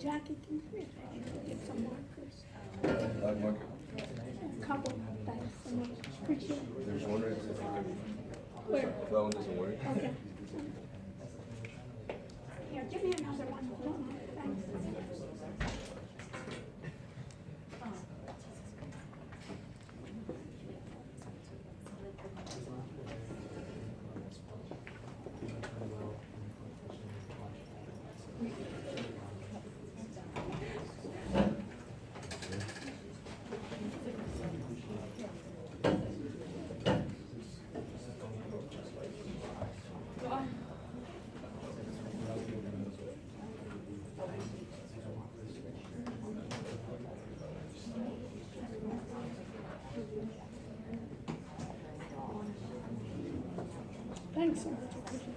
Jackie, can you get some markers? Marker. A couple, thanks so much, appreciate it. There's one right there. Where? That one doesn't work. Okay. Here, give me another one, no, no, thanks. Thanks so much, I appreciate it.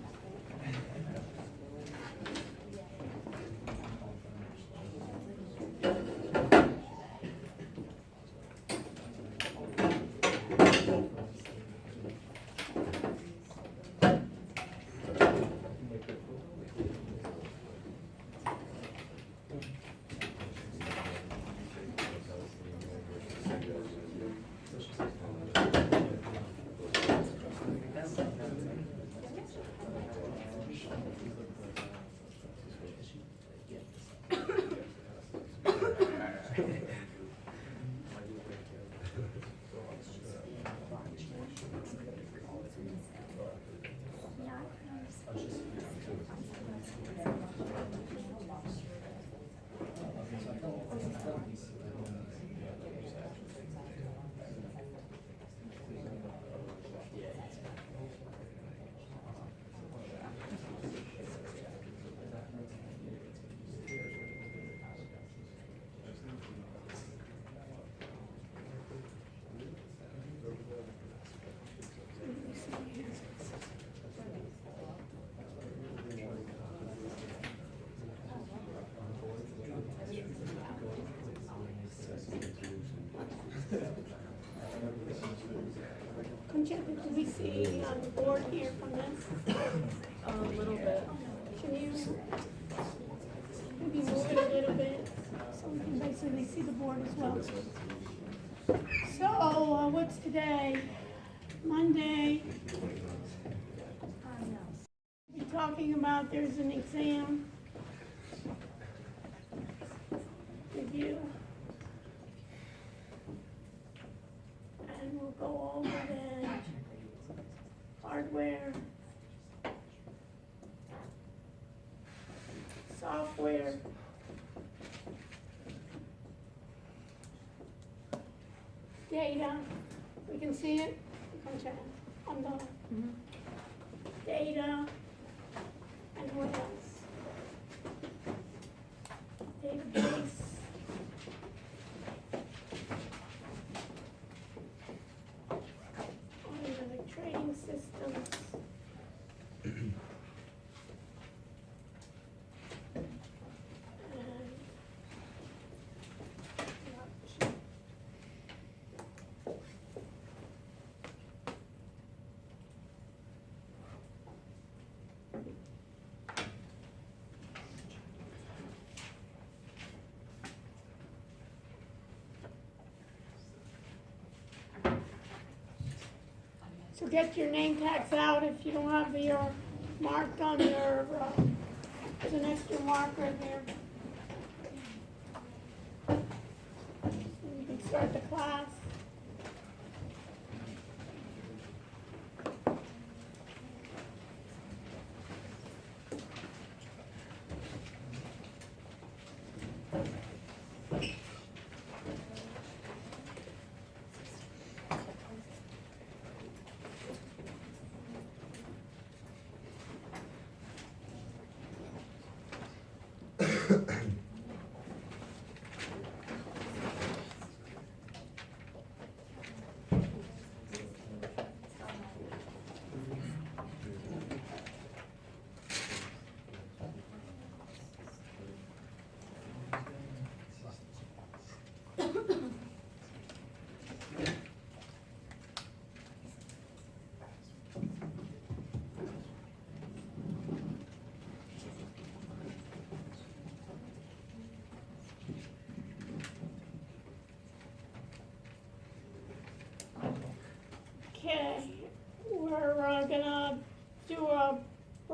Conchetta, do we see on the board here from this? A little bit. Can you maybe move it a little bit so we can basically see the board as well? So, what's today? Monday. We're talking about there's an exam review. And we'll go over the hardware, software, data. We can see it. Conchetta, on the data, and what else? Database. Automatic trading systems. So get your name tags out if you don't have your marked on your, there's an extra marker there. You can start the class.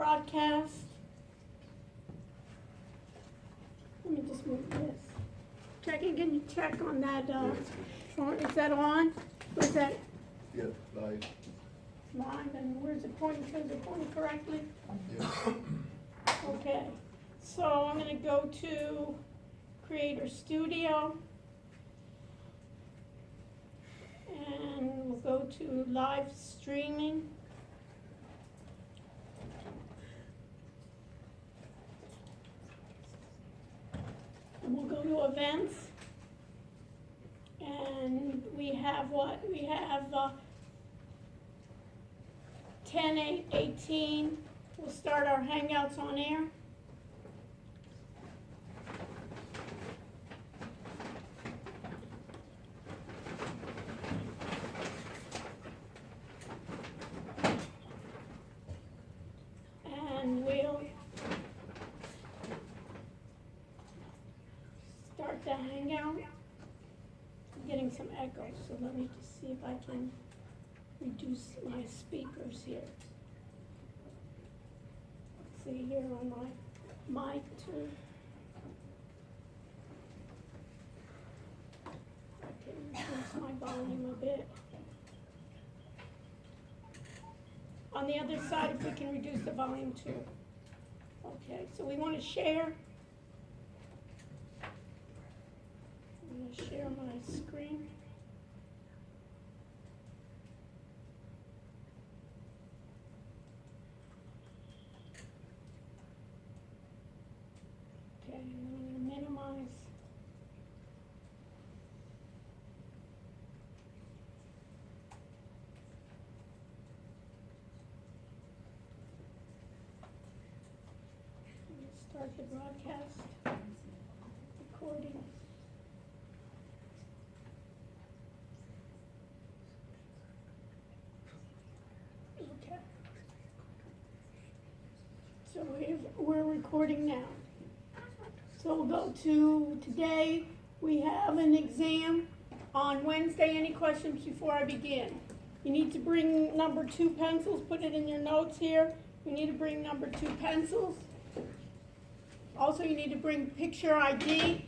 broadcast. Let me just move this. Checking, can you check on that, is that on? Or is that Yeah, live. live, and where's it pointing to? Is it pointing correctly? Yeah. Okay, so I'm gonna go to Creator Studio. And we'll go to live streaming. And we'll go to events. And we have what? We have 10/8/18. We'll start our Hangouts on air. And we'll start the Hangout. I'm getting some echo, so let me just see if I can reduce my speakers here. See here on my mic too. I can reduce my volume a bit. On the other side, if we can reduce the volume too. Okay, so we want to share. I'm going to share my screen. Okay, and then I'm going to minimize. I'm going to start the broadcast recording. Okay. So we're recording now. So we'll go to today. We have an exam on Wednesday. Any questions before I begin? You need to bring number 2 pencils. Put it in your notes here. You need to bring number 2 pencils. Also, you need to bring picture ID.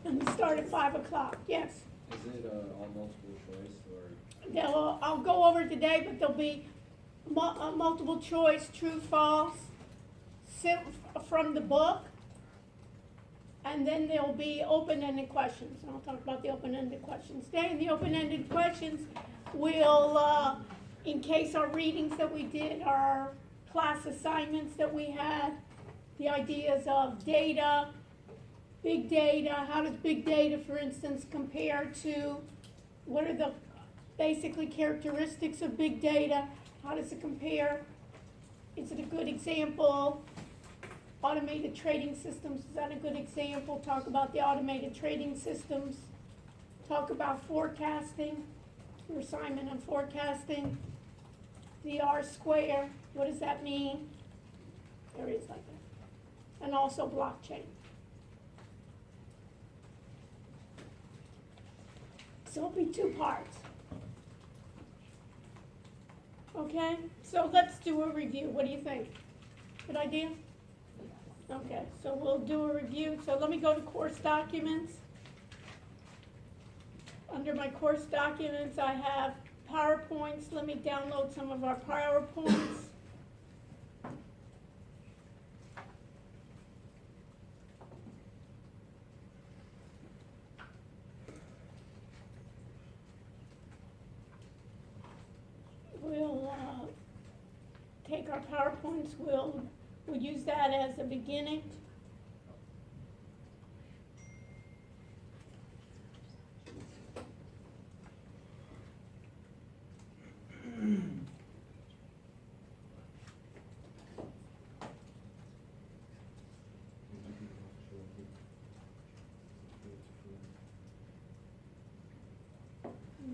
And we start at 5 o'clock. Yes. Is it all multiple choice or? I'll go over it today, but there'll be multiple choice, true, false, from the book. And then there'll be open-ended questions. And I'll talk about the open-ended questions today. And the open-ended questions will encase our readings that we did, our class assignments that we had, the ideas of data, big data. How does big data, for instance, compare to what are the basically characteristics of big data? How does it compare? Is it a good example? Automated trading systems, is that a good example? Talk about the automated trading systems. Talk about forecasting, your assignment on forecasting. The R square, what does that mean? Areas like that. And also blockchain. So it'll be 2 parts. Okay, so let's do a review. What do you think? Good idea? Okay, so we'll do a review. So let me go to course documents. Under my course documents, I have PowerPoints. Let me download some of our PowerPoints. We'll take our PowerPoints, we'll use that as a beginning.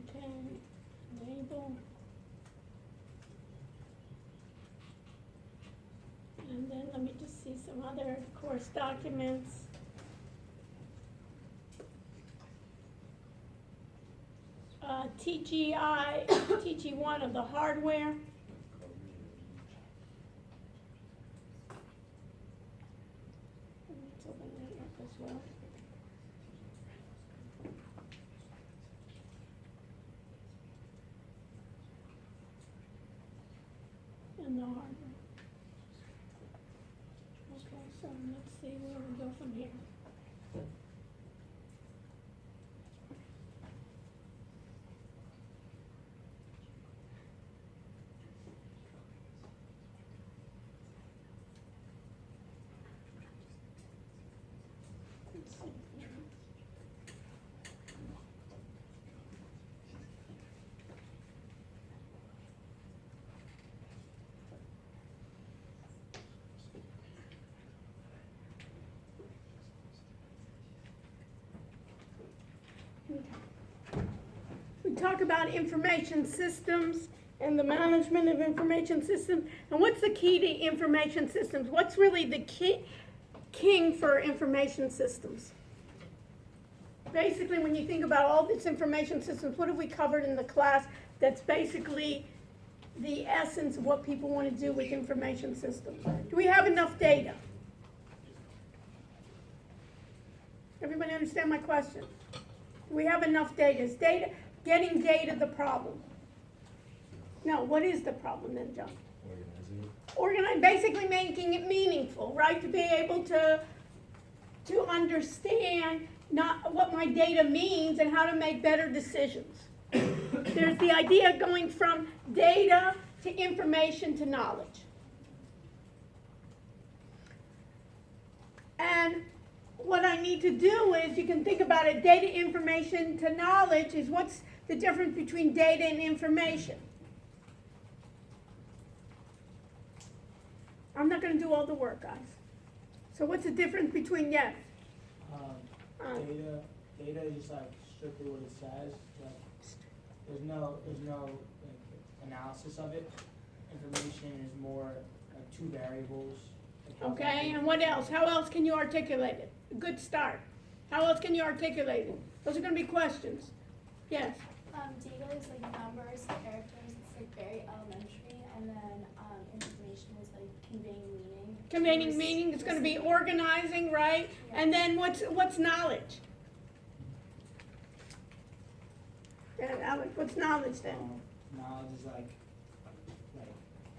Okay, label. And then let me just see some other course documents. TG1 of the hardware. Let's open that up as well. And the hardware. Okay, so let's see where we go from here. Let's see here. We talk about information systems and the management of information systems. And what's the key to information systems? What's really the king for information systems? Basically, when you think about all these information systems, what have we covered in the class that's basically the essence of what people want to do with information systems? Do we have enough data? Everybody understand my question? Do we have enough data? Is getting data the problem? No, what is the problem then, John? Organizing it. Basically making it meaningful, right? To be able to understand not what my data means and how to make better decisions. There's the idea of going from data to information to knowledge. And what I need to do is, you can think about it, data, information to knowledge is what's the difference between data and information. I'm not going to do all the work, guys. So what's the difference between, yes? Data is just like strictly what it says. Like, there's no like analysis of it. Information is more like two variables. Okay, and what else? How else can you articulate it? A good start. How else can you articulate it? Those are going to be questions. Yes? Data is like numbers, characters, it's like very elementary, and then information is like conveying meaning. Conveying meaning, it's going to be organizing, right? Yeah. And then what's knowledge? Yeah, Alex, what's knowledge then? Knowledge is like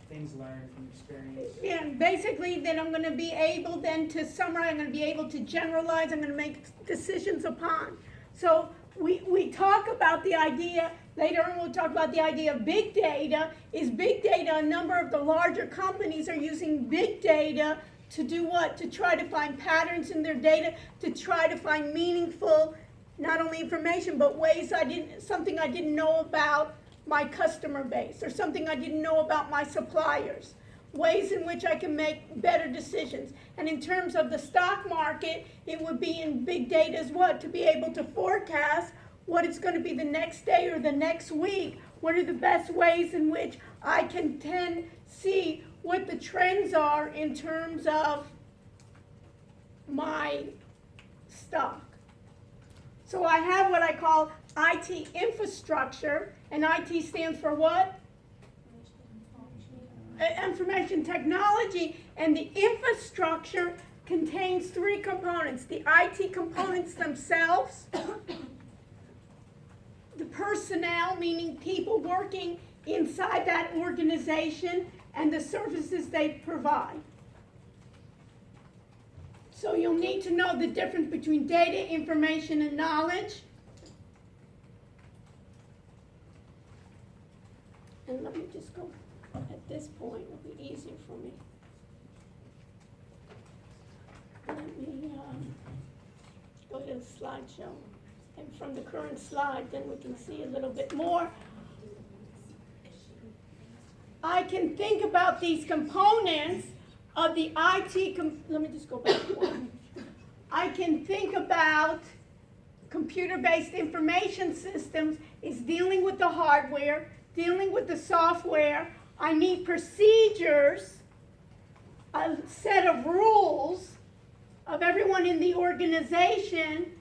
things learned from experience. Yeah, and basically then I'm going to be able then to summarize, I'm going to be able to generalize, I'm going to make decisions upon. So we talk about the idea, later on we'll talk about the idea of big data. Is big data, a number of the larger companies are using big data to do what? To try to find patterns in their data, to try to find meaningful, not only information, but ways something I didn't know about my customer base, or something I didn't know about my suppliers, ways in which I can make better decisions. And in terms of the stock market, it would be in big data as what? To be able to forecast what it's going to be the next day or the next week. What are the best ways in which I can see what the trends are in terms of my stock. So I have what I call IT infrastructure, and IT stands for what? Information technology, and the infrastructure contains three components: the IT components themselves, the personnel, meaning people working inside that organization, and the services they provide. So you'll need to know the difference between data, information, and knowledge. And let me just go, at this point, it'll be easier for me. Let me go to the slideshow. And from the current slide, then we can see a little bit more. I can think about these components of the IT, let me just go back one. I can think about computer-based information systems is dealing with the hardware, dealing with the software. I need procedures, a set of rules of everyone in the organization,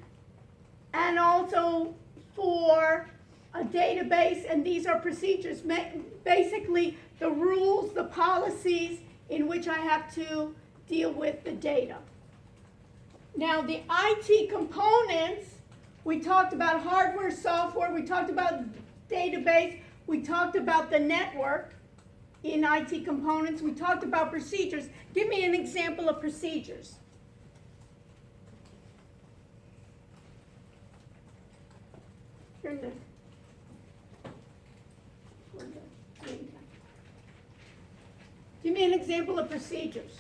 and also for a database, and these are procedures, basically the rules, the policies in which I have to deal with the data. Now, the IT components, we talked about hardware, software, we talked about database, we talked about the network in IT components, we talked about procedures. Give me an example of procedures. Turn this. Give me an example of procedures.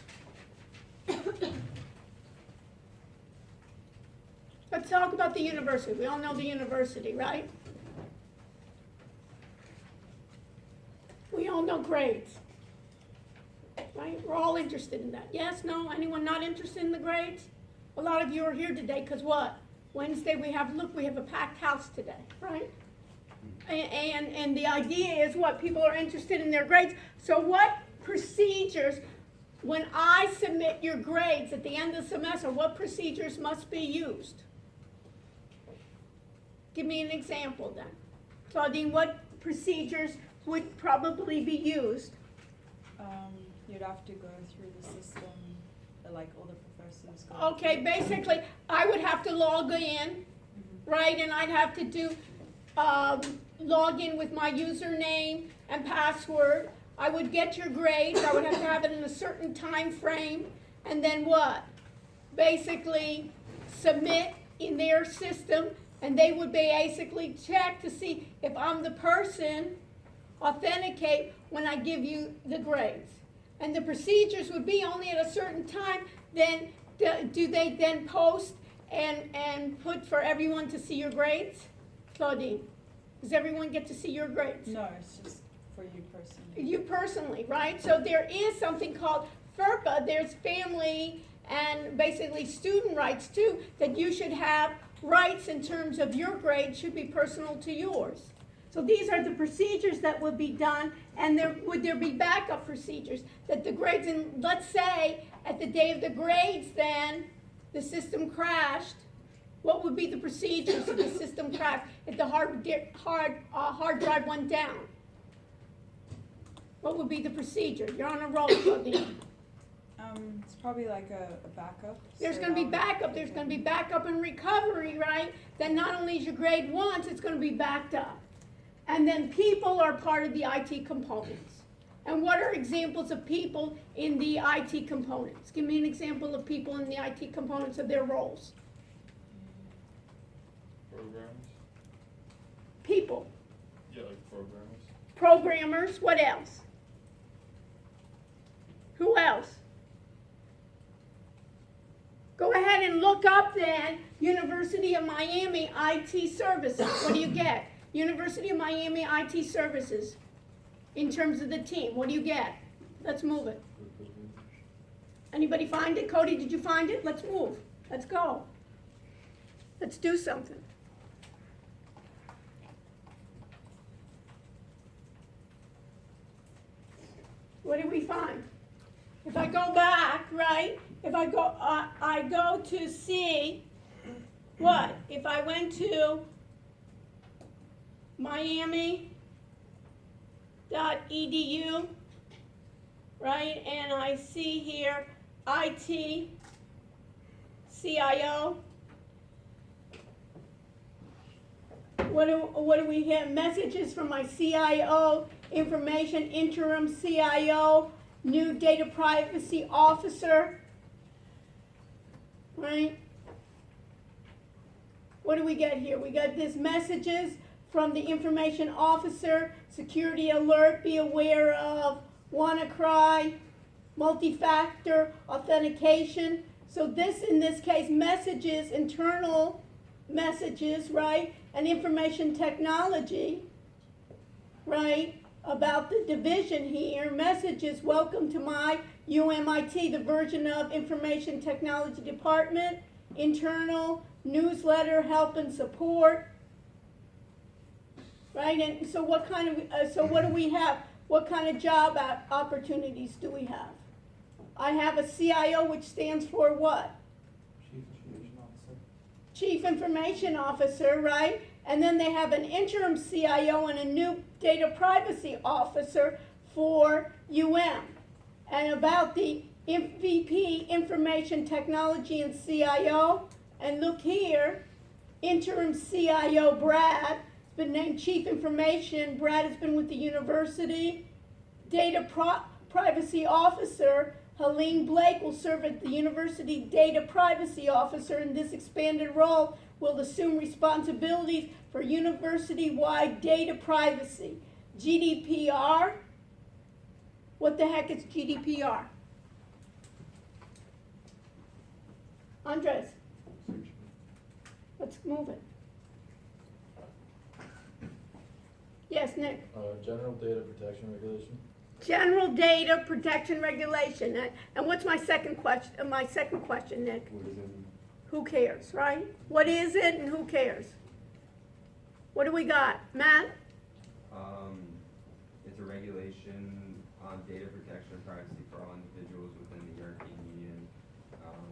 Let's talk about the university. We all know the university, right? We all know grades, right? We're all interested in that. Yes, no, anyone not interested in the grades? A lot of you are here today because what? Wednesday we have a packed house today, right? And the idea is what? People are interested in their grades. So what procedures, when I submit your grades at the end of the semester, what procedures must be used? Give me an example then. Claudine, what procedures would probably be used? You'd have to go through the system, like all the professors go Okay, through. basically, I would have to log in, right? And I'd have to do log in with my username and password. I would get your grades. I would have to have it in a certain time frame. And then what? Basically, submit in their system, and they would basically check to see if I'm the person, authenticate when I give you the grades. And the procedures would be only at a certain time, then do they then post and put for everyone to see your grades? Claudine, does everyone get to see your grades? No, it's just for you personally. You personally, right? So there is something called FERPA, there's family and basically student rights too, that you should have rights in terms of your grade should be personal to yours. So these are the procedures that would be done, and would there be backup procedures that the grades, and let's say at the day of the grades then, the system crashed, what would be the procedures if the system crashed, if the hard drive went down? What would be the procedure? You're on a roll, Claudine. It's probably like a backup. There's so gonna be that backup, there's gonna be backup and recovery, right? Then not only is your grade once, it's gonna be backed up. And then people are part of the IT components. And what are examples of people in the IT components? Give me an example of people in the IT components of their roles. Programs? People, Yeah, like programmers. programmers, what else? Who else? Go ahead and look up then, University of Miami IT Services. What do you get? University of Miami IT Services. In terms of the team, what do you get? Let's move it. Anybody find it? Cody, did you find it? Let's move. Let's go. Let's do something. What do we find? If I go back, right? If I go to see what? If I went to Miami.edu, right? And I see here IT, CIO. What do we have? Messages from my CIO, information, interim CIO, new data privacy officer, right? What do we get here? We got this messages from the information officer, security alert, be aware of WannaCry, multi-factor authentication. So this, in this case, messages, internal messages, right? And information technology, right? About the division here, messages, welcome to my UMIT, the version of Information Technology Department, internal, newsletter, help and support, right? And so what kind of, so what do we have? What kind of job opportunities do we have? I have a CIO, which stands for what? Chief Information Officer. Chief Information Officer, right? And then they have an interim CIO and a new data privacy officer for And about the VP Information Technology and CIO, and look here, interim CIO Brad has been named Chief Information. Brad has been with the university. Data Privacy Officer Helene Blake will serve as the University Data Privacy Officer. In this expanded role, will assume responsibilities for university-wide data privacy. GDPR. What the heck is GDPR? Andres, let's move it. Yes, Nick. General data protection regulation. General data protection regulation. And what's my second question? My second question, Nick. What is it? Who cares, right? What is it and who cares? What do we got, Matt? It's a regulation on data protection and privacy for all individuals within the European Union.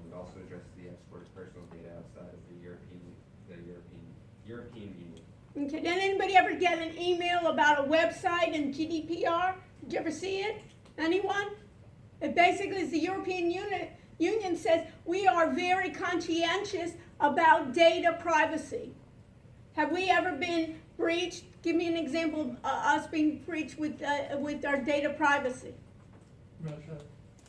It also addresses the export of personal data outside of the European Union. Okay, did anybody ever get an email about a website and GDPR? Did you ever see it? Anyone? It basically is the European Union says we are very conscientious about data privacy. Have we ever been breached? Give me an example of us being breached with our data privacy. Russia,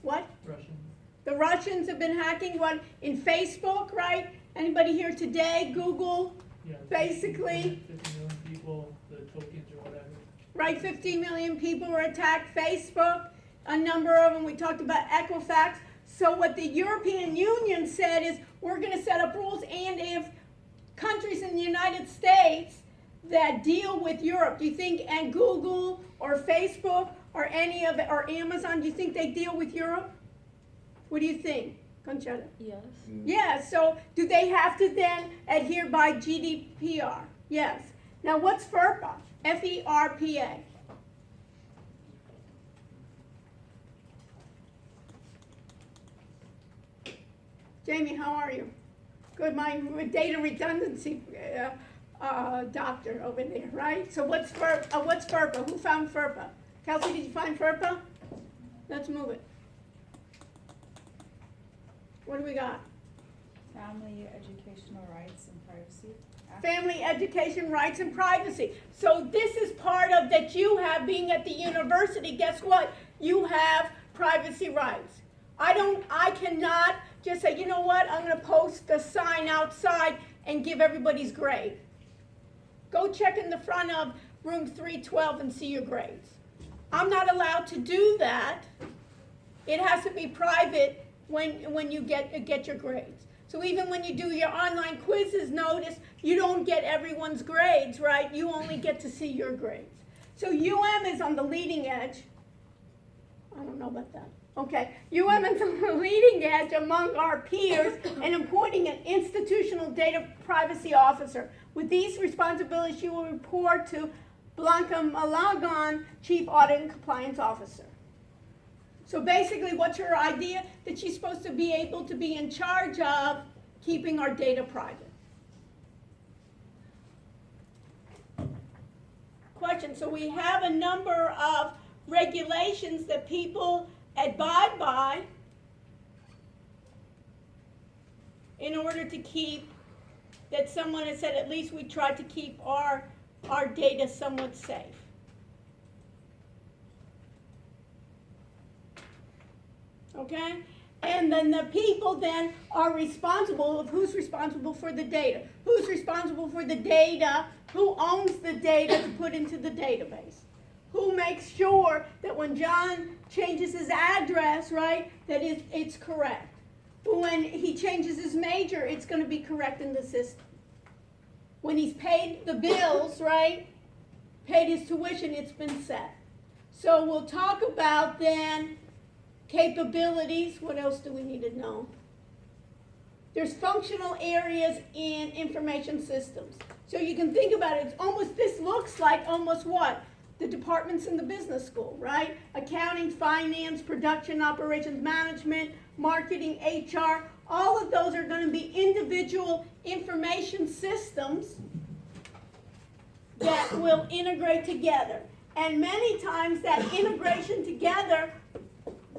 What? Russian. The Russians have been hacking what in Facebook, right? Anybody here today? Google, Yeah. basically, 50 million people, the tokens or whatever. right? 50 million people were attacked. Facebook, a number of them. We talked about Equifax. So what the European Union said is we're going to set up rules, and if countries in the United States that deal with Europe, do you think, and Google or Facebook or any of it, or Amazon, do you think they deal with Europe? What do you think, Conchetta? Yes. Yeah, so do they have to then adhere by GDPR? Yes. Now what's FERPA? F-E-R-P-A. Jamie, how are you? Good, my data redundancy doctor over there, right? So what's FERPA? Who found FERPA? Kelsey, did you find FERPA? Let's move it. What do we got? Family, educational rights, and privacy. Family, education, rights, and privacy. So this is part of that you have being at the university. Guess what? You have privacy rights. I cannot just say, you know what, I'm going to post a sign outside and give everybody's grade. Go check in the front of room 312 and see your grades. I'm not allowed to do that. It has to be private when you get your grades. So even when you do your online quizzes, notice you don't get everyone's grades, right? You only get to see your grades. So UM is on the leading edge. I don't know about that. Okay, UM is on the leading edge among our peers in appointing an institutional data privacy officer. With these responsibilities, you will report to Blanca Malagon, Chief Audit and Compliance Officer. So basically, what's her idea? That she's supposed to be able to be in charge of keeping our data private. Question, so we have a number of regulations that people abide by in order to keep, that someone has said at least we try to keep our data somewhat safe. Okay? And then the people then are responsible of who's responsible for the data. Who's responsible for the data? Who owns the data to put into the database? Who makes sure that when John changes his address, right, that it's correct? When he changes his major, it's going to be correct in the system. When he's paid the bills, right, paid his tuition, it's been set. So we'll talk about then capabilities. What else do we need to know? There's functional areas in information systems. So you can think about it. It's almost, this looks like almost what? The departments in the business school, right? Accounting, finance, production, operations management, marketing, HR. All of those are going to be individual information systems that will integrate together. And many times that integration together,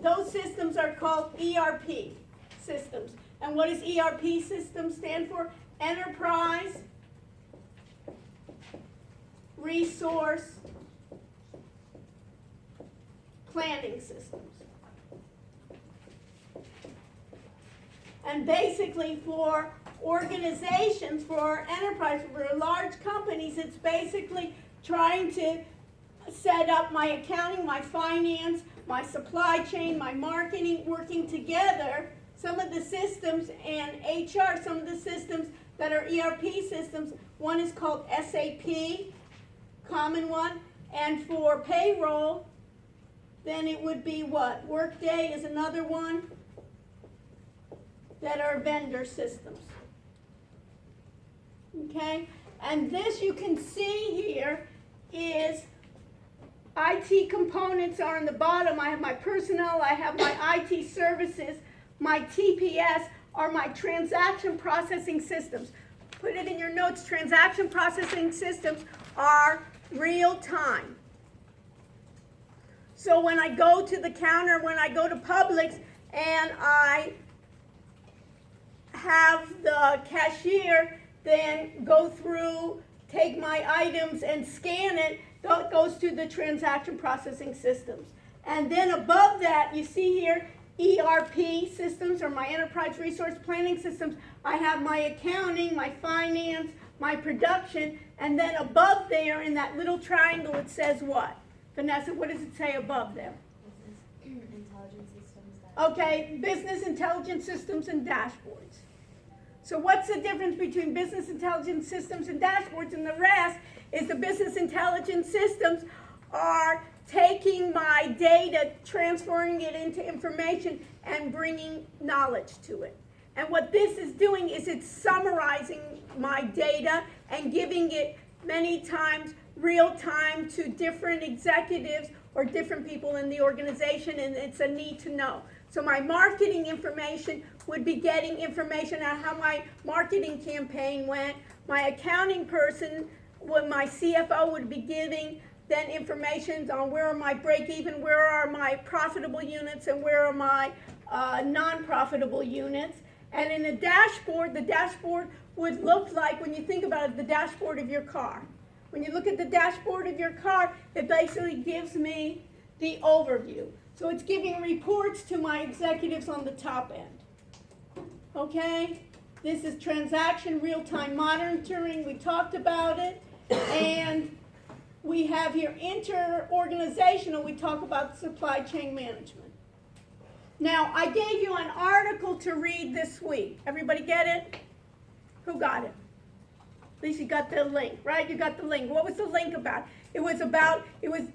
those systems are called ERP systems. And what does ERP system stand for? Enterprise Resource Planning Systems. And basically for organizations, for enterprise, for large companies, it's basically trying to set up my accounting, my finance, my supply chain, my marketing, working together. Some of the systems and HR, some of the systems that are ERP systems, one is called SAP, common one, and for payroll, then it would be what? Workday is another one that are vendor systems. Okay? And this you can see here is IT components are on the bottom. I have my personnel, I have my IT services, my TPS are my transaction processing systems. Put it in your notes, transaction processing systems are real time. So when I go to the counter, when I go to Publix and I have the cashier then go through, take my items and scan it, that goes to the transaction processing systems. And then above that, you see here, ERP systems, or my enterprise resource planning systems. I have my accounting, my finance, my production, and then above there in that little triangle it says what? Vanessa, what does it say above there? Business intelligence systems. Okay, business intelligence systems and dashboards. So what's the difference between business intelligence systems and dashboards and the rest is the business intelligence systems are taking my data, transferring it into information, and bringing knowledge to it. And what this is doing is it's summarizing my data and giving it many times real time to different executives or different people in the organization, and it's a need to know. So my marketing information would be getting information on how my marketing campaign went. My accounting person, my CFO would be giving then information on where are my break-even, where are my profitable units, and where are my non-profitable units. And in a dashboard, the dashboard would look like, when you think about it, the dashboard of your car. When you look at the dashboard of your car, it basically gives me the overview. So it's giving reports to my executives on the top end. Okay? This is transaction real-time monitoring. We talked about it. And we have here inter-organizational. We talk about supply chain management. Now, I gave you an article to read this week. Everybody get it? Who got it? At least you got the link, right? You got the link. What was the link about? It was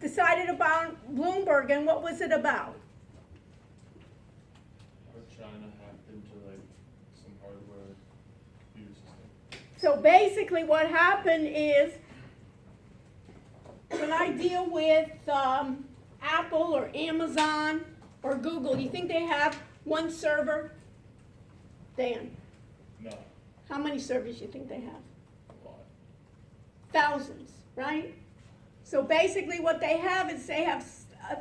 decided about Bloomberg, and what was it about? Or China hacked into like some hardware computer system. So basically what happened is, when I deal with Apple or Amazon or Google, do you think they have one server? Dan, No, how many servers do you think they have? a lot. Thousands, right? So basically what they have is they have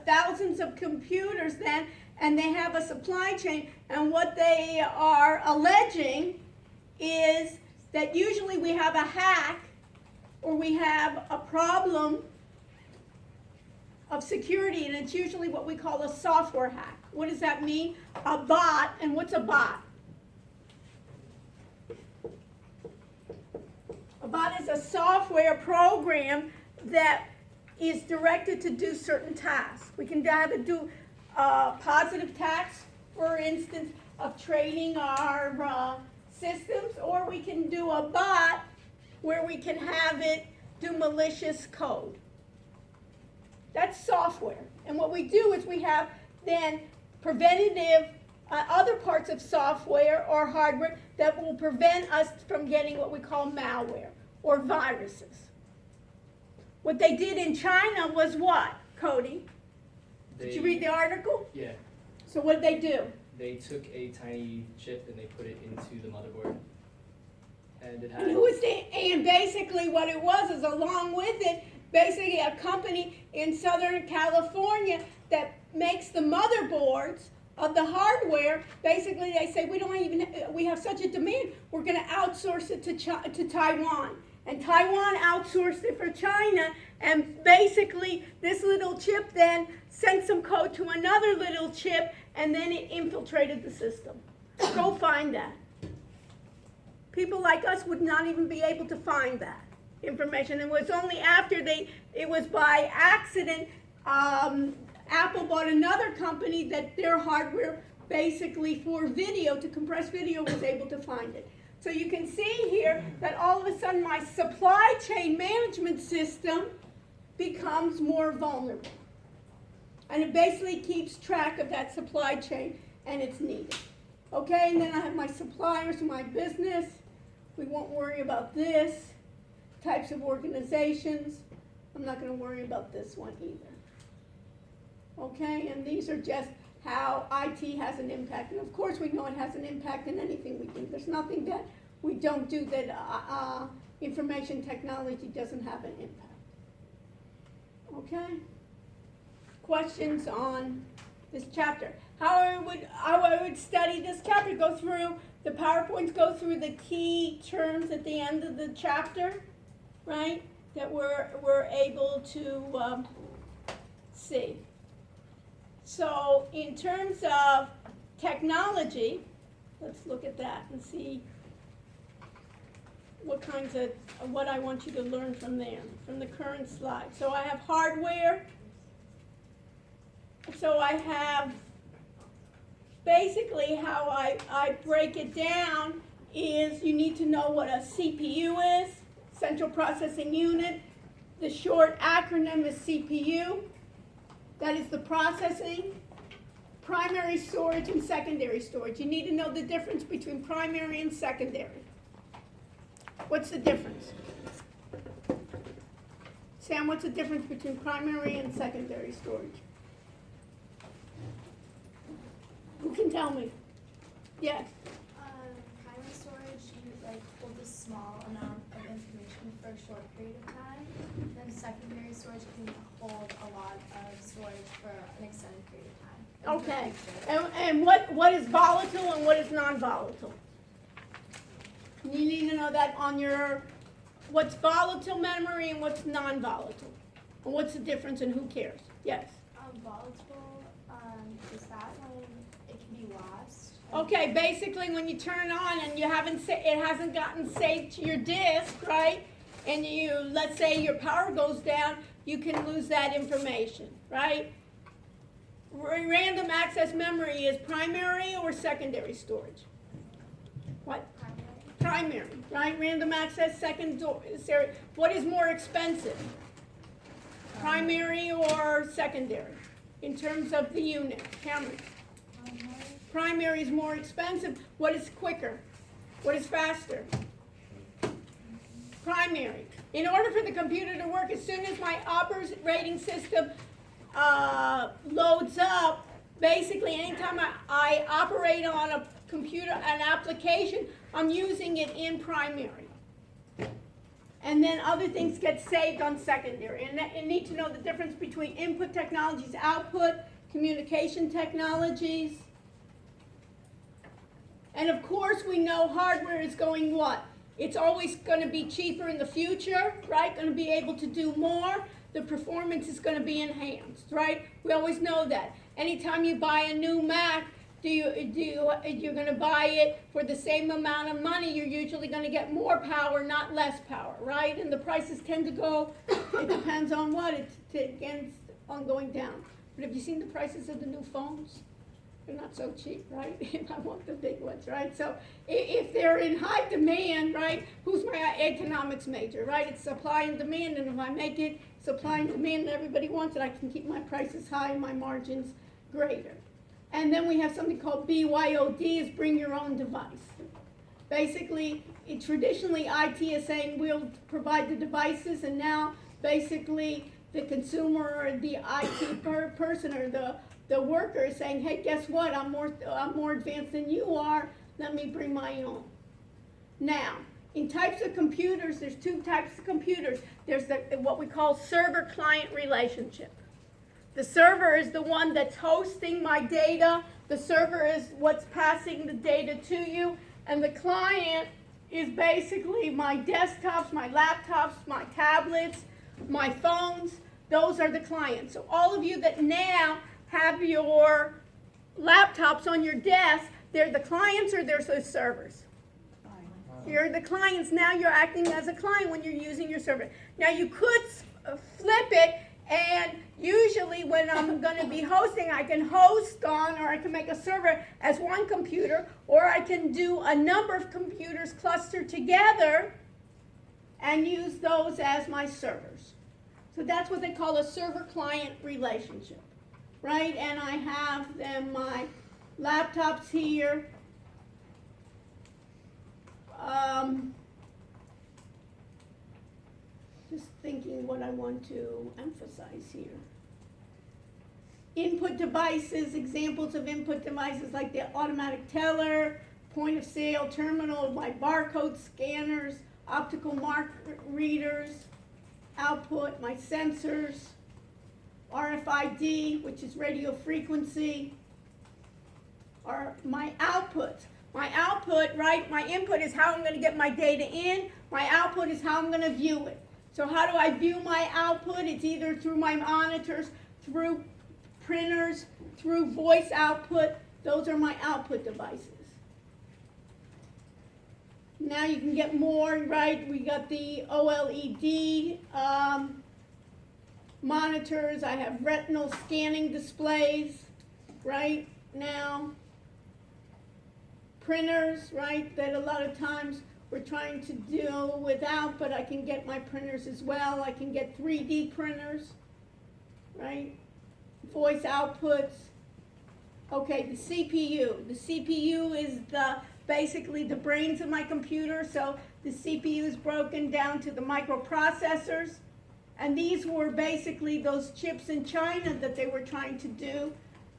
thousands of computers then, and they have a supply chain, and what they are alleging is that usually we have a hack or we have a problem of security, and it's usually what we call a software hack. What does that mean? A bot, and what's a bot? A bot is a software program that is directed to do certain tasks. We can either do positive tasks, for instance, of trading our systems, or we can do a bot where we can have it do malicious code. That's software. And what we do is we have then preventative other parts of software or hardware that will prevent us from getting what we call malware or viruses. What they did in China was what, Cody? Did you read the article? Yeah. So what did they do? They took a tiny chip and they put it into the motherboard. And it And had, who was and basically what it was is along with it, basically a company in Southern California that makes the motherboards of the hardware. Basically, they say we have such a demand, we're going to outsource it to Taiwan. And Taiwan outsourced it for China, and basically this little chip then sent some code to another little chip, and then it infiltrated the system. Go find that. People like us would not even be able to find that information. It was only after it was by accident, Apple bought another company that their hardware basically for video, to compress video, was able to find it. So you can see here that all of a sudden my supply chain management system becomes more vulnerable. And it basically keeps track of that supply chain and it's needed. Okay, and then I have my suppliers, my business. We won't worry about this. Types of organizations. I'm not going to worry about this one either. Okay, and these are just how IT has an impact. And of course we know it has an impact in anything we do. There's nothing that we don't do that information technology doesn't have an impact. Okay? Questions on this chapter? How I would study this chapter, go through the PowerPoints, go through the key terms at the end of the chapter, right? That we're able to see. So in terms of technology, let's look at that and see what I want you to learn from there, from the current slide. So I have hardware. So I have basically how I break it down is you need to know what a CPU is, Central Processing Unit. The short acronym is CPU. That is the processing, primary storage, and secondary storage. You need to know the difference between primary and secondary. What's the difference? Sam, what's the difference between primary and secondary storage? Who can tell me? Yes. Primary storage, you hold a small amount of information for a short period of time. Then secondary storage can hold a lot of storage for an extended period of time. Okay. And what is volatile and what is non-volatile? You need to know that on your what's volatile memory and what's non-volatile. And what's the difference and who cares? Yes. Volatile, is that when it can be lost? Okay, basically when you turn on and you it hasn't gotten saved to your disk, right? And let's say your power goes down, you can lose that information, right? Random access memory is primary or secondary storage? What? Primary, right? Random access, secondary. What is more expensive? Primary or secondary? In terms of the unit, Cameron? Primary is more expensive. What is quicker? What is faster? Primary. In order for the computer to work, as soon as my operating system loads up, basically anytime I operate on a computer, an application, I'm using it in primary. And then other things get saved on secondary. And you need to know the difference between input technologies, output, communication technologies. And of course we know hardware is going what? It's always going to be cheaper in the future, right? Going to be able to do more. The performance is going to be enhanced, right? We always know that. Anytime you buy a new Mac, you're going to buy it for the same amount of money, you're usually going to get more power, not less power, right? And the prices tend to go, it depends on what, it again on going down. But have you seen the prices of the new phones? They're not so cheap, right? I want the big ones, right? So if they're in high demand, right, who's my economics major, right? It's supply and demand, and if I make it supply and demand and everybody wants it, I can keep my prices high and my margins greater. And then we have something called BYOD, is bring your own device. Basically, traditionally IT is saying we'll provide the devices, and now basically the consumer or the IT person or the worker is saying, hey, guess what? I'm more advanced than you are. Let me bring my own. Now, in types of computers, there's two types of computers. There's what we call server-client relationship. The server is the one that's hosting my data. The server is what's passing the data to you. And the client is basically my desktops, my laptops, my tablets, my phones. Those are the clients. So all of you that now have your laptops on your desk, they're the clients or they're the servers? You're the clients. Now you're acting as a client when you're using your server. Now you could flip it, and usually when I'm going to be hosting, I can host on, or I can make a server as one computer, or I can do a number of computers clustered together and use those as my servers. So that's what they call a server-client relationship, right? And I have them, my laptops here. Just thinking what I want to emphasize here. Input devices, examples of input devices like the automatic teller, point of sale terminal, my barcode scanners, optical mark readers, output, my sensors, RFID, which is radio frequency, or my output. My output, right, my input is how I'm going to get my data in. My output is how I'm going to view it. So how do I view my output? It's either through my monitors, through printers, through voice output. Those are my output devices. Now you can get more, right? We got the OLED monitors. I have retinal scanning displays right now. Printers, right, that a lot of times we're trying to do without, but I can get my printers as well. I can get 3D printers, right? Voice outputs. Okay, the CPU. The CPU is basically the brains of my computer, so the CPU is broken down to the microprocessors. And these were basically those chips in China that they were trying to do,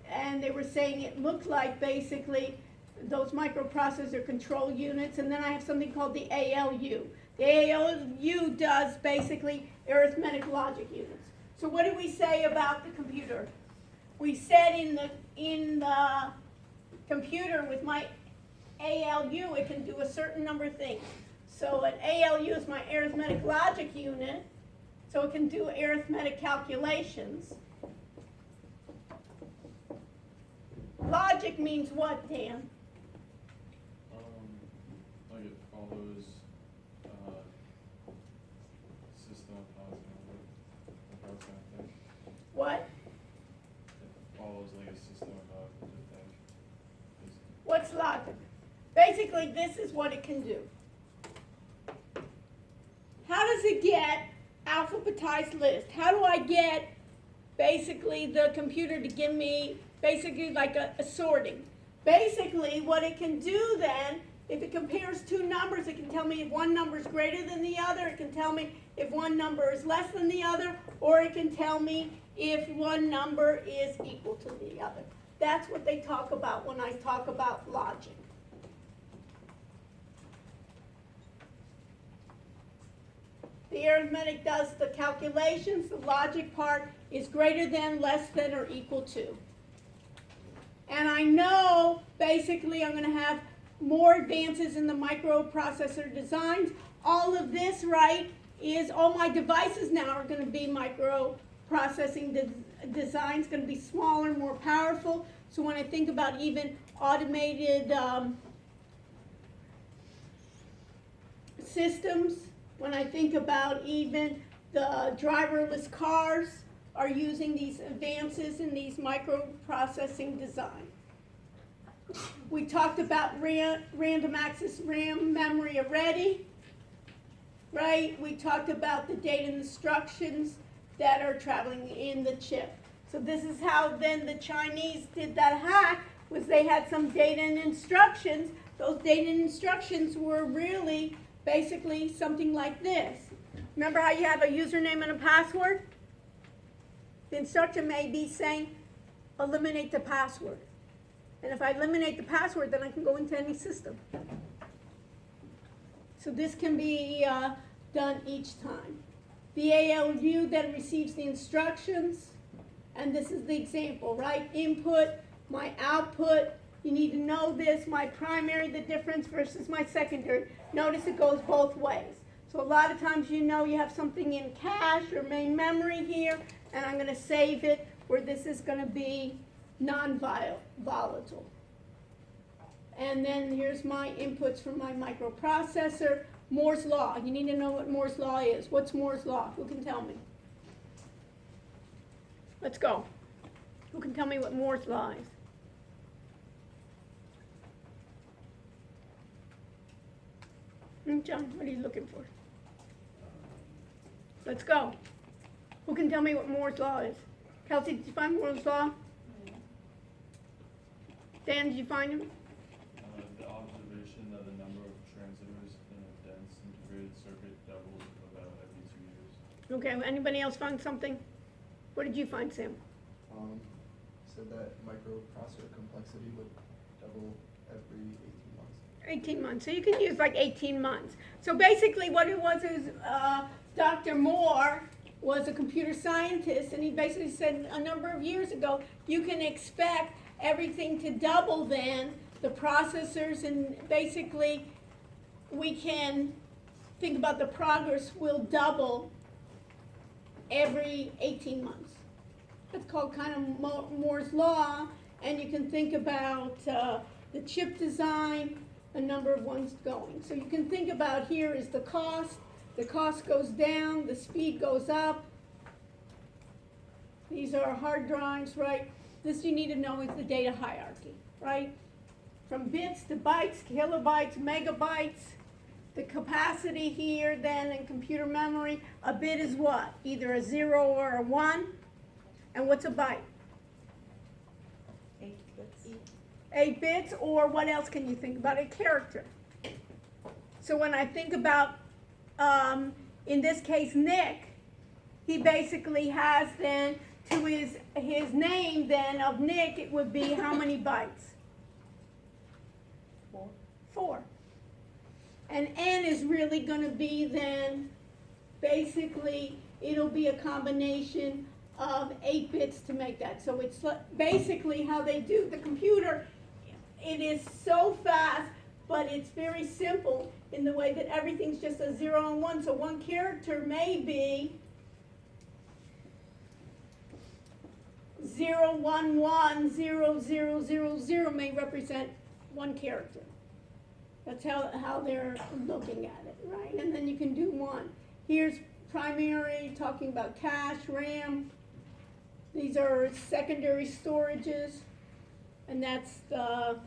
and they were saying it looked like basically those microprocessor control units. And then I have something called the ALU. The ALU does basically arithmetic logic units. So what did we say about the computer? We said in the computer with my ALU, it can do a certain number of things. So an ALU is my arithmetic logic unit, so it can do arithmetic calculations. Logic means what, Dan? Like it follows, system of cause and effect, I think. What? It follows like a system of cause and effect. What's logic? Basically, this is what it can do. How does it get alphabetized list? How do I get basically the computer to give me basically like a sorting? Basically, what it can do then, if it compares two numbers, it can tell me if one number is greater than the other. It can tell me if one number is less than the other, or it can tell me if one number is equal to the other. That's what they talk about when I talk about logic. The arithmetic does the calculations. The logic part is greater than, less than, or equal to. And I know basically I'm going to have more advances in the microprocessor designs. All of this, right, is all my devices now are going to be microprocessing designs, going to be smaller, more powerful. So when I think about even automated systems, when I think about even the driverless cars are using these advances in these microprocessing design. We talked about random access RAM memory already, right? We talked about the data instructions that are traveling in the chip. So this is how then the Chinese did that hack, was they had some data and instructions. Those data and instructions were really basically something like this. Remember how you have a username and a password? The instruction may be saying, eliminate the password. And if I eliminate the password, then I can go into any system. So this can be done each time. The ALU then receives the instructions, and this is the example, right? Input, my output, you need to know this, my primary, the difference versus my secondary. Notice it goes both ways. So a lot of times you know you have something in cache or main memory here, and I'm going to save it where this is going to be non-volatile. And then here's my inputs from my microprocessor. Moore's Law. You need to know what Moore's Law is. What's Moore's Law? Who can tell me? Let's go. Who can tell me what Moore's Law is? John, what are you looking for? Let's go. Who can tell me what Moore's Law is? Kelsey, did you find Moore's Law? Dan, did you find him? The observation that the number of transistors in a dense integrated circuit doubles about every 2 years. Okay, anybody else find something? What did you find, Sam? Said that microprocessor complexity would double every 18 months. 18 months. So you can use like 18 months. So basically what it was is Dr. Moore was a computer scientist, and he basically said a number of years ago, you can expect everything to double then, the processors, and basically we can think about the progress will double every 18 months. That's called kind of Moore's Law, and you can think about the chip design, a number of ones going. So you can think about here is the cost goes down, the speed goes up. These are hard drives, right? This you need to know is the data hierarchy, right? From bits to bytes, kilobytes, megabytes, the capacity here then in computer memory, a bit is what? Either a 0 or a 1. And what's a byte? 8 bits. 8 bits, or what else can you think about? A character. So when I think about, in this case, Nick, he basically has then, to his name then of Nick, it would be how many bytes? 4. 4. And N is really going to be then, basically, it'll be a combination of 8 bits to make that. So it's basically how they do the computer. It is so fast, but it's very simple in the way that everything's just a 0 and 1. So one character may be 0, 1, 1, 0, 0, 0, 0 may represent one character. That's how they're looking at it, right? And then you can do 1. Here's primary, talking about cache, RAM. These are secondary storages, and that's the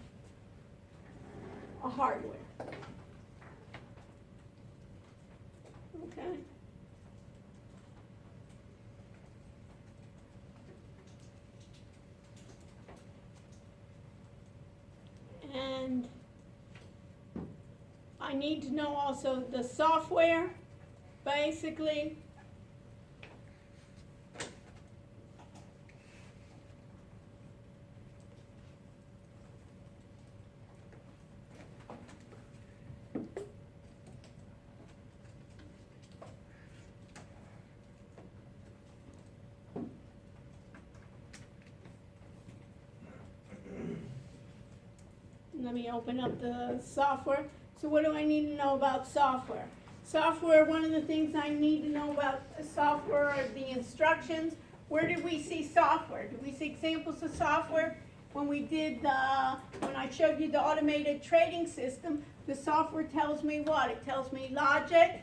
hardware. Okay. And I need to know also the software, basically. Let me open up the software. So what do I need to know about software? Software, one of the things I need to know about software are the instructions. Where did we see software? Did we see examples of software? When we did when I showed you the automated trading system, the software tells me what? It tells me logic.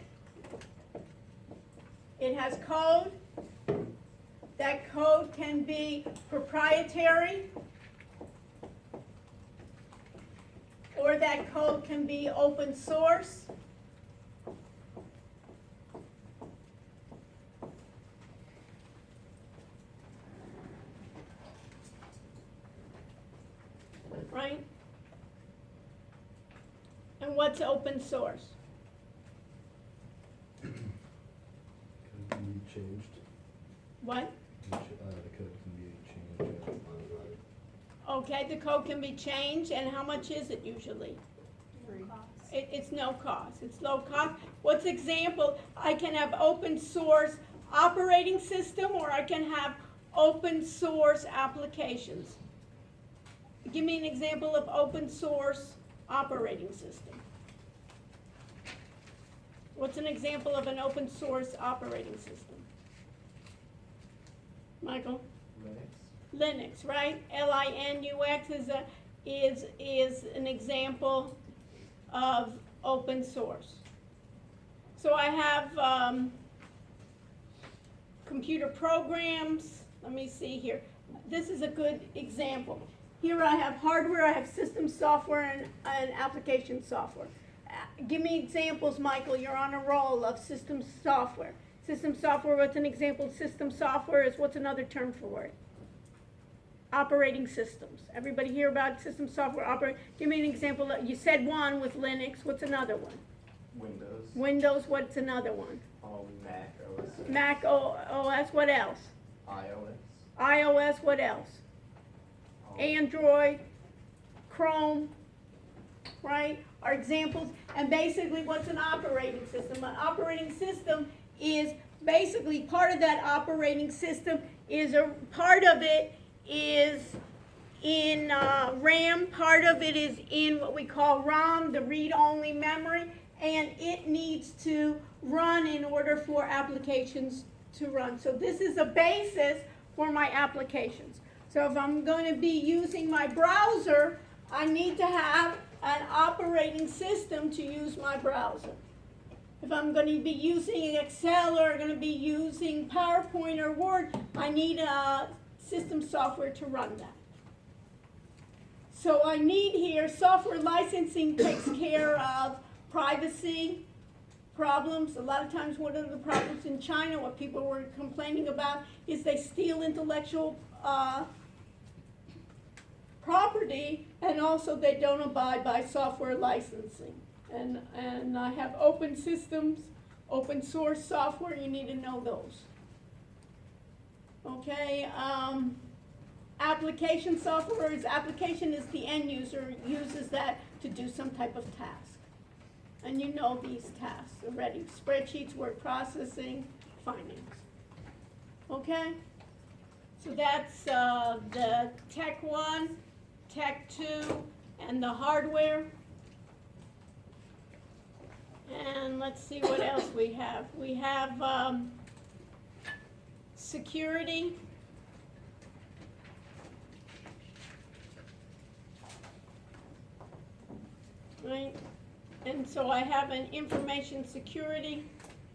It has code. That code can be proprietary, or that code can be open source. Right? And what's open source? Code can be changed. What? The code can be changed. Modified. Okay, the code can be changed, and how much is it usually? Free. Cost. it's no cost, it's low cost. What's example, I can have open source operating system, or I can have open source applications. Give me an example of open source operating system. What's an example of an open source operating system? Michael? Linux, right? Linux is an example of open source. So I have computer programs. Let me see here. This is a good example. Here I have hardware, I have system software, and application software. Give me examples, Michael. You're on a roll of system software. System software, what's an example of system software? Is what's another term for it? Operating systems. Everybody hear about system software? Give me an example. You said one with Linux. What's another one? Windows. Windows, what's another one? Mac OS. Mac OS, what else? iOS. iOS, what else? Android, Chrome, right, are examples. And basically, what's an operating system? An operating system is basically part of that operating system is a part of it is in RAM, part of it is in what we call ROM, the read-only memory, and it needs to run in order for applications to run. So this is a basis for my applications. So if I'm going to be using my browser, I need to have an operating system to use my browser. If I'm going to be using Excel or going to be using PowerPoint or Word, I need a system software to run that. So I need here, software licensing takes care of privacy problems. A lot of times one of the problems in China, what people were complaining about, is they steal intellectual property, and also they don't abide by software licensing. And I have open systems, open source software, you need to know those. Okay, application software application is the end user uses that to do some type of task. And you know these tasks already, spreadsheets, word processing, finance. Okay? So that's the Tech 1, Tech 2, and the hardware. And let's see what else we have. We have security. Right? And so I have an information security.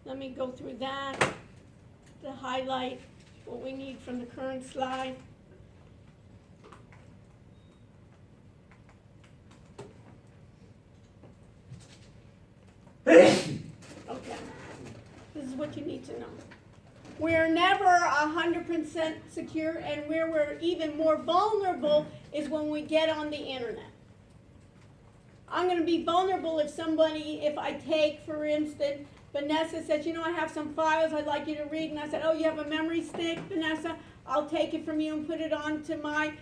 Let me go through that to highlight what we need from the current slide. Okay, this is what you need to know. We're never 100% secure, and where we're even more vulnerable is when we get on the internet. I'm going to be vulnerable if I take, for instance, Vanessa says, I have some files I'd like you to read, and I said, oh, you have a memory stick, Vanessa? I'll take it from you and put it onto my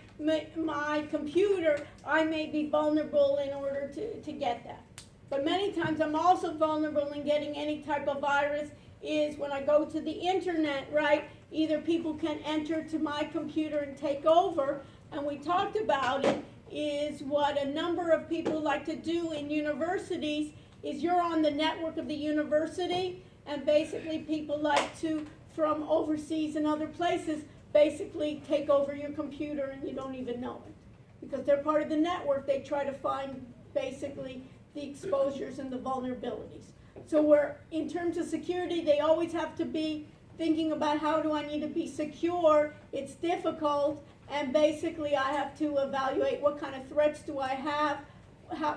computer. I may be vulnerable in order to get that. But many times I'm also vulnerable in getting any type of virus is when I go to the internet, right? Either people can enter to my computer and take over, and we talked about it, is what a number of people like to do in universities is you're on the network of the university, and basically people like to, from overseas and other places, basically take over your computer and you don't even know it. Because they're part of the network, they try to find basically the exposures and the vulnerabilities. So in terms of security, they always have to be thinking about how do I need to be secure. It's difficult, and basically I have to evaluate what kind of threats do I have,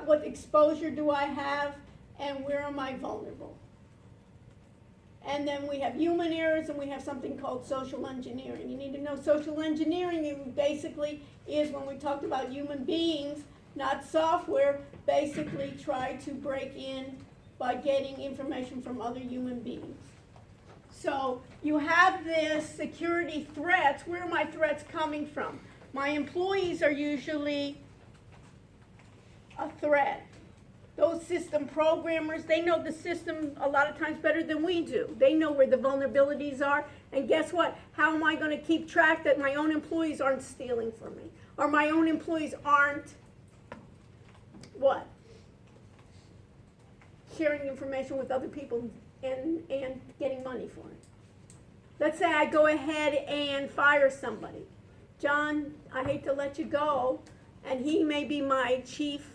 what exposure do I have, and where am I vulnerable. And then we have human errors, and we have something called social engineering. You need to know social engineering basically is when we talked about human beings, not software, basically try to break in by getting information from other human beings. So you have this security threats. Where are my threats coming from? My employees are usually a threat. those system programmers, they know the system a lot of times better than we do. They know where the vulnerabilities are, and guess what? How am I gonna keep track that my own employees aren't stealing from me? Or my own employees aren't, what? Sharing information with other people and getting money for it. Let's say I go ahead and fire somebody. John, I hate to let you go, and he may be my chief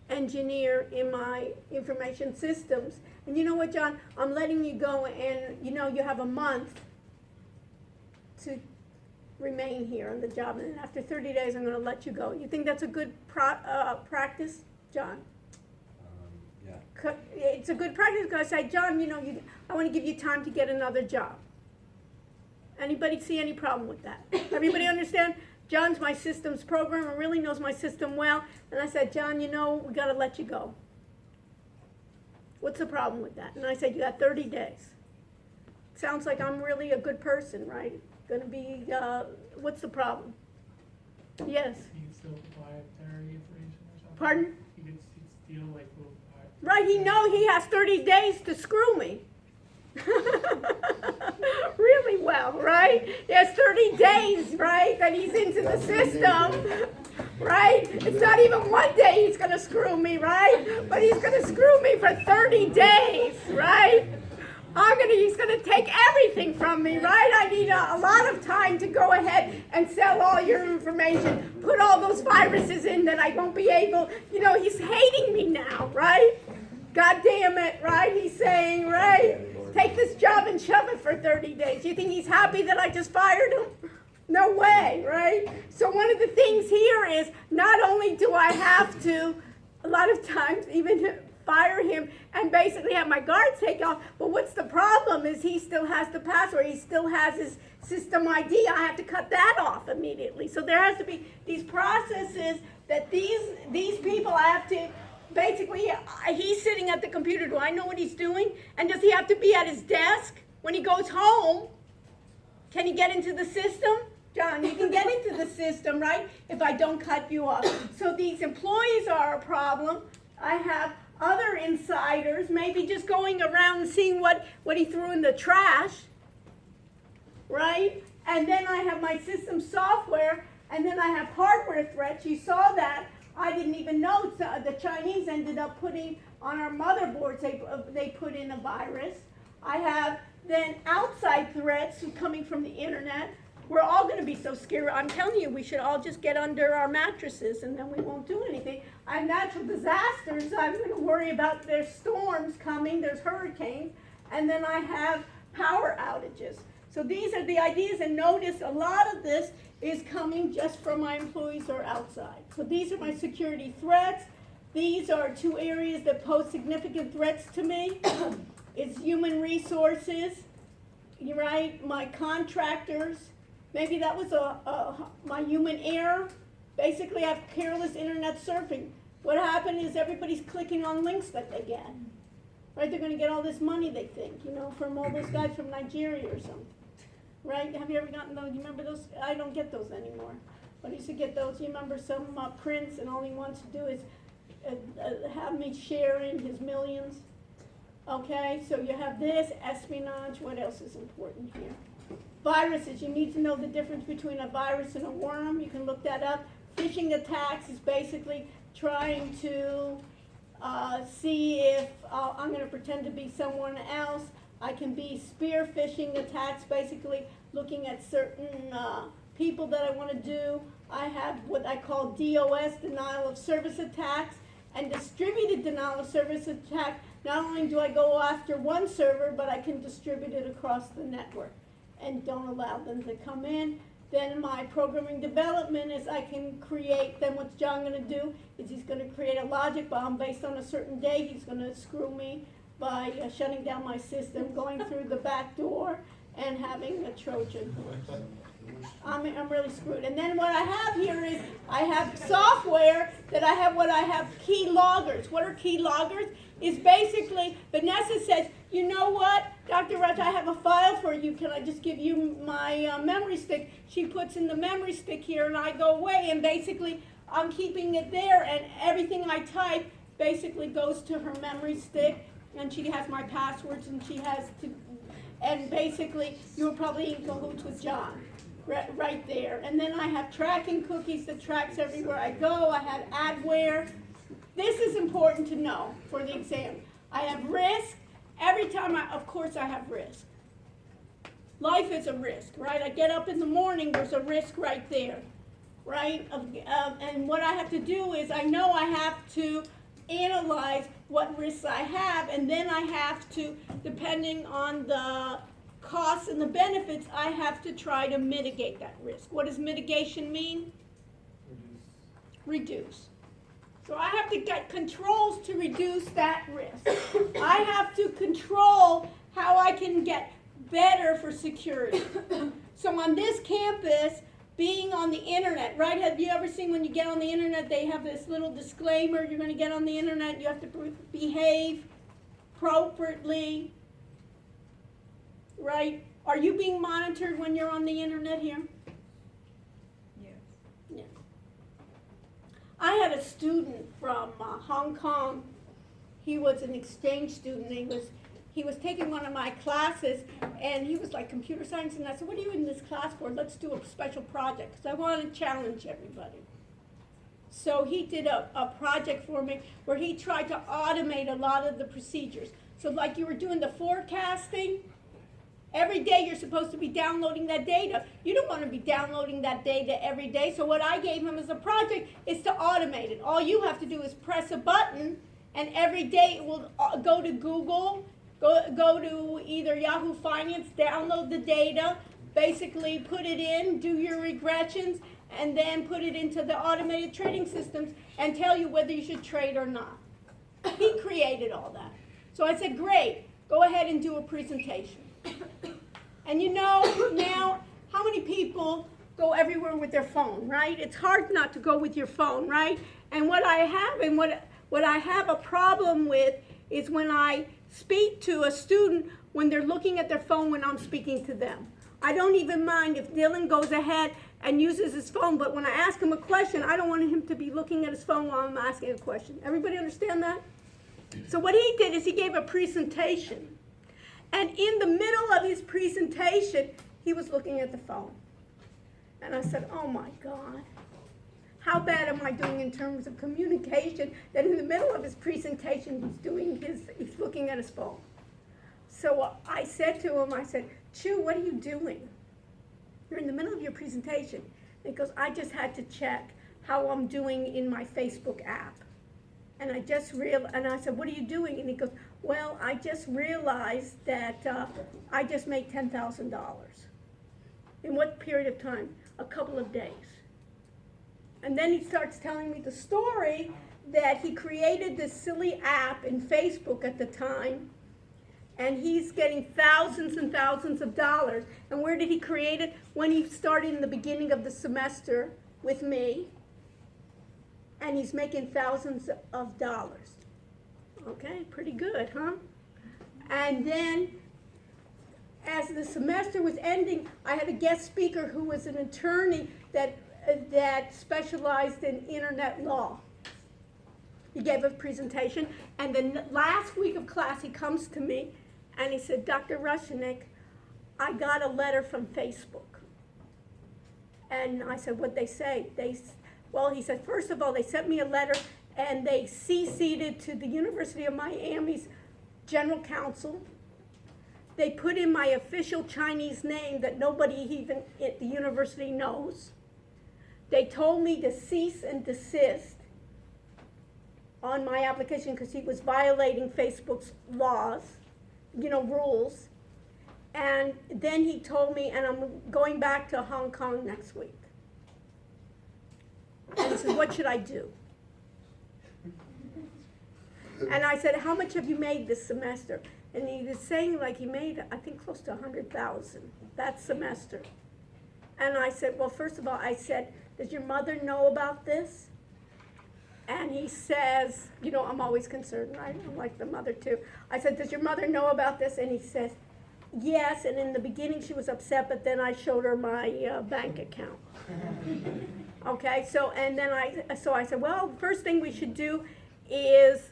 engineer in my information systems. And you know what, John? I'm letting you go, and you know you have a month to remain here on the job, and then after 30 days I'm going to let you go. You think that's a good practice, John? Yeah. It's a good practice because I say, John, you know, I want to give you time to get another job. Anybody see any problem with that? Everybody understand? John's my systems programmer, really knows my system well. And I said, John, you know, we got to let you go. What's the problem with that? And I said, you got 30 days. Sounds like I'm really a good person, right? Going to be, what's the problem? Yes. You can still proprietary information or something? Pardon? You can steal like little. Right, he has 30 days to screw me. Really well, right? He has 30 days, right, that he's into the system, right? It's not even one day he's going to screw me, right? But he's going to screw me for 30 days, right? He's going to take everything from me, right? I need a lot of time to go ahead and sell all your information, put all those viruses in that I won't be able, you know, he's hating me now, right? God damn it, right? He's saying, right? Take this job and shove it for 30 days. You think he's happy that I just fired him? No way, right? So one of the things here is not only do I have to, a lot of times, even fire him and basically have my guards take off, but what's the problem is he still has the password. He still has his system ID. I have to cut that off immediately. So there has to be these processes that these people I have to, basically, he's sitting at the computer. Do I know what he's doing? And does he have to be at his desk? When he goes home, can he get into the system? John, you can get into the system, right? If I don't cut you off. So these employees are a problem. I have other insiders, maybe just going around and seeing what he threw in the trash, right? And then I have my system software, and then I have hardware threats. You saw that. I didn't even know the Chinese ended up putting on our motherboards, they put in a virus. I have then outside threats coming from the internet. We're all going to be so scared. I'm telling you, we should all just get under our mattresses and then we won't do anything. I have natural disasters. I'm going to worry about there's storms coming, there's hurricanes, and then I have power outages. So these are the ideas, and notice a lot of this is coming just from my employees or outside. So these are my security threats. These are two areas that pose significant threats to me. It's human resources, right? My contractors. Maybe that was my human error. Basically, I have careless internet surfing. What happened is everybody's clicking on links that they get. Right? They're going to get all this money, they think, you know, from all those guys from Nigeria or something. Right? Have you ever gotten those? You remember those? I don't get those anymore. But I used to get those. You remember some prince, and all he wants to do is have me share in his millions. Okay? So you have this, espionage. What else is important here? Viruses. You need to know the difference between a virus and a worm. You can look that up. Phishing attacks is basically trying to see if I'm going to pretend to be someone else. I can be spear phishing attacks, basically looking at certain people that I want to do. I have what I call DOS, denial of service attacks, and distributed denial of service attack. Not only do I go after one server, but I can distribute it across the network and don't allow them to come in. Then my programming development is I can create, then what's John going to do is he's going to create a logic bomb based on a certain day. He's going to screw me by shutting down my system, going through the back door, and having a Trojan horse. I'm really screwed. And then what I have here is I have software that I have key loggers. What are key loggers? Is basically, Vanessa says, you know what, Dr. Raj, I have a file for you. Can I just give you my memory stick? She puts in the memory stick here, and I go away, and basically I'm keeping it there, and everything I type basically goes to her memory stick, and she has my passwords, and she has to, and basically, you were probably in cahoots with John, right there. And then I have tracking cookies that tracks everywhere I go. I have adware. This is important to know for the exam. I have risk. Every time of course I have risk. Life is a risk, right? I get up in the morning, there's a risk right there, right? And what I have to do is I know I have to analyze what risks I have, and then I have to, depending on the costs and the benefits, I have to try to mitigate that risk. What does mitigation mean? Reduce. So I have to get controls to reduce that risk. I have to control how I can get better for security. So on this campus, being on the internet, right? Have you ever seen when you get on the internet, they have this little disclaimer, you're going to get on the internet, you have to behave appropriately, right? Are you being monitored when you're on the internet here? Yes. Yeah. I had a student from Hong Kong. He was an exchange student. He was taking one of my classes, and he was like computer science, and I said, what are you in this class for? Let's do a special project, because I want to challenge everybody. So he did a project for me where he tried to automate a lot of the procedures. So like you were doing the forecasting, every day you're supposed to be downloading that data. You don't want to be downloading that data every day. So what I gave him as a project is to automate it. All you have to do is press a button, and every day it will go to Google, go to either Yahoo Finance, download the data, basically put it in, do your regressions, and then put it into the automated trading systems and tell you whether you should trade or not. He created all that. So I said, great, go ahead and do a presentation. And you know now, how many people go everywhere with their phone, right? It's hard not to go with your phone, right? And what I have a problem with is when I speak to a student when they're looking at their phone when I'm speaking to them. I don't even mind if Dylan goes ahead and uses his phone, but when I ask him a question, I don't want him to be looking at his phone while I'm asking a question. Everybody understand that? So what he did is he gave a presentation. And in the middle of his presentation, he was looking at the phone. And I said, oh my God, how bad am I doing in terms of communication that in the middle of his presentation he's looking at his phone. So I said to him, I said, Chu, what are you doing? You're in the middle of your presentation. And he goes, I just had to check how I'm doing in my Facebook app. And I said, what are you doing? And he goes, well, I just realized that I just made $10,000. In what period of time? A couple of days. And then he starts telling me the story that he created this silly app in Facebook at the time, and he's getting thousands and thousands of dollars. And where did he create it? When he started in the beginning of the semester with me, and he's making thousands of dollars. Okay, pretty good, huh? And then, as the semester was ending, I had a guest speaker who was an attorney that specialized in internet law. He gave a presentation, and the last week of class, he comes to me, and he said, Dr. Rushanek, I got a letter from Facebook. And I said, what'd they say? Well, he said, first of all, they sent me a letter, and they CC'd it to the University of Miami's general counsel. They put in my official Chinese name that nobody even at the university knows. They told me to cease and desist on my application because he was violating Facebook's laws, rules. And then he told me, and I'm going back to Hong Kong next week. And he said, what should I do? And I said, how much have you made this semester? And he was saying like he made, I think, close to $100,000 that semester. And I said, well, first of all, I said, does your mother know about this? And he says, I'm always concerned, right? I'm like the mother too. I said, does your mother know about this? And he says, yes. And in the beginning she was upset, but then I showed her my bank account. Okay, so I said, well, the first thing we should do is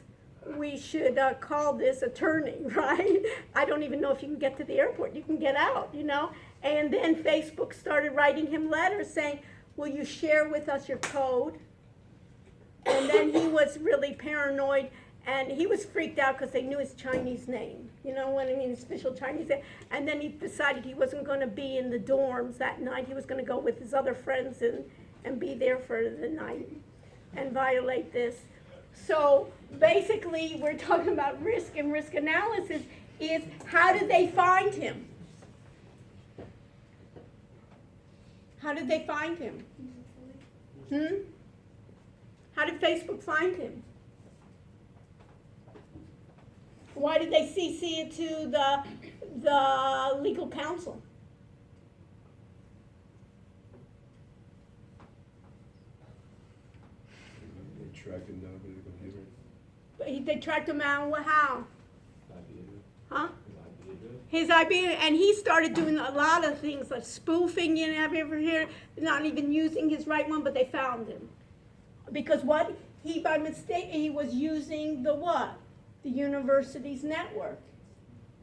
we should call this attorney, right? I don't even know if you can get to the airport. You can get out, you know? And then Facebook started writing him letters saying, will you share with us your code? And then he was really paranoid, and he was freaked out because they knew his Chinese name. You know what I mean? His official Chinese name. And then he decided he wasn't going to be in the dorms that night. He was going to go with his other friends and be there for the night and violate this. So basically, we're talking about risk, and risk analysis is how did they find him? How did they find him? How did Facebook find him? Why did they CC it to the legal counsel? They tracked him down to the computer. They tracked him out. How? IBM. Huh? His IBM. His IBM, and he started doing a lot of things like spoofing. You know, have you ever heard? Not even using his right one, but they found him because what he by mistake he was using the what? The university's network,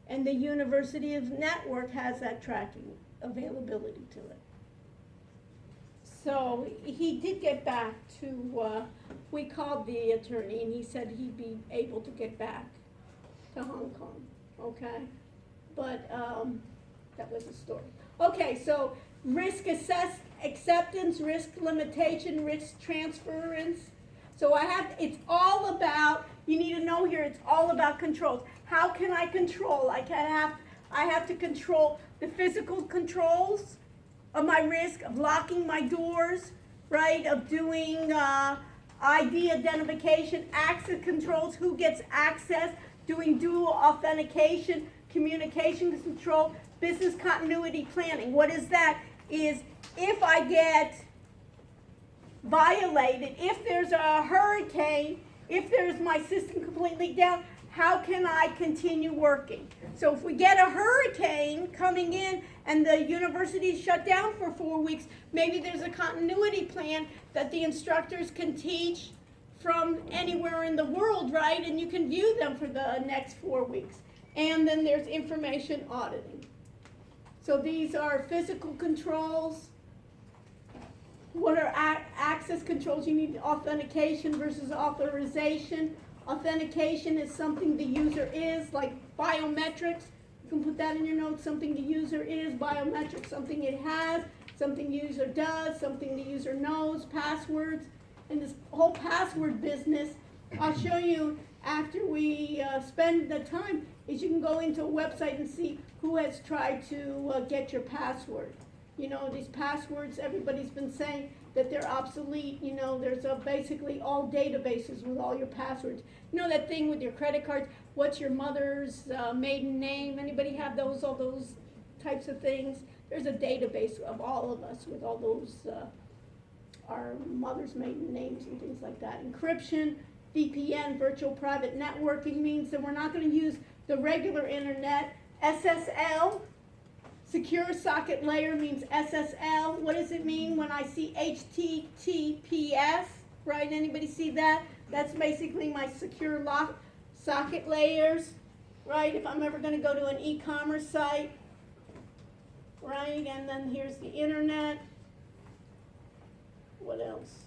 and the university's network has that tracking availability to it. So he did get back to. We called the attorney, and he said he'd be able to get back to Hong Kong. Okay. But that was the story. Okay, so risk acceptance, risk limitation, risk transference. So it's all about, you need to know here, it's all about controls. How can I control? I have to control the physical controls of my risk, of locking my doors, right, of doing ID identification, access controls, who gets access, doing dual authentication, communication control, business continuity planning. What is that? Is if I get violated, if there's a hurricane, if there's my system completely down, how can I continue working? So if we get a hurricane coming in and the university is shut down for 4 weeks, maybe there's a continuity plan that the instructors can teach from anywhere in the world, right? And you can view them for the next 4 weeks. And then there's information auditing. So these are physical controls. What are access controls? You need authentication versus authorization. Authentication is something the user is, like biometrics. You can put that in your notes, something the user is. Biometrics, something it has, something the user does, something the user knows. Passwords. And this whole password business, I'll show you after we spend the time, is you can go into a website and see who has tried to get your password. You know, these passwords, everybody's been saying that they're obsolete. You know, there's basically all databases with all your passwords. You know that thing with your credit cards, what's your mother's maiden name? Anybody have those, all those types of things? There's a database of all of us with all those, our mother's maiden names and things like that. Encryption, VPN, virtual private networking means that we're not going to use the regular internet. SSL, secure socket layer, means SSL. What does it mean when I see HTTPS? Right? Anybody see that? That's basically my secure socket layers. Right? If I'm ever going to go to an e-commerce site. Right? And then here's the internet. What else?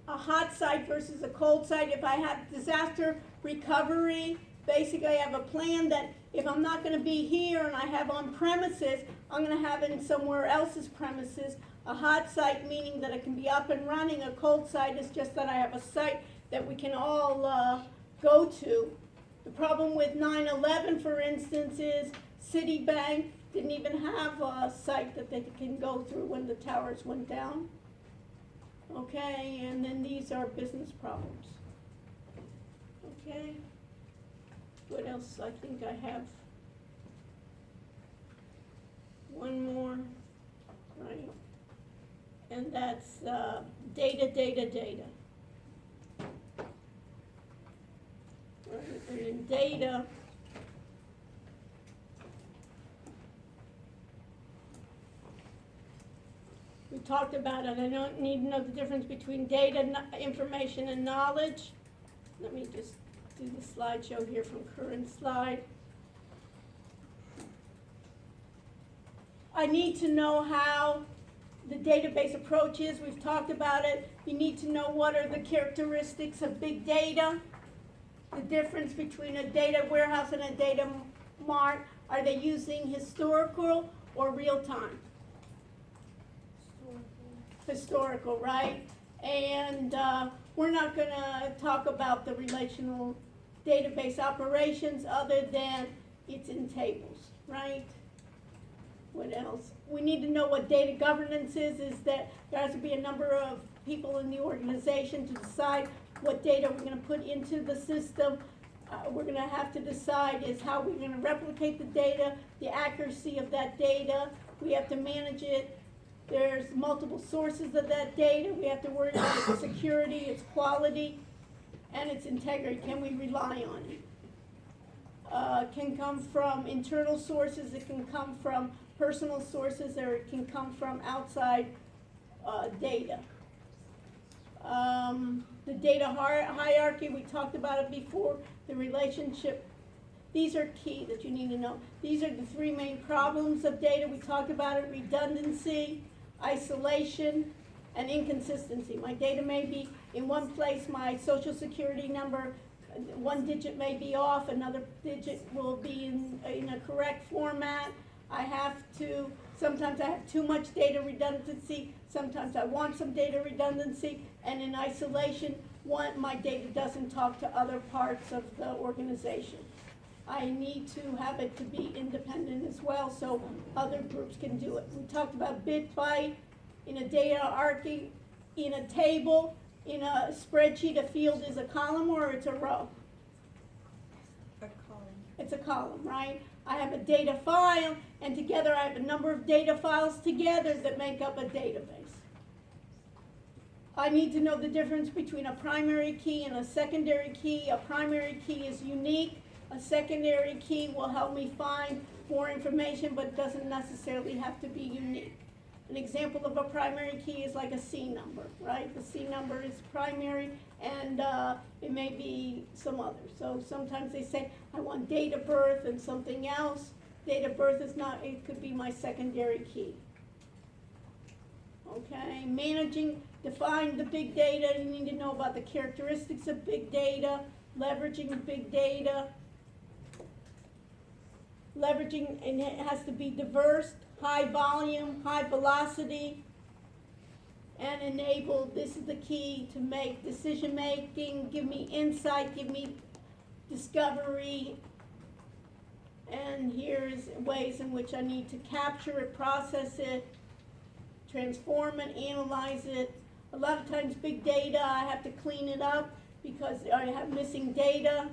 A hot site versus a cold site. If I have disaster recovery, basically I have a plan that if I'm not going to be here and I have on premises, I'm going to have it in somewhere else's premises. A hot site meaning that it can be up and running. A cold site is just that I have a site that we can all go to. The problem with 9/11, for instance, is Citibank didn't even have a site that they can go through when the towers went down. Okay, and then these are business problems. Okay. What else? I think I have one more, right? And that's data. Right, and in data, we talked about it, I don't need to know the difference between data, information, and knowledge. Let me just do the slideshow here from current slide. I need to know how the database approach is, we've talked about it. You need to know what are the characteristics of big data, the difference between a data warehouse and a data mart. Are they using historical or real time? Historical, right? And we're not gonna talk about the relational database operations other than it's in tables, right? What else? We need to know what data governance is that there has to be a number of people in the organization to decide what data we're gonna put into the system. We're gonna have to decide is how we're gonna replicate the data, the accuracy of that data. We have to manage it. There's multiple sources of that data. We have to worry about its security, its quality, and its integrity. Can we rely on it? Can come from internal sources, it can come from personal sources, or it can come from outside data. The data hierarchy, we talked about it before, the relationship. These are key that you need to know. These are the three main problems of data. We talked about it: redundancy, isolation, and inconsistency. My data may be in one place, my social security number, one digit may be off, another digit will be in a correct format. Sometimes I have too much data redundancy, sometimes I want some data redundancy, and in isolation, my data doesn't talk to other parts of the organization. I need to have it to be independent as well, so other groups can do it. We talked about bit byte in a data hierarchy, in a table, in a spreadsheet. A field is a column or it's a row? A column. It's a column, right? I have a data file, and together I have a number of data files together that make up a database. I need to know the difference between a primary key and a secondary key. A primary key is unique. A secondary key will help me find more information, but doesn't necessarily have to be unique. An example of a primary key is like a C number, right? The C number is primary, and it may be some others. So sometimes they say, I want date of birth and something else. Date of birth is not, it could be my secondary key. Okay, define the big data. You need to know about the characteristics of big data, leveraging big data. Leveraging, and it has to be diverse, high volume, high velocity, and enabled. This is the key to make decision making, give me insight, give me discovery. And here's ways in which I need to capture it, process it, transform it, analyze it. A lot of times big data, I have to clean it up because I have missing data.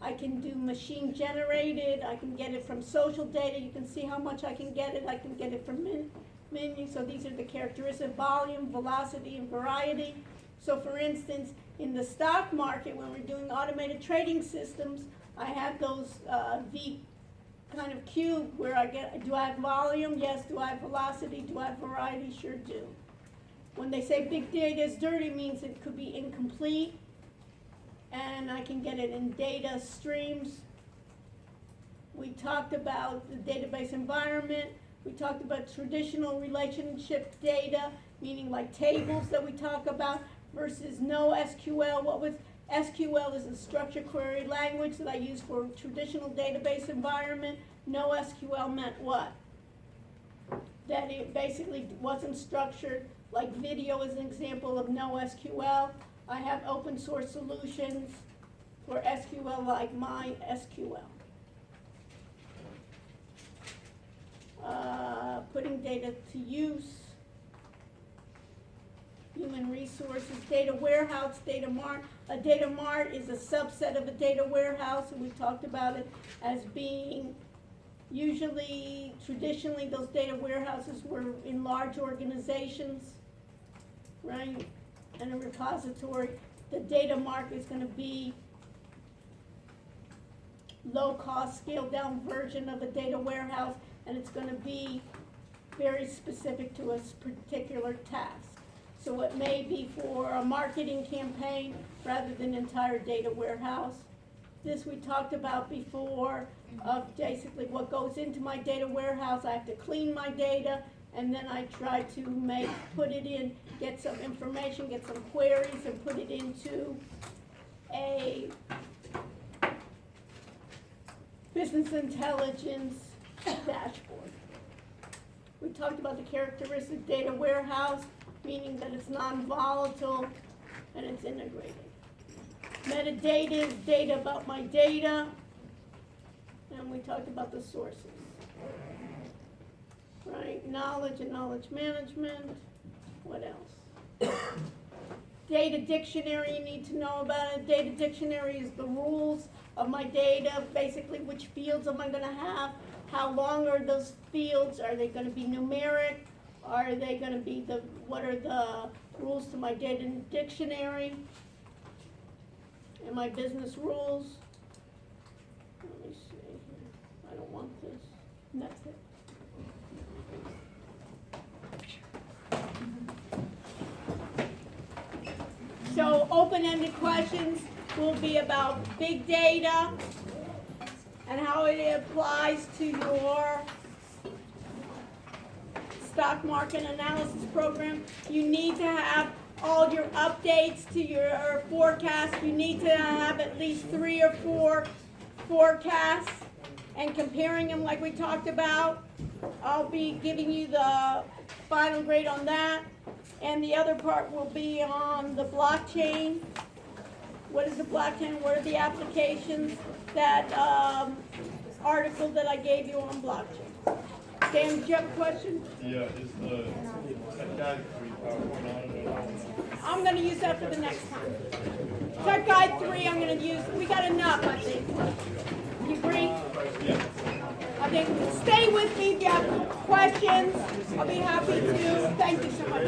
I can do machine generated, I can get it from social data. You can see how much I can get it. I can get it from menu. So these are the characteristics: volume, velocity, and variety. So for instance, in the stock market, when we're doing automated trading systems, I have those V kind of cube where do I have volume? Yes. Do I have velocity? Do I have variety? Sure do. When they say big data is dirty, it means it could be incomplete. And I can get it in data streams. We talked about the database environment. We talked about traditional relationship data, meaning like tables that we talk about, versus no SQL. SQL is a structured query language that I use for traditional database environment. No SQL meant what? That it basically wasn't structured. Like video is an example of no SQL. I have open source solutions for SQL like MySQL. Putting data to use. Human resources, data warehouse, data mart. A data mart is a subset of a data warehouse, and we talked about it as being traditionally those data warehouses were in large organizations, right? And a repository. The data mart is going to be low cost, scaled down version of a data warehouse, and it's going to be very specific to a particular task. So it may be for a marketing campaign rather than entire data warehouse. This we talked about before, of basically what goes into my data warehouse. I have to clean my data, and then I try to put it in, get some information, get some queries, and put it into a business intelligence dashboard. We talked about the characteristic data warehouse, meaning that it's non-volatile and it's integrated. Metadata is data about my data, and we talked about the sources. Right, knowledge and knowledge management. What else? Data dictionary, you need to know about it. Data dictionary is the rules of my data, basically which fields am I gonna have, how long are those fields, are they gonna be numeric, are they gonna be what are the rules to my data dictionary, and my business rules. Let me see here, I don't want this, and that's it. So open-ended questions will be about big data and how it applies to your stock market analysis program. You need to have all your updates to your forecast. You need to have at least 3 or 4 forecasts and comparing them like we talked about. I'll be giving you the final grade on that. And the other part will be on the blockchain. What is the blockchain? What are the applications? That article that I gave you on blockchain. Dan, do you have a question? Yeah, is the tech guide 3 PowerPoint on it? I'm gonna use that for the next time. Tech Guide 3, I'm gonna use, we got enough, I think. You agree? Yeah. I think, stay with me if you have questions. I'll be happy to, thank you so much.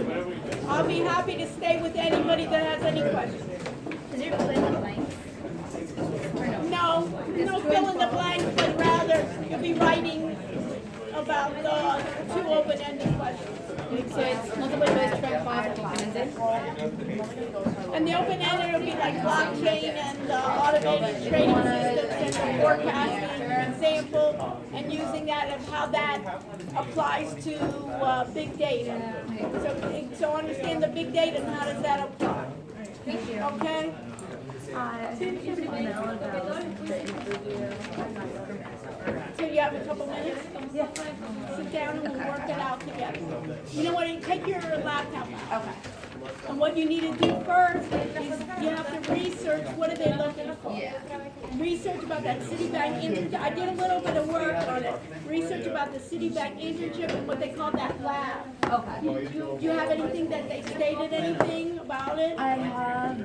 I'll be happy to stay with anybody that has any questions. Is it fill in the blanks? No, no fill in the blanks, but rather you'll be writing about the 2 open-ended questions. So it's multiple choice, track 5, and open-ended? And the open-ended will be like blockchain and automated trading systems and forecasting example, and using that and how that applies to big data. So understand the big data and how does that apply. Thank you. Okay? So you have a couple minutes? Yeah. Sit down and we'll work it out together. You know what, take your laptop out. Okay. And what you need to do first is you have to research what are they looking for. Yeah. Research about that Citibank internship. I did a little bit of work on it. Research about the Citibank internship and what they call that lab. Okay. Do you have anything that they stated anything about it? I have.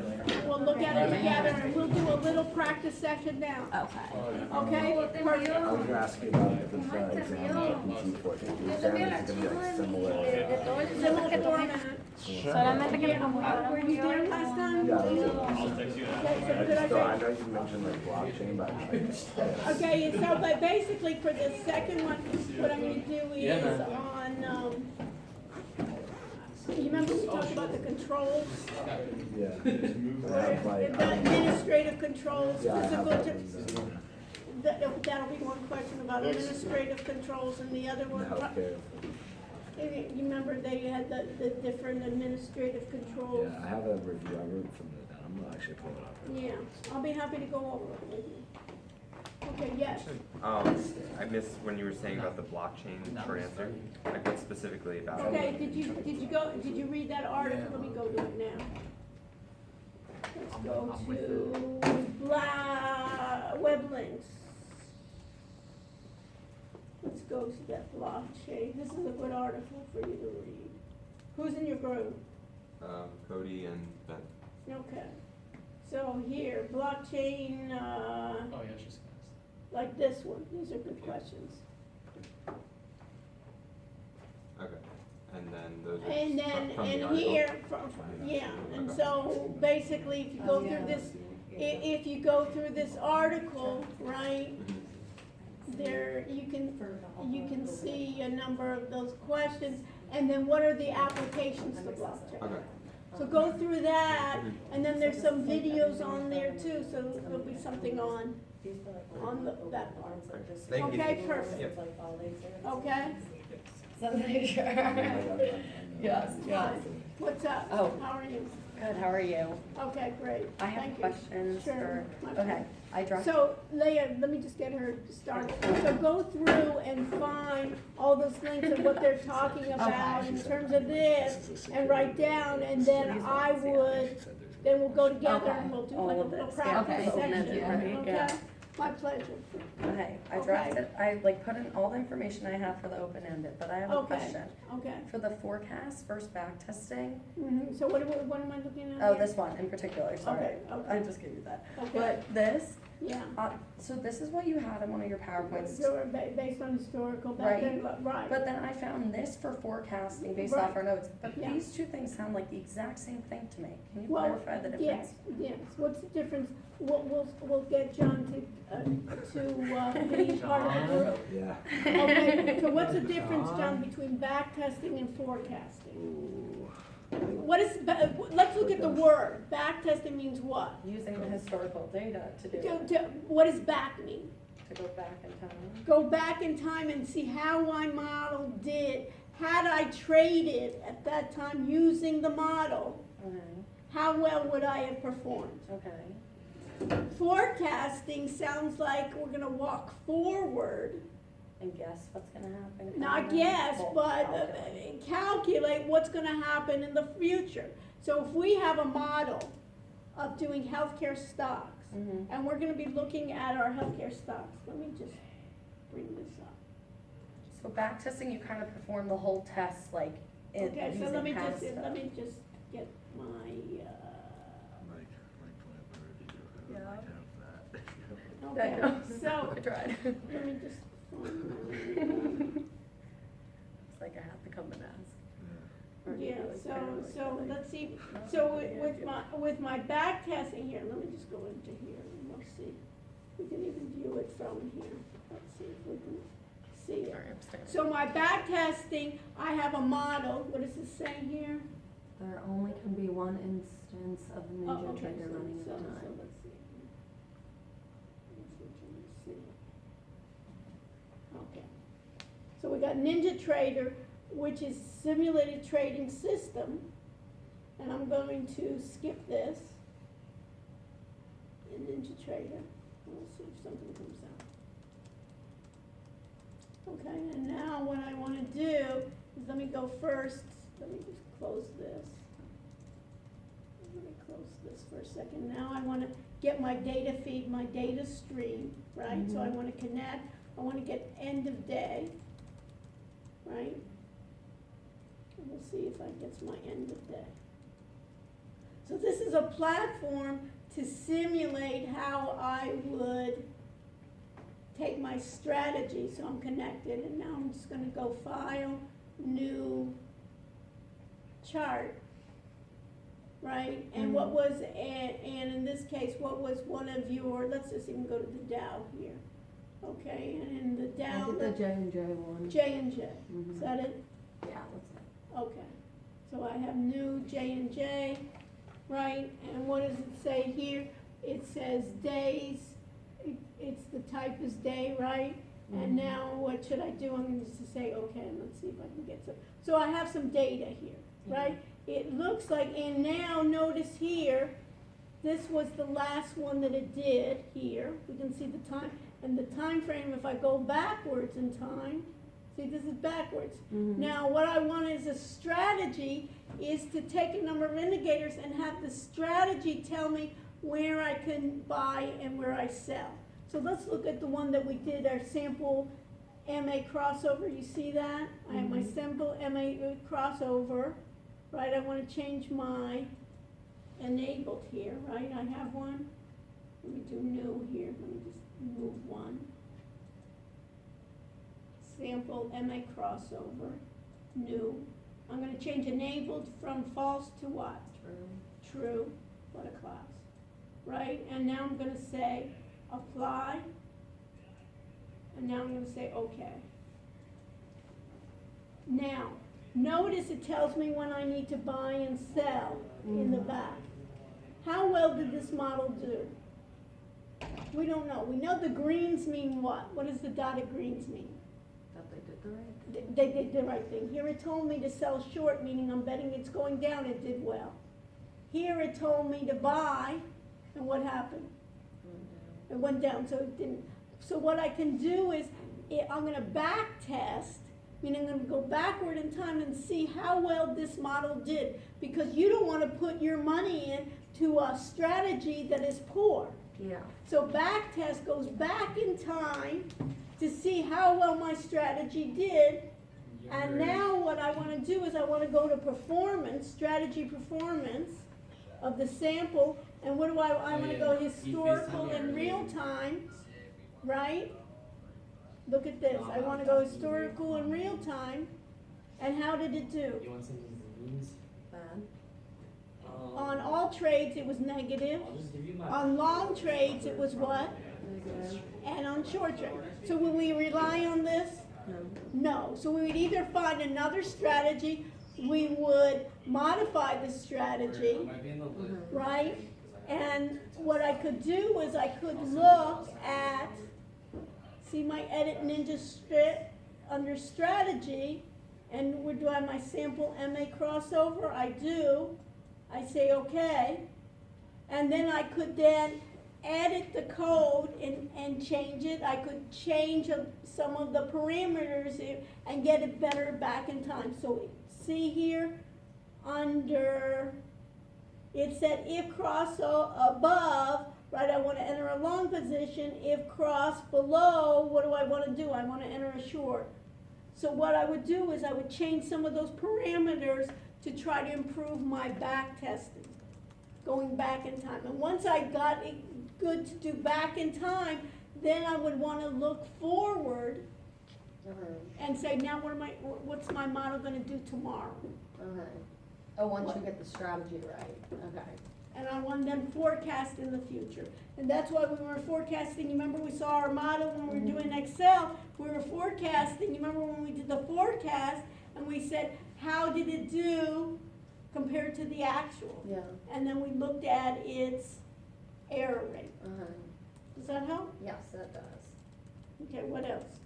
We'll look at it together and we'll do a little practice session now. Okay. Okay? Perfect. I was gonna ask you about if it's the exam or PT for it. The exam is gonna be like similar. Similar format. Solamente que Were you there last time? Yeah, I'll text you. Okay, so I good just don't, I idea. know you mentioned like blockchain, but Okay, so but basically for the second one, what I'm gonna do is you remember we talked about the controls? yeah. I have like, The administrative controls, yeah, I have physical, that that'll be one question about administrative controls and the other in one. healthcare. You remember they had the different administrative controls? Yeah, I have a review. I wrote from the down. I'm gonna actually pull it up. Yeah, I'll be happy to go over it with you. Okay, yes. I missed when you were saying about the blockchain short answer. Like what specifically about it? Okay, did you read that article? Let me go to it now. Let's go to web links. Let's go to that blockchain. This is a good article for you to read. Who's in your group? Cody and Ben. Okay. So here, blockchain, Oh, yeah, she's gonna. like this one. These are good questions. Okay. And then those are And just then, from the and article? here, yeah, and so basically, if you go through this, if you go through this article, right, there, you can see a number of those questions, and then what are the applications to blockchain? Okay. So go through that, and then there's some videos on there too, so there'll be something on that part. Thank you. Okay, perfect. Yep. Okay? Yes, yes. What's up? Oh. How are you? Good, how are you? Okay, great. I have Thank you. questions Sure. for, My okay, pleasure. I dropped. So Leah, let me just get her started. So go through and find all those links of what they're talking about in terms of this and write down, and then then we'll go together and we'll do All like a of little this, yeah, practice okay. section, Right, yeah. okay? My pleasure. Okay, I Okay. drafted, I like put in all the information I have for the open-ended, but I have a Okay. question. Okay. For the forecast versus back testing, So what am I looking at? oh, here? this one in particular, sorry. Okay, okay. I just gave you that. Okay, But this, yeah. so this is what you had in one of your PowerPoints. So based on historical background, right. But then I found this for forecasting based Right. off our notes, but Yeah. these two things sound like the exact same thing to me. Can you Well, clarify the difference? yes. What's the difference? We'll get John to be part of the group. Yeah. Okay, so what's the difference, John, between back testing and forecasting? What is, let's look at the word. Back testing means what? Using the historical data to do it, What does back mean? to go back in time. Go back in time and see how my model did. Had I traded at that time using the model, Okay, how well would I have performed? okay. Forecasting sounds like we're gonna walk forward, And guess what's gonna happen? not guess, Well, but calculate. calculate what's gonna happen in the future. So if we have a model of doing healthcare stocks, Mhm. and we're gonna be looking at our healthcare stocks, let me just bring this up. So back testing, you kind of perform the whole test like in Okay, so using let me past just, stuff. let me just get my, okay, I know. so, I tried. let me just find It's like I have to come and ask. my, yeah, so let's see, so with my back testing here, let me just go into here and we'll see. We can even view it from here, let's see if we can see it. Sorry, I'm sticking. So my back testing, I have a model, what does it say here? There only can be one instance of Oh, Ninja okay, Trader so- running at so- a so time. let's see. Let's see, can we see? Okay. So we got Ninja Trader, which is simulated trading system. And I'm going to skip this. In Ninja Trader. We'll see if something comes out. Okay, and now what I wanna do is let me go first, let me just close this. Let me close this for a second. Now I wanna get my data feed, my data stream, right? So I wanna connect, I wanna get end of day, right? And we'll see if I gets my end of day. So this is a platform to simulate how I would take my strategy, so I'm connected, and now I'm just gonna go File, New, Chart, right? And what was, and in this case, what was one of your, let's just even go to the Dow here, okay? And in the I Dow, did the J&J one. J&J, is Mhm. that it? Yeah, that's it. Okay, so I have new J&J, right, and what does it say here? It says days, it's the type is day, right? And now what should I do? I'm going to say, okay, and let's see if I can get some. So I have some data here, right? It looks like, and now notice here, this was the last one that it did here. We can see the time, and the time frame, if I go backwards in time, see, this is backwards. Now, what I want as a strategy is to take a number of indicators and have the strategy tell me where I can buy and where I sell. So let's look at the one that we did, our sample MA crossover. You see that? I have my sample MA crossover, right? I want to change my enabled here, right? I have one. Let me do new here. Let me just move one. Sample MA crossover, new. I'm going to change enabled from false to what? True. True. What a class. Right? And now I'm going to say apply. And now I'm gonna say okay. Now, notice it tells me when I need to buy and sell in the back. How well did this model do? We don't know. We know the greens mean what? What does the dotted greens mean? That they did the right thing. They did the right thing. Here it told me to sell short, meaning I'm betting it's going down. It did well. Here it told me to buy, and what happened? It went down, so it didn't. So what I can do is, I'm gonna back test, meaning I'm gonna go backward in time and see how well this model did. Because you don't wanna put your money in to a strategy that is poor. Yeah. So back test goes back in time to see how well my strategy did. And now what I wanna do is I wanna go to performance, strategy performance of the sample. And what do I wanna go historical in real time, right? Look at this, I wanna go historical in real time. And how did it do? You want some balloons? Bad. On all trades, it was negative. I'll just give you my. On long trades, it was what? Negative. And on short trade. So will we rely on this? No. No. So we would either find another strategy, we would modify the strategy, Might be in the list. right? And what I could do is I could look at, see my Edit Ninja strip under strategy, and where do I have my sample MA crossover? I do. I say okay. And then I could then edit the code and change it. I could change some of the parameters and get it better back in time. So see here under, it said if cross above, right, I want to enter a long position. If cross below, what do I want to do? I want to enter a short. So what I would do is I would change some of those parameters to try to improve my back testing, going back in time. And once I got it good to do back in time, then I would want to look forward and say, now what's my model going to do tomorrow? Okay. Oh, once you get the strategy right. Okay. And I want them forecast in the future. And that's why when we were forecasting, you remember we saw our model when we were doing Excel, we were forecasting, you remember when we did the forecast, and we said, how did it do compared to the actual? Yeah. And then we looked at its error rate. Does that help? Yes, that does. Okay, what else?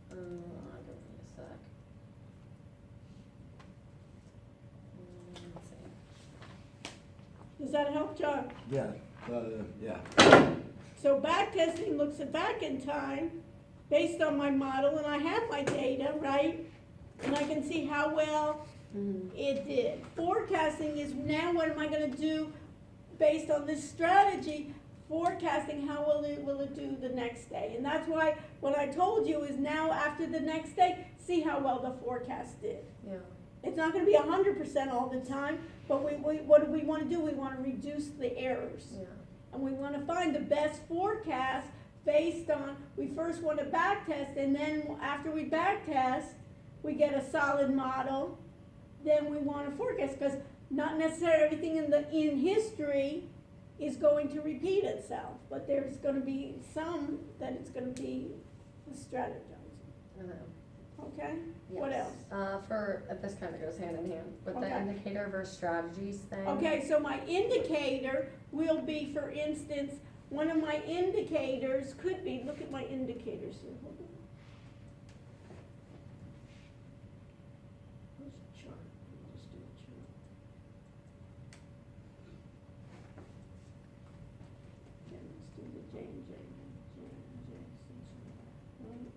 Give me a sec. Let's see. Does that help, John? Yeah, yeah. So back testing looks at back in time based on my model, and I have my data, right? And I can see how well it did. Forecasting is now what am I going to do based on this strategy? Forecasting how will it do the next day. And that's why what I told you is now after the next day, see how well the forecast did. Yeah. It's not going to be 100% all the time, but what do we want to do? We want to reduce the errors. Yeah. And we want to find the best forecast based on, we first want to back test, and then after we back test, we get a solid model, then we want to forecast, because not necessarily everything in history is going to repeat itself, but there's going to be some that it's going to be strategizing. Okay? What Yes. else? This kind of goes hand in hand with the Okay. indicator versus strategies thing. Okay, so my indicator will be, for instance, one of my indicators could be, look at my indicators here. Hold on. Where's the chart? Let me just do a chart. Okay, let's do the J&J. Right.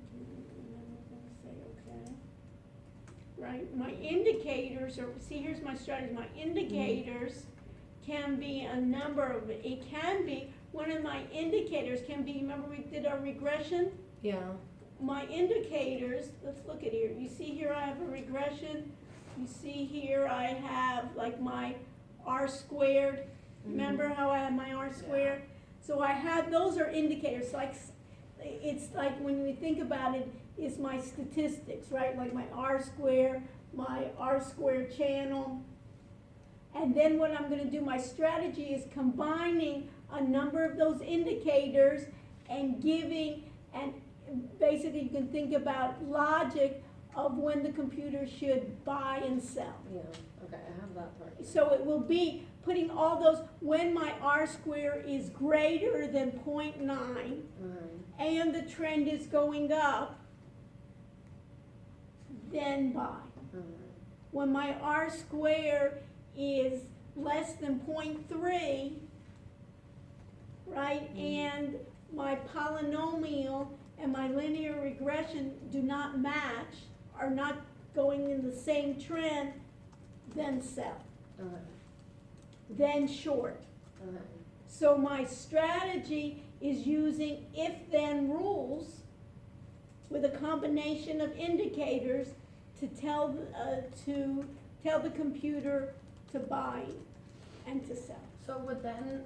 Okay, and then we're gonna say okay. Right, my indicators are, see, here's my strategy. My indicators can be a number of, it can be, one of my indicators can be, remember we did our regression? Yeah. My indicators, let's look at here. You see here I have a regression. You see here I have like my R squared. Remember how I have my R squared? So I have, those are indicators. Like, it's like when we think about it, is my statistics, right? Like my R square channel. And then what I'm gonna do, my strategy is combining a number of those indicators and giving, and basically you can think about logic of when the computer should buy and sell. Yeah, okay, I have that part. So it will be putting all those, when my R square is greater than 0.9 and the trend is going up, then buy. When my R square is less than 0.3, right, and my polynomial and my linear regression do not match, are not going in the same trend, then sell, then short. So my strategy is using if-then rules with a combination of indicators to tell the computer to buy and to sell. So would then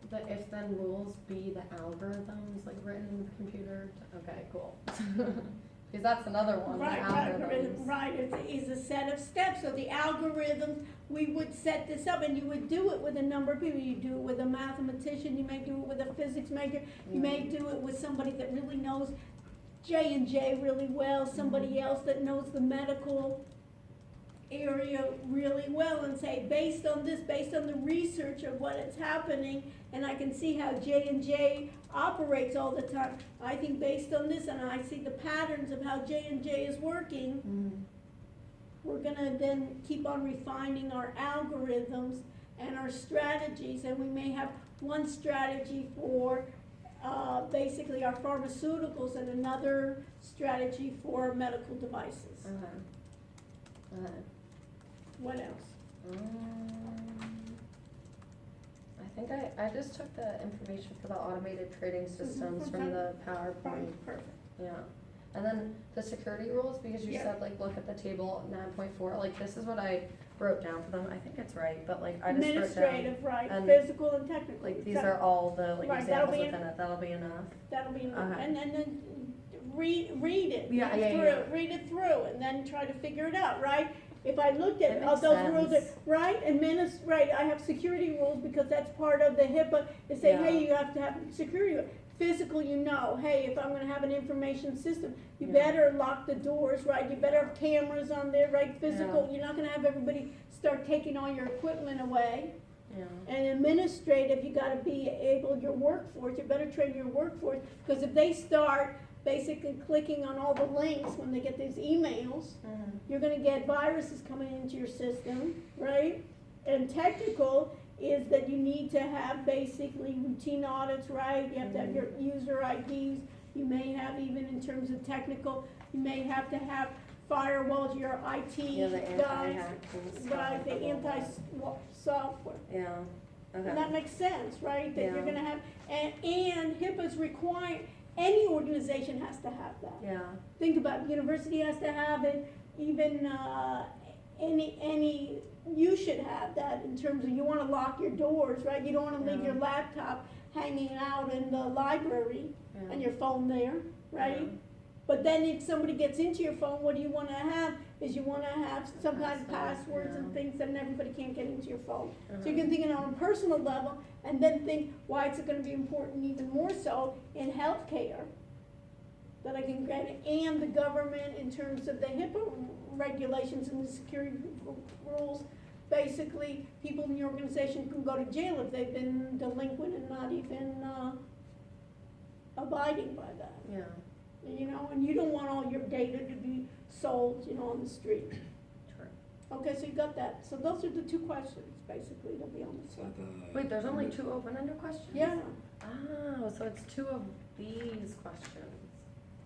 the if-then rules be the algorithms like written in the computer? Okay, cool. Because that's another one, the algorithms. Right, it's a set of steps, so the algorithms, we would set this up, and you would do it with a number of people. You do it with a mathematician, you may do it with a physics major, you may do it with somebody that really knows J&J really well, somebody else that knows the medical area really well, and say, based on this, based on the research of what is happening, and I can see how J&J operates all the time, I think based on this, and I see the patterns of how J&J is working, we're gonna then keep on refining our algorithms and our strategies, and we may have one strategy for basically our pharmaceuticals and another strategy for medical devices. What else? I think I just took the information for the automated trading systems from the PowerPoint. Perfect. Yeah. And then the security rules, because you Yeah. said like look at the table 9.4, like this is what I wrote down for them. I think it's right, but like I just wrote down. Administrative, right, and, physical and technical. Like these are all the like Right, that'll examples be within it. That'll be enough. That'll be enough, Okay. and then read it. Yeah, read yeah, through yeah. it, read it through, and then try to figure it out, right? If I looked That at makes those rules, sense. right, right, I have security rules because that's part of the HIPAA, they say, Yeah. hey, you have to have security. Physical, you know, hey, if I'm gonna have an information system, you Yeah. better lock the doors, right, you better have cameras on there, right? Physical, Yeah. you're not gonna have everybody start taking all your equipment away. Yeah. And administrative, you gotta be able, your workforce, you better train your workforce, because if they start basically clicking on all the links when they get these emails, you're gonna get viruses coming into your system, right? And technical is that you need to have basically routine audits, right? You have to have your user IDs, you may have even in terms of technical, you may have to have firewalls, your IT Yeah, the guys, anti-hack and stuff. right, the anti-software. Yeah. Okay. And that makes sense, right? That you're Yeah. gonna have, and HIPAA's required, any organization has to have that. Yeah. Think about it, university has to have it, even, any, you should have that in terms of you wanna lock your doors, right? You don't wanna leave Yeah. your laptop hanging out in the library Yeah. and your phone there, right? Yeah. But then if somebody gets into your phone, what do you wanna have, is you wanna have some kind of Password, passwords and yeah. things, and everybody can't get into your phone. So you Uh-huh. can think it on a personal level, and then think why it's gonna be important even more so in healthcare. That I can get it, and the government in terms of the HIPAA regulations and the security rules. Basically, people in your organization can go to jail if they've been delinquent and not even, abiding by that. Yeah. You know, and you don't want all your data to be sold, you know, on the street. Sure. Okay, so you got that. So those are the two questions, basically, that'll be on the slide. Wait, there's only 2 open-ended questions? Yeah, Oh, so it's 2 of these questions.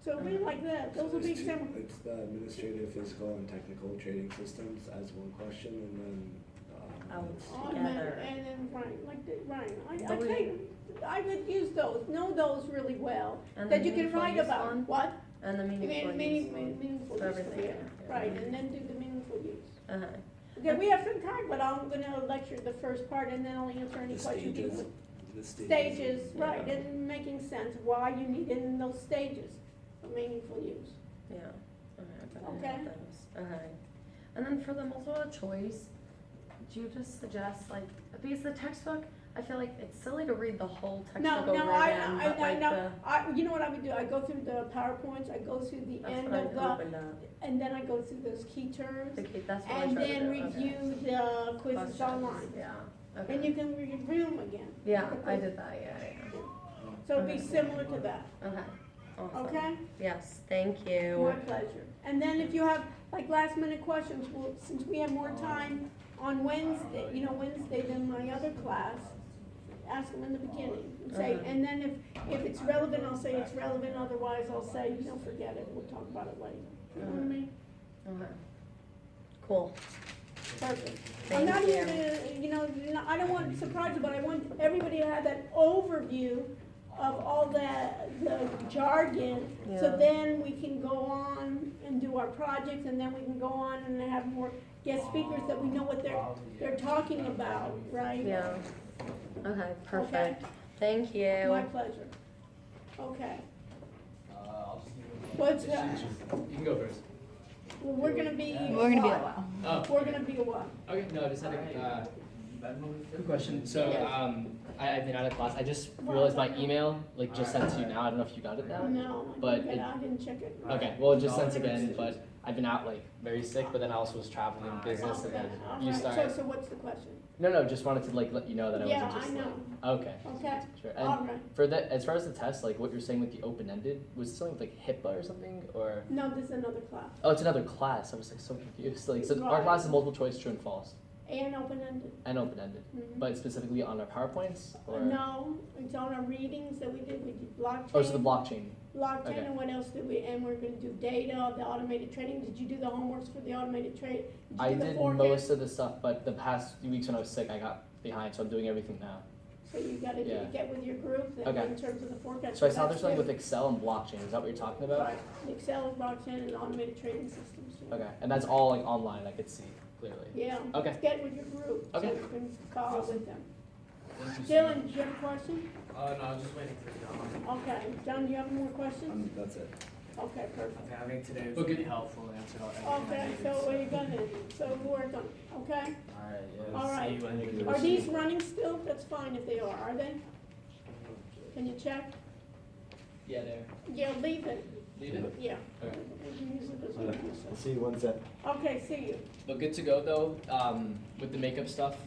so it'll be like that. Those will be examples. It's the administrative, physical, and technical trading systems as one question, and then, Together. And then, right, like, right, But I would use those, know those really well, And that the you can meaningful write use about. one? What? And the meaningful use. Meaningful For use, everything, yeah, yeah. right, and then do the meaningful use. Uh-huh. Okay, we have some time, but I'm gonna lecture the first part and then I'll answer any the questions. you stages, have. the Stages, yeah. right, and making sense, why you need it in those stages of meaningful use. Yeah. Okay. Okay. Those. Okay. And then for the multiple choice, do you just suggest like, because the textbook, I feel like it's silly to read the whole No, textbook no, over again, but like the. you know what I would do, I go through the PowerPoints, I go through the That's end what of I opened up. and then I go through those key terms, That's what I and tried to then do, okay. review the quizzes Questions, online. Yeah, And okay. you can review them again. Yeah, I did that, yeah. So it'd be Okay. similar to that, Okay, awesome. okay? Yes, thank My you. pleasure. And then if you have like last minute questions, well, since we have more time on Wednesday, Wednesday than my other class, ask them in the beginning. And say, Okay. and then if it's relevant, I'll say it's relevant, otherwise I'll say, forget it, we'll talk about it later. You know what I mean? Okay. Cool. Perfect. Thank I'm not you. here to, I don't want to surprise you, but I want everybody to have that overview of all the jargon. So Yeah. then we can go on and do our projects, and then we can go on and have more guest speakers that we know what they're talking about, right? Yeah. Okay, perfect. Thank My you. pleasure. Okay. I'll just give What's you that? You can go first. Well, we're gonna be. We're gonna be a while. Oh, We're gonna be a while. Okay, no, I just had a quick question. So, Yes. I've been out of class. I just realized my email, like, just sent to you now. I don't know if you got it now. No, But I didn't check it. Okay, well, it just sent again, but I've been out, like, very sick, but then I also was traveling in business, and then you Alright, started. so what's the question? No, just wanted to, like, let you know that I Yeah, wasn't just, I know. like, okay. Okay, Sure. all And right. for that, as far as the test, like, what you're saying with the open-ended, was it something with, like, HIPAA or something, or? No, this is another class. Oh, it's another class. I was, like, so confused. Like, so our Right. class is multiple choice, true and false, And open-ended. and open-ended. Mhm. But specifically on our PowerPoints, or? No, it's on our readings that we did blockchain. Oh, so the blockchain. Blockchain, okay. and what else did we, and we're gonna do data, the automated trading. Did you do the homeworks for the automated trade? I do the did forecast? most of the stuff, but the past few weeks when I was sick, I got behind, so I'm doing everything now. So you gotta Yeah. get with your group then Okay. in terms of the forecast. So I saw That's there's something good. with Excel and blockchain. Is that what you're talking about? Right, Excel, blockchain, and automated trading systems. Yeah. Okay, and that's all like online. I could see clearly. Yeah, Okay. get with your group, so Okay. you can follow with them. thank you so Dylan, much. do you have a question? No, I was just waiting for John. Okay, John, do you have any more questions? That's it. Okay, perfect. I think today was really helpful, answered all Okay, so what are you gonna, so work on, okay? Alright, yeah. All right. See you when you Are these running still? That's fine if they are they? Can you check? Yeah, there. Yeah, leave it, Leave it. yeah. Okay. We can use it as a resource. I'll see you Wednesday. Okay, see you. But good to go though. With the makeup stuff,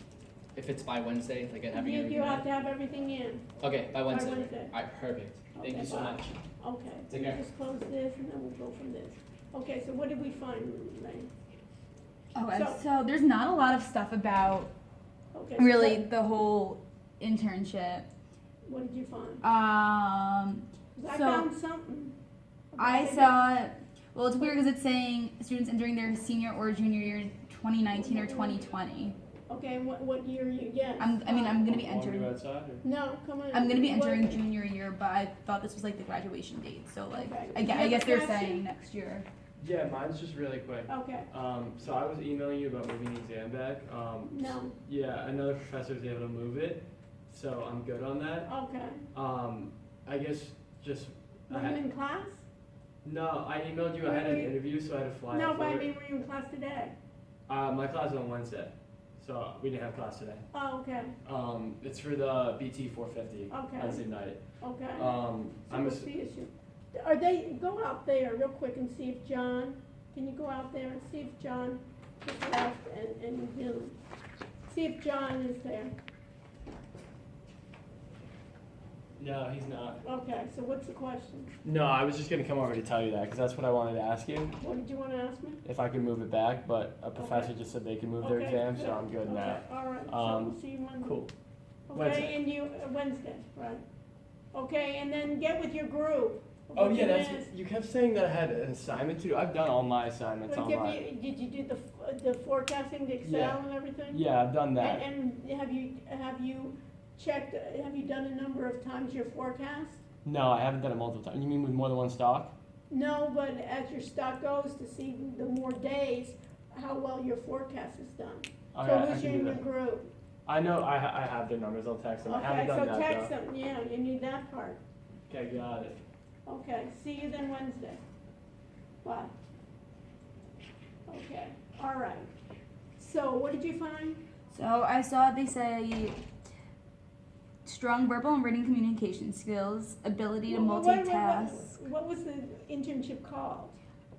if it's by Wednesday, like having You everything. have to have everything in. Okay, by Wednesday. Wednesday. All right, perfect. Thank Okay, you so bye. much. Okay, so Take we'll care. just close this and then we'll go from this. Okay, so what did we find, Ray? Okay, So- so there's not a lot of stuff about Okay. so really the whole internship. What did you find? 'Cause I So found something. I about it. saw, well, it's weird because it's saying students entering their senior or junior year 2019 or 2020. Okay, and what year are you, yes. I'm gonna be Want me to entering. go outside, or? No, come on. I'm gonna be What- entering junior year, but I thought this was like the graduation date. So like, Okay. I, Do you I have guess a they're question? saying next year. Yeah, mine's just really quick. Okay, So I was emailing you about moving the exam back. no, Yeah, another professor was able to move it, so I'm good on that. okay. I guess just. I Were you had, in class? no, I emailed you. I had an interview, so I had to fly No, out but for I it. mean, were you in class today? My class is on Wednesday, so we didn't have class today. Oh, okay, It's for the BT 450 Okay. as Ignited. okay. So So what's the issue? Are they, go out there real quick and see if John, can you go out there and see if John just left and Dylan? See if John is there. No, he's not. Okay, so what's the question? No, I was just gonna come over to tell you that because that's what I wanted to ask you. What did you wanna ask me? If I could move it back, but a professor just said they can move their Okay, exam, good. so I'm good in that. Okay, all right, so Um, we'll see you Monday. Cool. Okay, Wednesday. and you, Wednesday, right. Okay, and then get with your group. Oh What yeah, it that's is. you kept saying that I had an assignment to do. I've done all my assignments But online. did you do the forecasting, the Excel Yeah. and everything? Yeah, I've done that. And have you checked, have you done a number of times your forecast? No, I haven't done it multiple times. You mean with more than one stock? No, but as your stock goes to see the more days, how well your forecast is done. Okay, So I who's can in do your that. group? I know I have their numbers. I'll text them. I haven't Okay, done so that text though. them, yeah, you need that part. Okay, got it. Okay, see you then Wednesday. Bye. Okay, all right. So what did you find? So I saw they say strong verbal and written communication skills, ability to multitask. What was the internship called?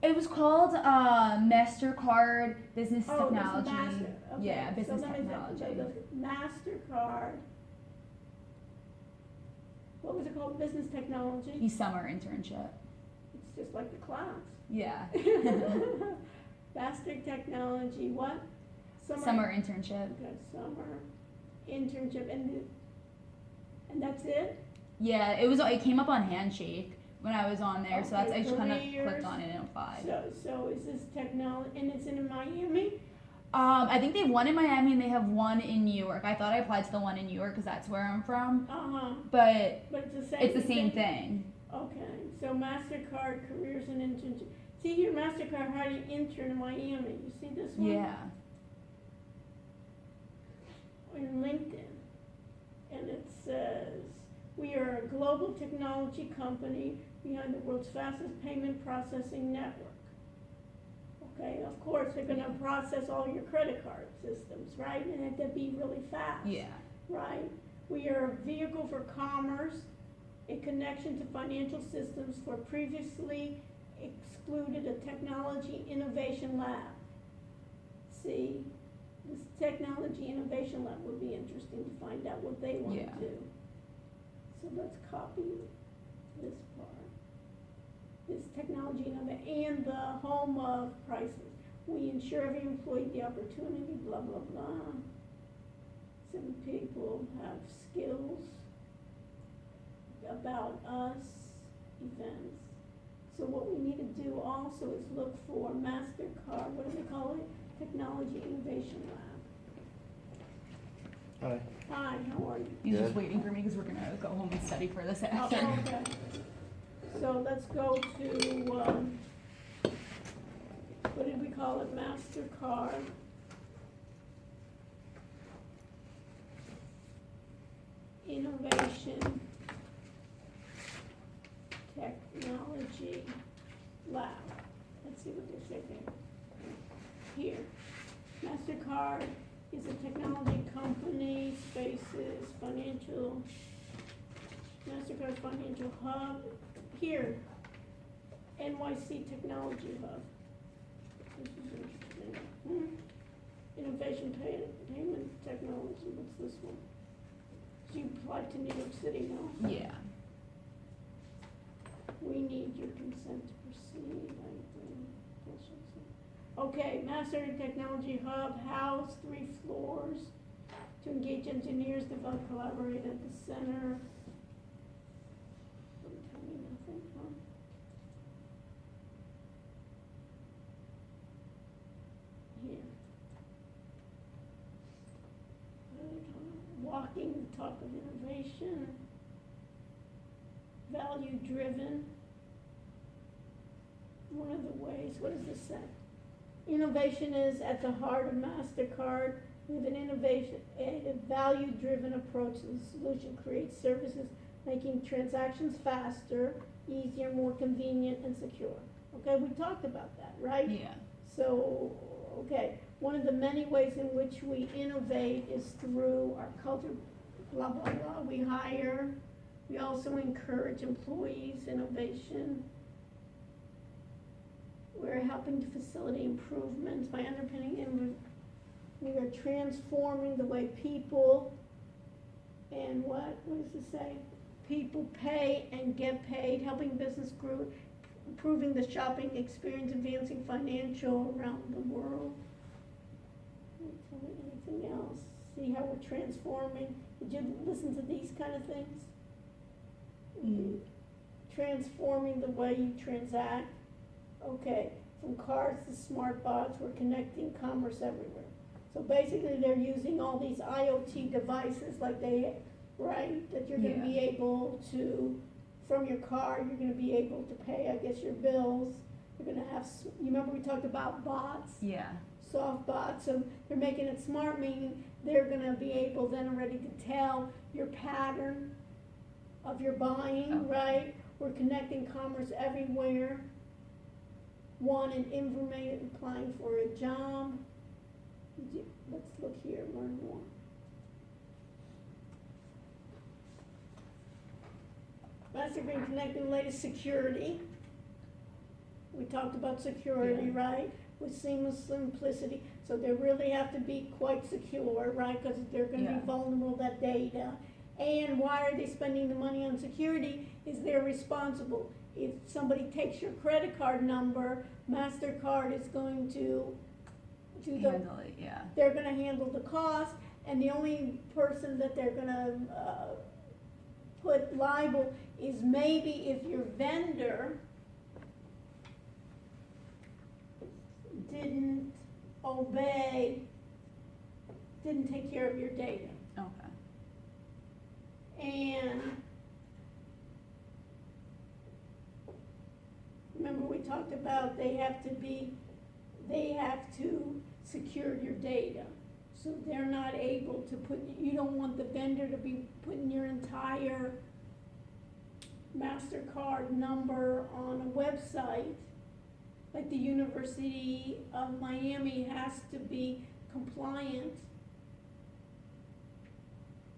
It was called MasterCard Business Oh, this Technology. master, okay. Yeah, business so let me technology. say, the MasterCard. What was it called? Business technology? Summer internship. It's just like the class. Yeah. Master technology, what? Summer internship. Okay, summer internship, and that's it? Yeah, it came up on Handshake when I was on there, so that's I just kind of careers. clicked on it and applied. So is this technology, and it's in Miami? I think they have one in Miami and they have one in New York. I thought I applied to the one in New York because that's where I'm from, but But it's the same thing. Okay, so MasterCard careers and internship. See here, MasterCard hiring intern in Miami. You see this one? Yeah. In LinkedIn, and it says, we are a global technology company behind the world's fastest payment processing network. Okay, of course, they're gonna process all your credit card systems, right? And it to be really fast. Yeah. Right? We are a vehicle for commerce, a connection to financial systems for previously excluded a technology innovation lab. See, this technology innovation lab would be interesting to find out what they want to Yeah. do. So let's copy this part. This technology innovation and the home of prices. We ensure every employee the opportunity, blah, blah, blah. Some people have skills about us, events. So what we need to do also is look for MasterCard, what do they call it? Technology Innovation Lab. Hi. Hi, how are you? He's just waiting for me because we're gonna go home and study for this Oh, after. okay. So let's go to, what did we call it? MasterCard. Innovation Technology Lab. Let's see what they say there. Here, MasterCard is a technology company, spaces, financial, MasterCard Financial Hub. Here, NYC Technology Hub. This is interesting. Innovation Payment Technology, what's this one? So you applied to New York City, no? Yeah. We need your consent to proceed, I think. Okay, Master Technology Hub, house, 3 floors, to engage engineers, develop, collaborate at the center. Don't tell me nothing, huh? Here. Walking the talk of innovation, value driven. One of the ways, what does this say? Innovation is at the heart of MasterCard. With an innovation, a value-driven approach to the solution creates services making transactions faster, easier, more convenient, and secure. Okay, we talked about that, right? Yeah. So, okay, one of the many ways in which we innovate is through our culture, blah, blah, blah. We hire, we also encourage employees' innovation. We're helping to facilitate improvements by underpinning and we are transforming the way people and what does it say? People pay and get paid, helping business grow, improving the shopping experience, advancing financial around the world. Anything else? See how we're transforming? Did you listen to these kind of things? Transforming the way you transact. Okay, from cards to smart bots, we're connecting commerce everywhere. So basically they're using all these IoT devices like they, right, that you're gonna be able to, from your car, you're gonna be able to pay, I guess, your bills. You're gonna have, you remember we talked about bots? Yeah. Soft bots, so they're making it smart, meaning they're gonna be able then already to tell your pattern of your buying, right? We're connecting commerce everywhere. One, an information applying for a job. let's look here, learn more. Master Agreement connecting latest security. We talked about security, right? With seamless simplicity, so they really have to be quite secure, right? Because they're gonna Yeah. be vulnerable to that data. And why are they spending the money on security? Is they're responsible. If somebody takes your credit card number, MasterCard is going to do the, Handle it, yeah. they're gonna handle the cost, and the only person that they're gonna, put liable is maybe if your vendor didn't obey, didn't take care of your data. Okay. And remember we talked about they have to secure your data. So they're not able to put, you don't want the vendor to be putting your entire MasterCard number on a website. Like the University of Miami has to be compliant.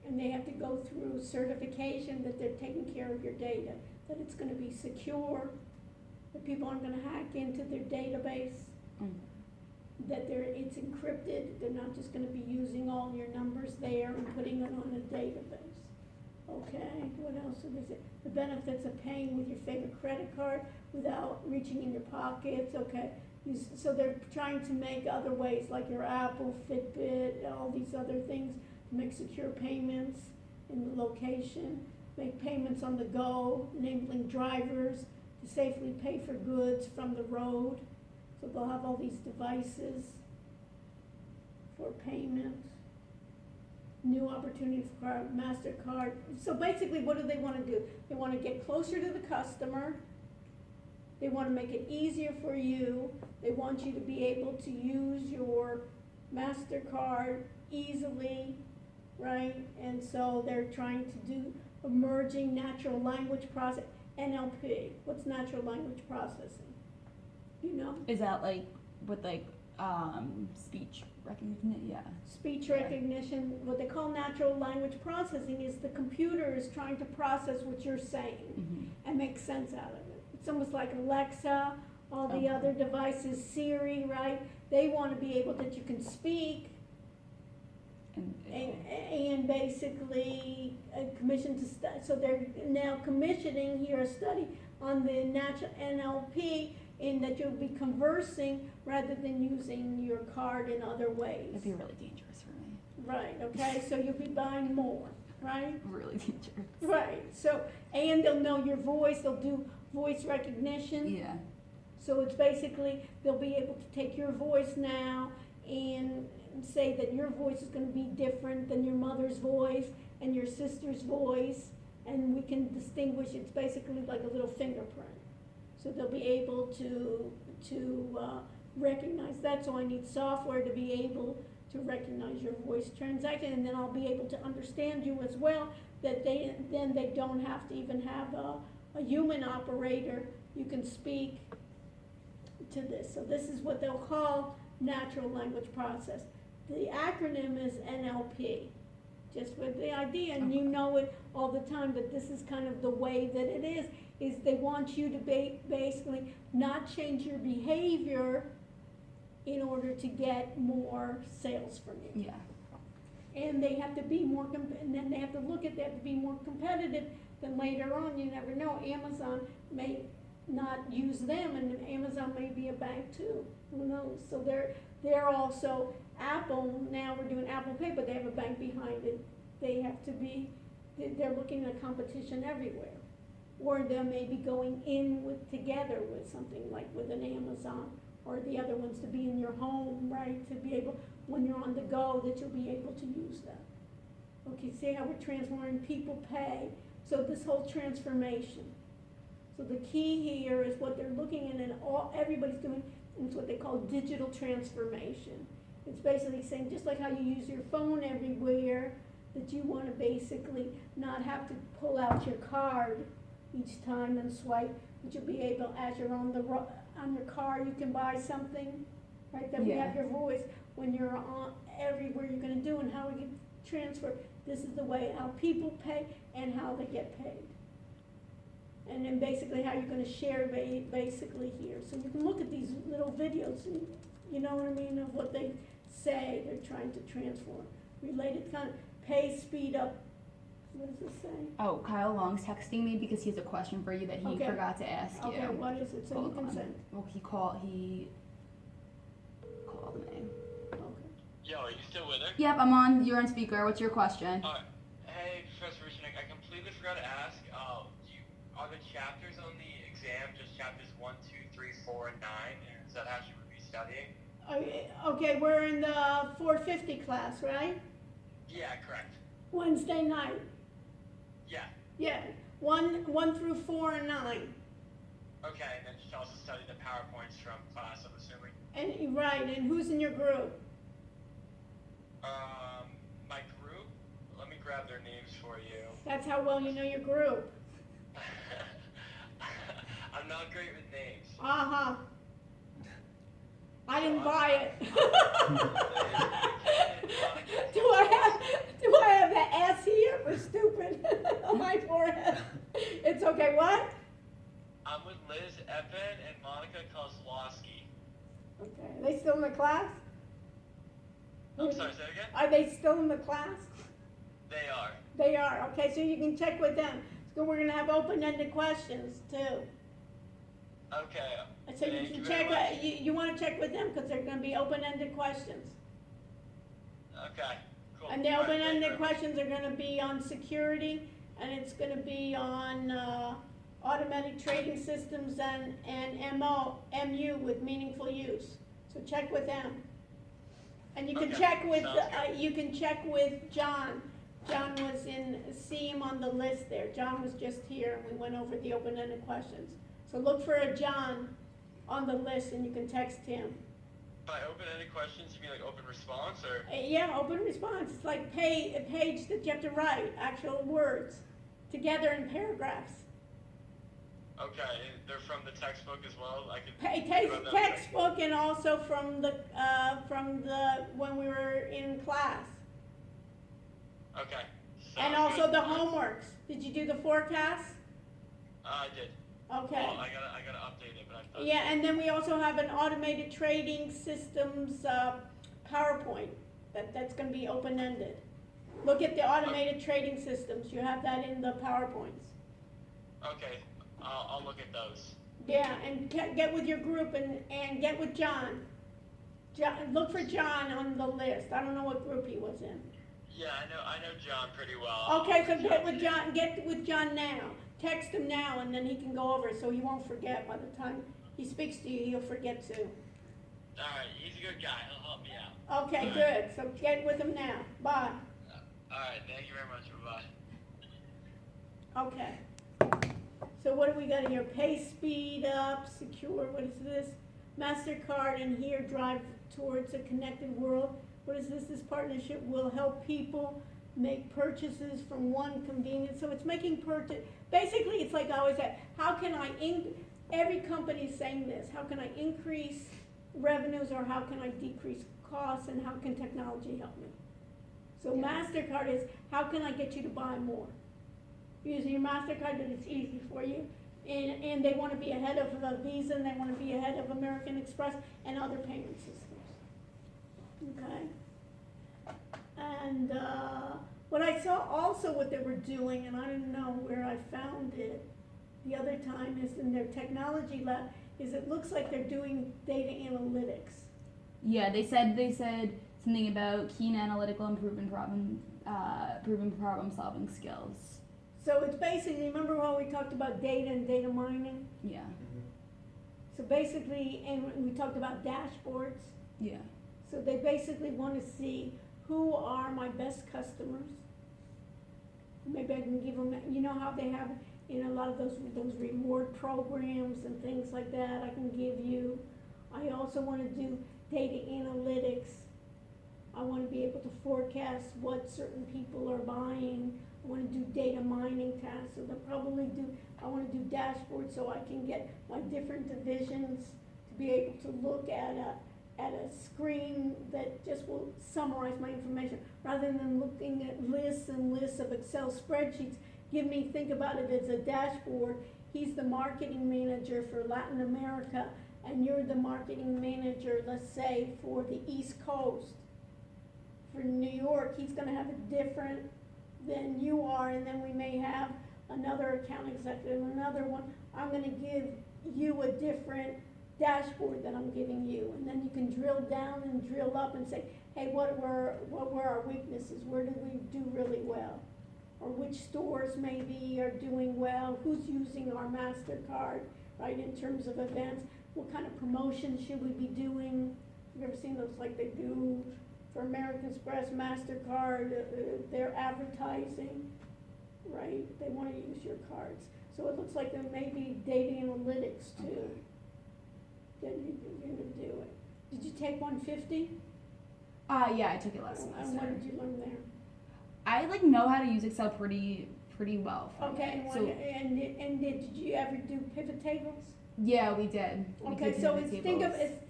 And they have to go through certification that they're taking care of your data, that it's gonna be secure, that people aren't gonna hack into their database, that it's encrypted, they're not just gonna be using all your numbers there and putting it on a database. Okay, what else is it? The benefits of paying with your favorite credit card without reaching in your pockets, okay. So they're trying to make other ways, like your Apple, Fitbit, all these other things, to make secure payments in the location, make payments on the go, enabling drivers to safely pay for goods from the road. So they'll have all these devices for payment. New opportunities for MasterCard. So basically, what do they want to do? They want to get closer to the customer. They want to make it easier for you. They want you to be able to use your MasterCard easily, right? And so they're trying to do emerging natural language process, NLP. What's natural language processing? You know? Is that like with like speech recognition? Yeah. Speech recognition, what they call natural language processing is the computer is trying to process what you're saying and make sense out of it. It's almost like Alexa, all the other devices, Siri, right? They want to be able that you can speak and basically commission to study. So they're now commissioning here a study on the natural NLP in that you'll be conversing rather than using your card in other ways. It'd be really dangerous for me. Right, okay, so you'll be buying more, right? Really dangerous. Right, so, and they'll know your voice, they'll do voice recognition. Yeah. So it's basically, they'll be able to take your voice now and say that your voice is gonna be different than your mother's voice and your sister's voice, and we can distinguish, it's basically like a little fingerprint. So they'll be able to recognize that, so I need software to be able to recognize your voice transaction, and then I'll be able to understand you as well, that they don't have to even have a human operator, you can speak to this. So this is what they'll call natural language process. The acronym is NLP, just with the idea, and you know it all the time, that this is kind of the way that it is they want you to basically not change your behavior in order to get more sales from you. Yeah. And they have to be more, and then they have to look at that to be more competitive, then later on, you never know, Amazon may not use them, and Amazon may be a bank too, who knows? So they're also, Apple, now we're doing Apple Pay, but they have a bank behind it. They have to be, they're looking at competition everywhere. Or they may be going in together with something like with an Amazon, or the other ones to be in your home, right? To be able, when you're on the go, that you'll be able to use that. Okay, see how we're transforming people pay. So this whole transformation. So the key here is what they're looking at, and everybody's doing, it's what they call digital transformation. It's basically saying, just like how you use your phone everywhere, that you want to basically not have to pull out your card each time and swipe, but you'll be able, as you're on your car, you can buy something, right? That we have your voice. when you're on everywhere you're gonna do and how we can transfer. This is the way how people pay and how they get paid. And then basically how you're gonna share basically here. So you can look at these little videos and, you know what I mean, of what they say they're trying to transform. Related kind of pay speed up. What does it say? Oh, Kyle Long's texting me because he has a question for you that he Okay. forgot to ask you. Okay, what is it? So you Hold can on. send. Well, he called me. Okay. Yo, are you still with her? Yep, I'm on. You're on speaker. What's your question? Alright. Hey, Professor Richard, I completely forgot to ask, are the chapters on the exam just chapters 1, 2, 3, 4, and 9? Is that how she would be studying? Okay, we're in the 450 class, right? Yeah, correct. Wednesday night. Yeah. Yeah, 1 through 4 and 9. Okay, and then she'll also study the PowerPoints from class, I'm assuming. And right, and who's in your group? My group? Let me grab their names for you. That's how well you know your group. I'm not great with names. Uh-huh. I didn't buy it. Do I have the S here for stupid on my forehead? It's okay, what? I'm with Liz Eppen and Monica Kozlowski. Okay, are they still in the class? I'm sorry, say that again? Are they still in the class? They are. They are, okay, so you can check with them. So we're gonna have open-ended questions too. Okay. So you Thank can very check, much. you wanna check with them, cause they're gonna be open-ended questions. Okay, cool. And the All right, thank you open-ended very much. questions are gonna be on security, and it's gonna be on, automatic trading systems and MU with meaningful use. So check with them. And you can Okay, check with, sounds good. you can check with John. John was see him on the list there. John was just here, and we went over the open-ended questions. So look for a John on the list, and you can text him. By open-ended questions, you mean like open response, or? Yeah, open response. It's like a page that you have to write, actual words, together in paragraphs. Okay, they're from the textbook as well. I could. run that Textbook and also from the when we were in class. Okay. And sounds also good. the homeworks. Did you do the forecast? I did. Okay. Well, I gotta update it, but I've done. Yeah, and then we also have an automated trading systems PowerPoint that's going to be open-ended. Look at the automated trading systems. You have that in the PowerPoints. Okay, I'll look at those. Yeah, and get with your group and get with John. Look for John on the list. I don't know what group he was in. Yeah, I know John pretty well. Okay, so get with John now. Text him now, and then he can go over it so he won't forget. By the time he speaks to you, he'll forget too. Alright, he's a good guy. He'll help me out. Okay, good. So get with him now. Bye. Alright, thank you very much. Bye-bye. Okay. So what do we got here? Pay speed up, secure, what is this? MasterCard and here drive towards a connected world. What is this? This partnership will help people make purchases from one convenience. So it's making purchase. Basically, it's like I always say, how can I, every company is saying this, how can I increase revenues or how can I decrease costs and how can technology help me? So MasterCard is, how can I get you to buy more? Using your MasterCard, that it's easy for you. And they want to be ahead of Visa and they want to be ahead of American Express and other payment systems. Okay? And what I saw also what they were doing, and I didn't know where I found it the other time, is in their technology lab, is it looks like they're doing data analytics. Yeah, they said something about keen analytical and proven problem solving skills. So it's basically, remember how we talked about data and data mining? Yeah. So basically, and we talked about dashboards. Yeah. So they basically want to see who are my best customers. Maybe I can give them, you know how they have in a lot of those reward programs and things like that, I can give you. I also want to do data analytics. I want to be able to forecast what certain people are buying. I want to do data mining tasks, so I want to do dashboards so I can get my different divisions to be able to look at at a screen that just will summarize my information, rather than looking at lists and lists of Excel spreadsheets. Think about it as a dashboard. He's the marketing manager for Latin America, and you're the marketing manager, let's say, for the East Coast. For New York, he's gonna have it different than you are, and then we may have another account executive, another one. I'm gonna give you a different dashboard that I'm giving you, and then you can drill down and drill up and say, hey, what were our weaknesses? Where did we do really well? Or which stores maybe are doing well? Who's using our MasterCard, right, in terms of events? What kind of promotions should we be doing? Have you ever seen those like they do for American Express, MasterCard, their advertising, right? They want to use your cards. So it looks like there may be data analytics too. That you're gonna do it. Did you take 150? Yeah, I took it last semester. And what did you learn there? I like know how to use Excel pretty well. Okay, and did you ever do pivot tables? Yeah, we did. Okay, so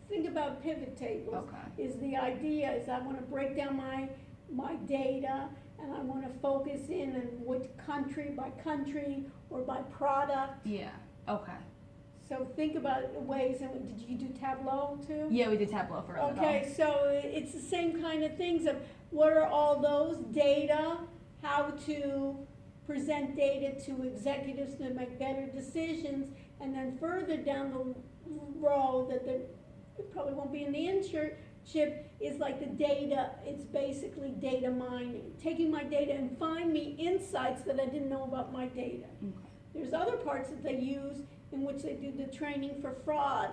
think about pivot tables. Okay. Is the idea is I want to break down my data, and I want to focus in on what country by country or by product. Yeah. Okay. So think about ways. And did you do Tableau too? Yeah, we did Tableau for a little. Okay, so it's the same kind of things of what are all those data, how to present data to executives to make better decisions, and then further down the row that it probably won't be in the internship is like the data. It's basically data mining, taking my data and find me insights that I didn't know about my data. Okay. There's other parts that they use in which they do the training for fraud.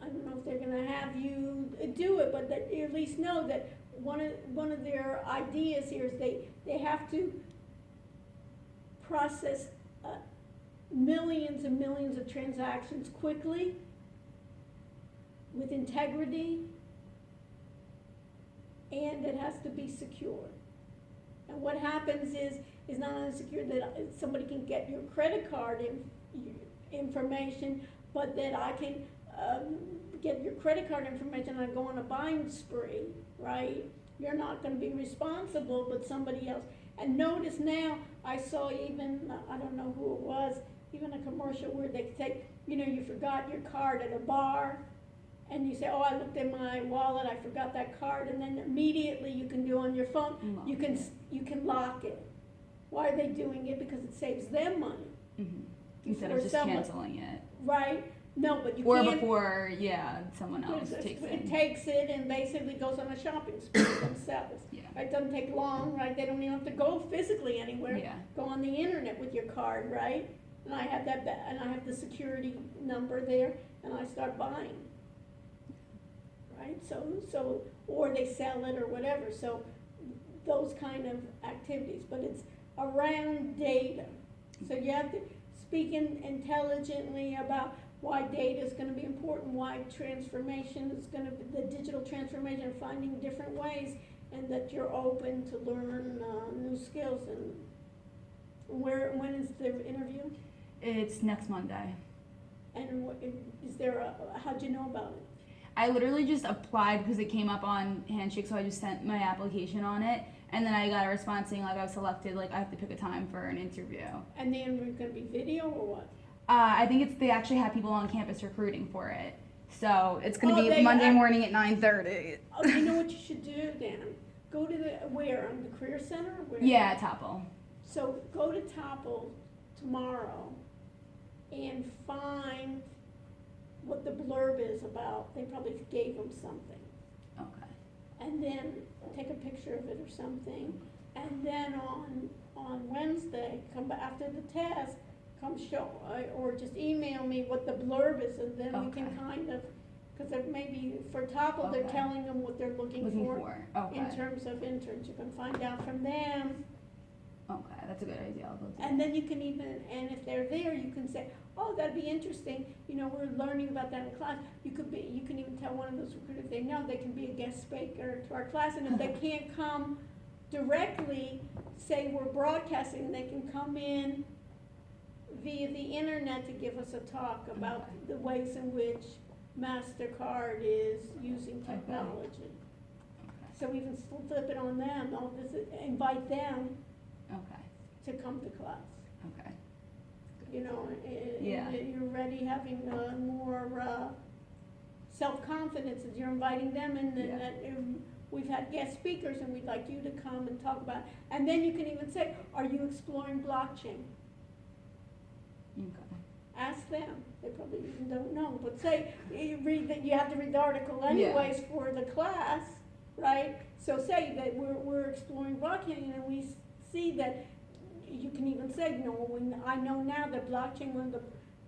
I don't know if they're gonna have you do it, but that you at least know that one of their ideas here is they have to process millions and millions of transactions quickly, with integrity, and it has to be secure. And what happens is not only secure that somebody can get your credit card information, but that I can get your credit card information and I go on a buying spree, right? You're not going to be responsible, but somebody else. And notice now, I saw even, I don't know who it was, even a commercial where they say, you forgot your card at a bar, and you say, oh, I looked in my wallet, I forgot that card, and then immediately you can do on your phone, you can lock it. Why are they doing it? Because it saves them money. Mm-hmm. Instead of just canceling it. Right? No, but you can't. Or can't. before, someone else takes it. It takes it and basically goes on a shopping spree themselves. Yeah. Right? It doesn't take long, right? They don't even have to go physically anywhere. Yeah. Go on the internet with your card, right? And I have and I have the security number there, and I start buying. Right? So, or they sell it or whatever. So, those kind of activities, but it's around data. So you have to speak intelligently about why data is going to be important, why transformation is going to be, the digital transformation, finding different ways, and that you're open to learn new skills. And when is the interview? It's next Monday. And is there how'd you know about it? I literally just applied because it came up on Handshake, so I just sent my application on it. And then I got a response saying, I was selected, I have to pick a time for an interview. And the interview is going to be video or what? I think they actually have people on campus recruiting for it. So it's going to be Monday morning at 9:30. Oh, you know what you should do, Dan? Go to where? On the Career Center? Or where? Yeah, Topple. So go to Topple tomorrow and find what the blurb is about. They probably gave them something. Okay. And then take a picture of it or something. And then on Wednesday, come back after the test, come show, or just email me what the blurb is, and then we can kind of, because maybe for Topple, they're telling them what they're looking for. Okay. In terms of interns. You can find out from them. Okay, that's a good idea. I'll go do And then you can even, and if they're there, you can say, oh, that'd be interesting. We're learning about that in class. You can even tell one of those recruiters, they know they can be a guest speaker to our class. And if they can't come directly, say we're broadcasting, they can come in via the internet to give us a talk about the ways in which MasterCard is using Okay. technology. Okay. So we can flip it on them, invite them Okay. to come to class. Okay. You know, Yeah. you're already having more self-confidence as you're inviting them, and then Yeah. we've had guest speakers, and we'd like you to come and talk about, and then you can even say, are you exploring blockchain? Okay. Ask them, they probably even don't know, but say, you read that, you have to read the article anyways for the class, right? So say that we're exploring blockchain, and we see that, you can even say, you know, when I know now that blockchain,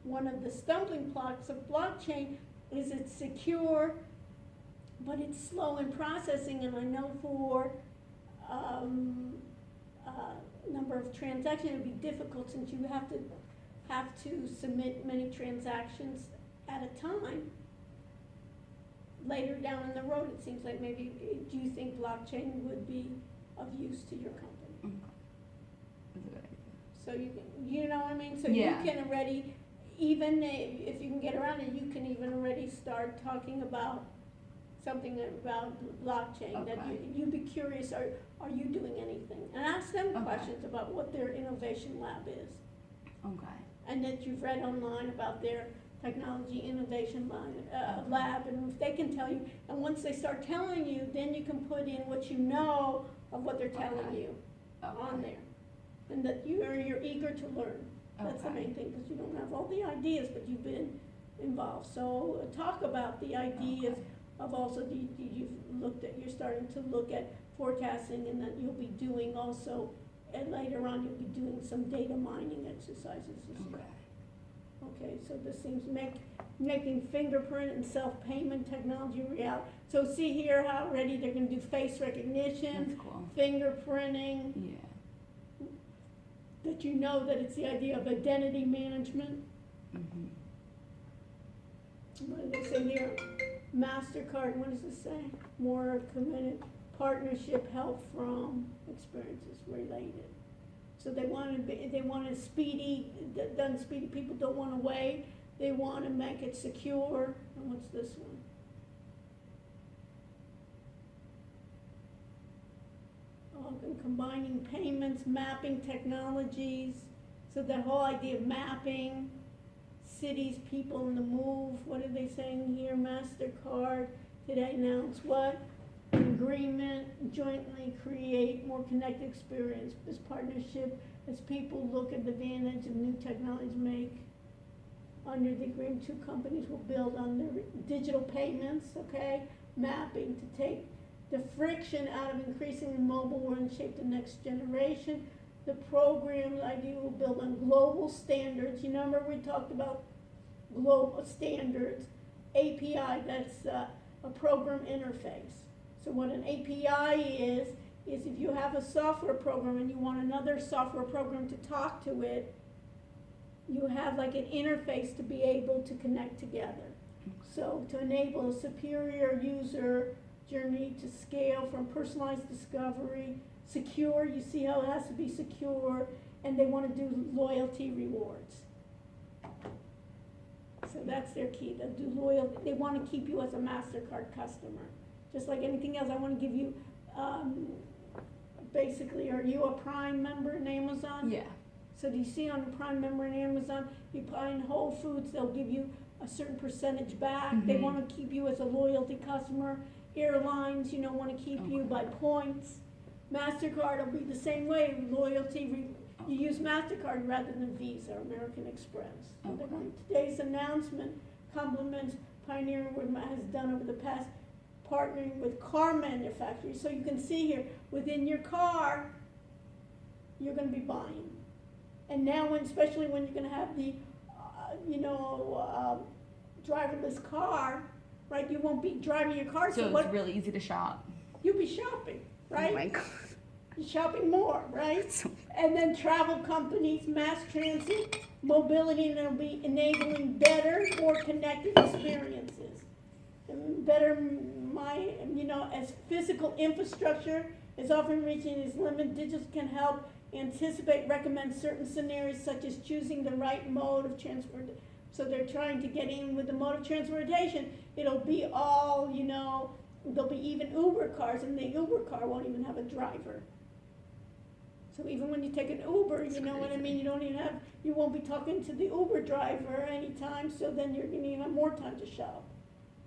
one of the stumbling blocks of blockchain is it's secure, but it's slow in processing, and I know for number of transactions, it'd be difficult since you have to submit many transactions at a time. Later down in the road, it seems like maybe, do you think blockchain would be of use to your company? Okay. That's a good idea. So you know what I mean? So Yeah. you can already, even if you can get around it, you can even already start talking about something about blockchain, that Okay. you'd be curious, are you doing anything? And ask them Okay. questions about what their innovation lab is. Okay. And that you've read online about their technology innovation lab, and if they can tell you, and once they start telling you, then you can put in what you know of what they're telling Okay. you on Okay. there. And that you're eager to learn. That's the Okay. main thing, because you don't have all the ideas, but you've been involved. So talk about the ideas Okay. of also, you're starting to look at forecasting, and that you'll be doing also, and later on, you'll be doing some data mining exercises as well. Okay. Okay, so this seems making fingerprint and self-payment technology reality. So see here how already they're gonna do face recognition, That's cool. fingerprinting, Yeah. that you know that it's the idea of identity management. Mhm. What do they say here? MasterCard, what does it say? More committed partnership help from experiences related. So they want a speedy, done speedy, people don't want to wait, they want to make it secure. And what's this one? And combining payments, mapping technologies, so the whole idea of mapping, cities, people on the move, what are they saying here? MasterCard today announced what? An agreement, jointly create more connected experience. This partnership, as people look at the advantage of new technologies make. Under the agreement, two companies will build on their digital payments, okay? Mapping to take the friction out of increasingly mobile world and shape the next generation. The program idea will build on global standards. You remember we talked about global standards. API, that's a program interface. So what an API is if you have a software program and you want another software program to talk to it, you have like an interface to be able to connect together. So to enable a superior user journey to scale from personalized discovery, secure, you see how it has to be secure, and they want to do loyalty rewards. So that's their key, they'll do loyalty, they want to keep you as a MasterCard customer. Just like anything else, I want to give you, basically, are you a Prime member in Amazon? Yeah. So do you see on Prime member in Amazon, you buy in Whole Foods, they'll give you a certain percentage back. They Mhm. want to keep you as a loyalty customer. Airlines, want to keep you Okay. by points. MasterCard will be the same way, loyalty, you use MasterCard rather than Visa or American Express. So they're Okay. going- Today's announcement complements pioneering what has done over the past, partnering with car manufacturers. So you can see here, within your car, you're going to be buying. And now, especially when you're going to have the, driverless car, right? You won't be driving your car. So it's really easy to shop. You'll be shopping, right? Oh my God. You're shopping more, right? And then travel companies, mass transit, mobility, and they'll be enabling better, more connected experiences. And better, as physical infrastructure is often reaching its limit, digital can help anticipate, recommend certain scenarios such as choosing the right mode of transport. So they're trying to get in with the mode of transportation. It'll be all, you know, there'll be even Uber cars, and the Uber car won't even have a driver. So even when you take an Uber, you know what I mean, you won't be talking to the Uber driver anytime, so then you're gonna have more time to shop.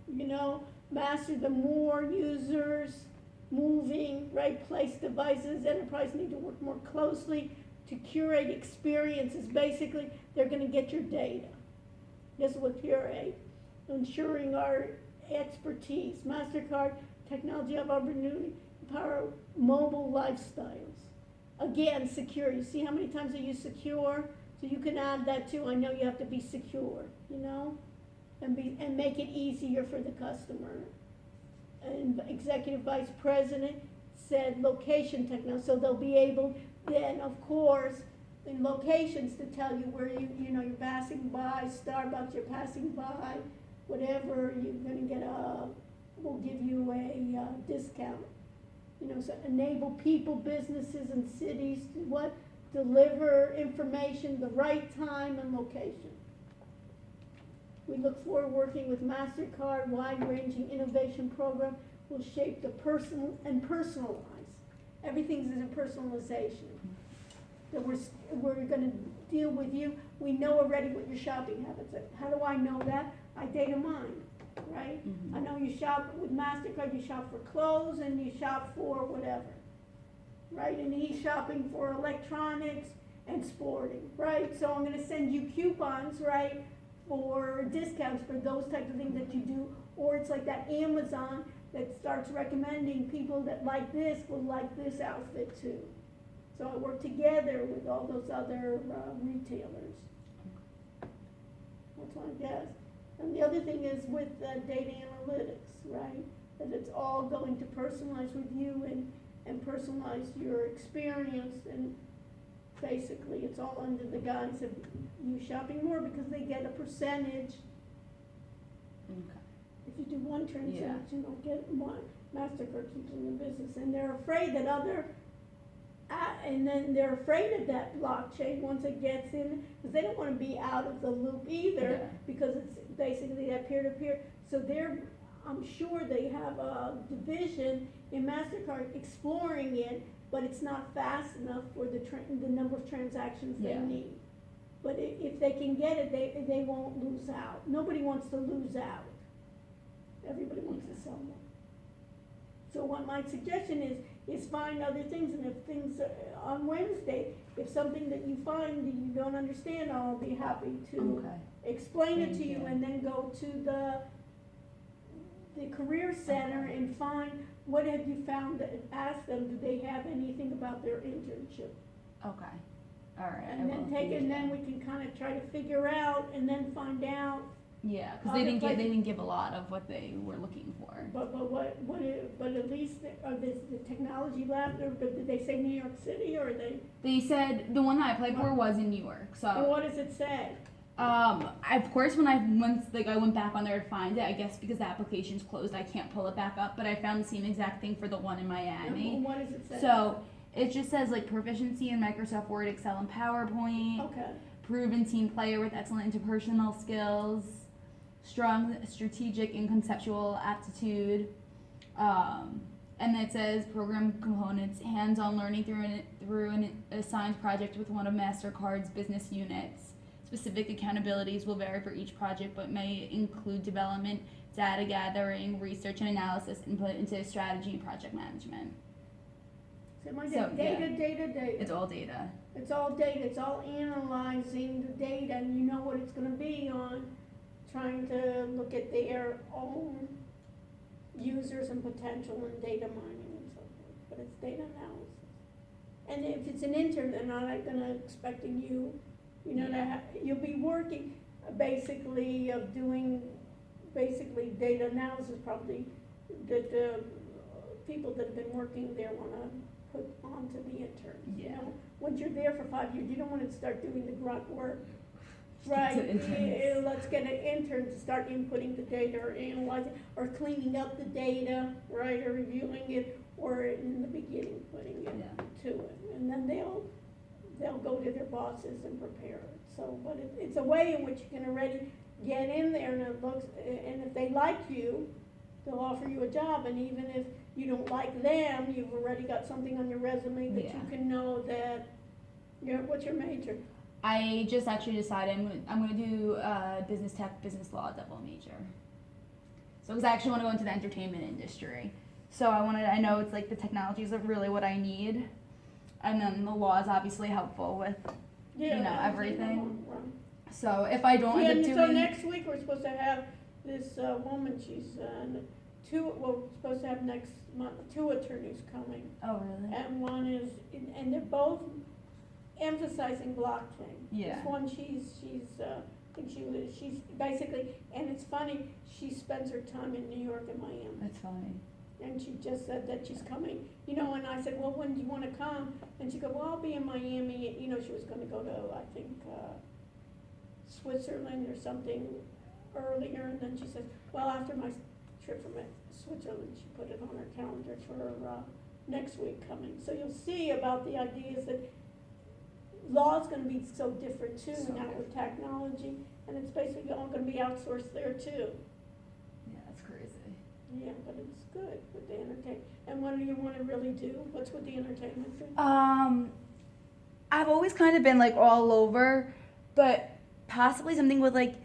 You know, master the more users, moving, right place devices, enterprise need to work more closely to curate experiences. Basically, they're gonna get your data. This is what curate, ensuring our expertise, MasterCard, technology of opportunity, power mobile lifestyles. Again, secure. You see how many times I use secure? So you can add that too. I know you have to be secure, you know, and make it easier for the customer. And Executive Vice President said location technology, so they'll be able then, of course, in locations to tell you where you know you're passing by Starbucks, you're passing by whatever, you're gonna get we'll give you a discount. You know, so enable people, businesses, and cities to deliver information the right time and location. We look forward to working with MasterCard. Wide-ranging innovation program will shape the personal and personalize. Everything's in a personalization. That we're going to deal with you. We know already what your shopping habits are. How do I know that? I data mine, right? I know you shop with MasterCard, you shop for clothes and you shop for whatever, right? And he's shopping for electronics and sporting, right? So I'm going to send you coupons, right, for discounts for those types of things that you do. Or it's like that Amazon that starts recommending people that like this will like this outfit too. So I work together with all those other retailers. That's my guess. And the other thing is with data analytics, right? That it's all going to personalize with you and personalize your experience, and basically it's all under the guise of you shopping more because they get a percentage. Okay. If you do one transaction, they'll get one. MasterCard keeps in the business, and they're afraid that and then they're afraid of that blockchain once it gets in, because they don't want to be out of the loop either, because it's basically that peer-to-peer. So I'm sure they have a division in MasterCard exploring it, but it's not fast enough for the number of transactions they need. But if they can get it, they won't lose out. Nobody wants to lose out. Everybody wants to sell more. So what my suggestion is find other things, and if things on Wednesday, if something that you find that you don't understand, I'll be happy to explain it to you, and then go to the career center and find what have you found, ask them, do they have anything about their internship? Okay. All right. And then we can kind of try to figure out and then find out. Yeah, because they didn't give a lot of what they were looking for. But at least the technology lab. But did they say New York City, or they? They said the one that I applied for was in New York. So. And what does it say? Of course, when I went back on there to find it, I guess because the application's closed, I can't pull it back up. But I found the same exact thing for the one in Miami. And what does it say? So it just says like proficiency in Microsoft Word, Excel, and PowerPoint. Okay. Proven team player with excellent interpersonal skills. Strong strategic and conceptual aptitude, and it says program components, hands-on learning through an assigned project with one of MasterCard's business units. Specific accountabilities will vary for each project, but may include development, data gathering, research and analysis, input into strategy and project management. Data. It's all data. It's all data. It's all analyzing the data, and you know what it's going to be on. Trying to look at their own users and potential and data mining and so forth, but it's data analysis. And if it's an intern, they're not gonna expecting you, you'll be working basically of doing data analysis probably that the people that have been working there wanna put onto the interns. Yeah. You know? Once you're there for 5 years, you don't wanna start doing the grunt work. Right, let's get an intern to start inputting the data or analyzing or cleaning up the data, right, or reviewing it, or in the beginning putting it to it. And then they'll go go to their bosses and prepare it. So, but it's a way in which you can already get in there and it looks, and if they like you, they'll offer you a job, and even if you don't like them, you've already got something on your resume that you Yeah. can know that, what's your major? I just actually decided I'm gonna do business tech, business law, double major. So, because I actually want to go into the entertainment industry. So I know it's like the technologies are really what I need, and then the law is obviously helpful with, everything. So if I don't end up So doing, next week, we're supposed to have this woman, she's, supposed to have next month, 2 attorneys coming. oh really? And one is, and they're both emphasizing blockchain. Yeah. This one, she's I think she's basically, and it's funny, she spends her time in New York and Miami. That's funny. And she just said that she's coming, and I said, well, when do you wanna come? And she goes, well, I'll be in Miami, she was gonna go to, I think, Switzerland or something earlier, and then she says, well, after my trip from Switzerland, she put it on her calendar for, next week coming. So you'll see about the ideas that law's gonna be so different too now with technology, and it's basically all gonna be outsourced there too. Yeah, that's crazy. Yeah, but it's good with the entertainment. And what do you wanna really do? What's with the entertainment thing? I've always kind of been like all over, but possibly something with like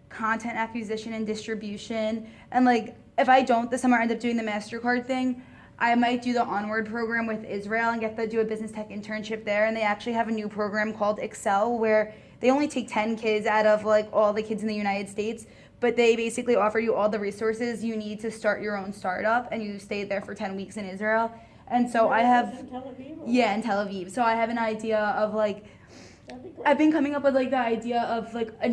content acquisition and distribution, and like if I don't this summer end up doing the MasterCard thing, I might do the Onward program with Israel and get to do a business tech internship there. And they actually have a new program called Excel where they only take 10 kids out of like all the kids in the United States, but they basically offer you all the resources you need to start your own startup, and you stay there for 10 weeks in Israel. And so I have, In Tel Aviv, or yeah, in Tel Aviv. So I have an idea of like, that'd be great. I've been coming up with like the idea of like a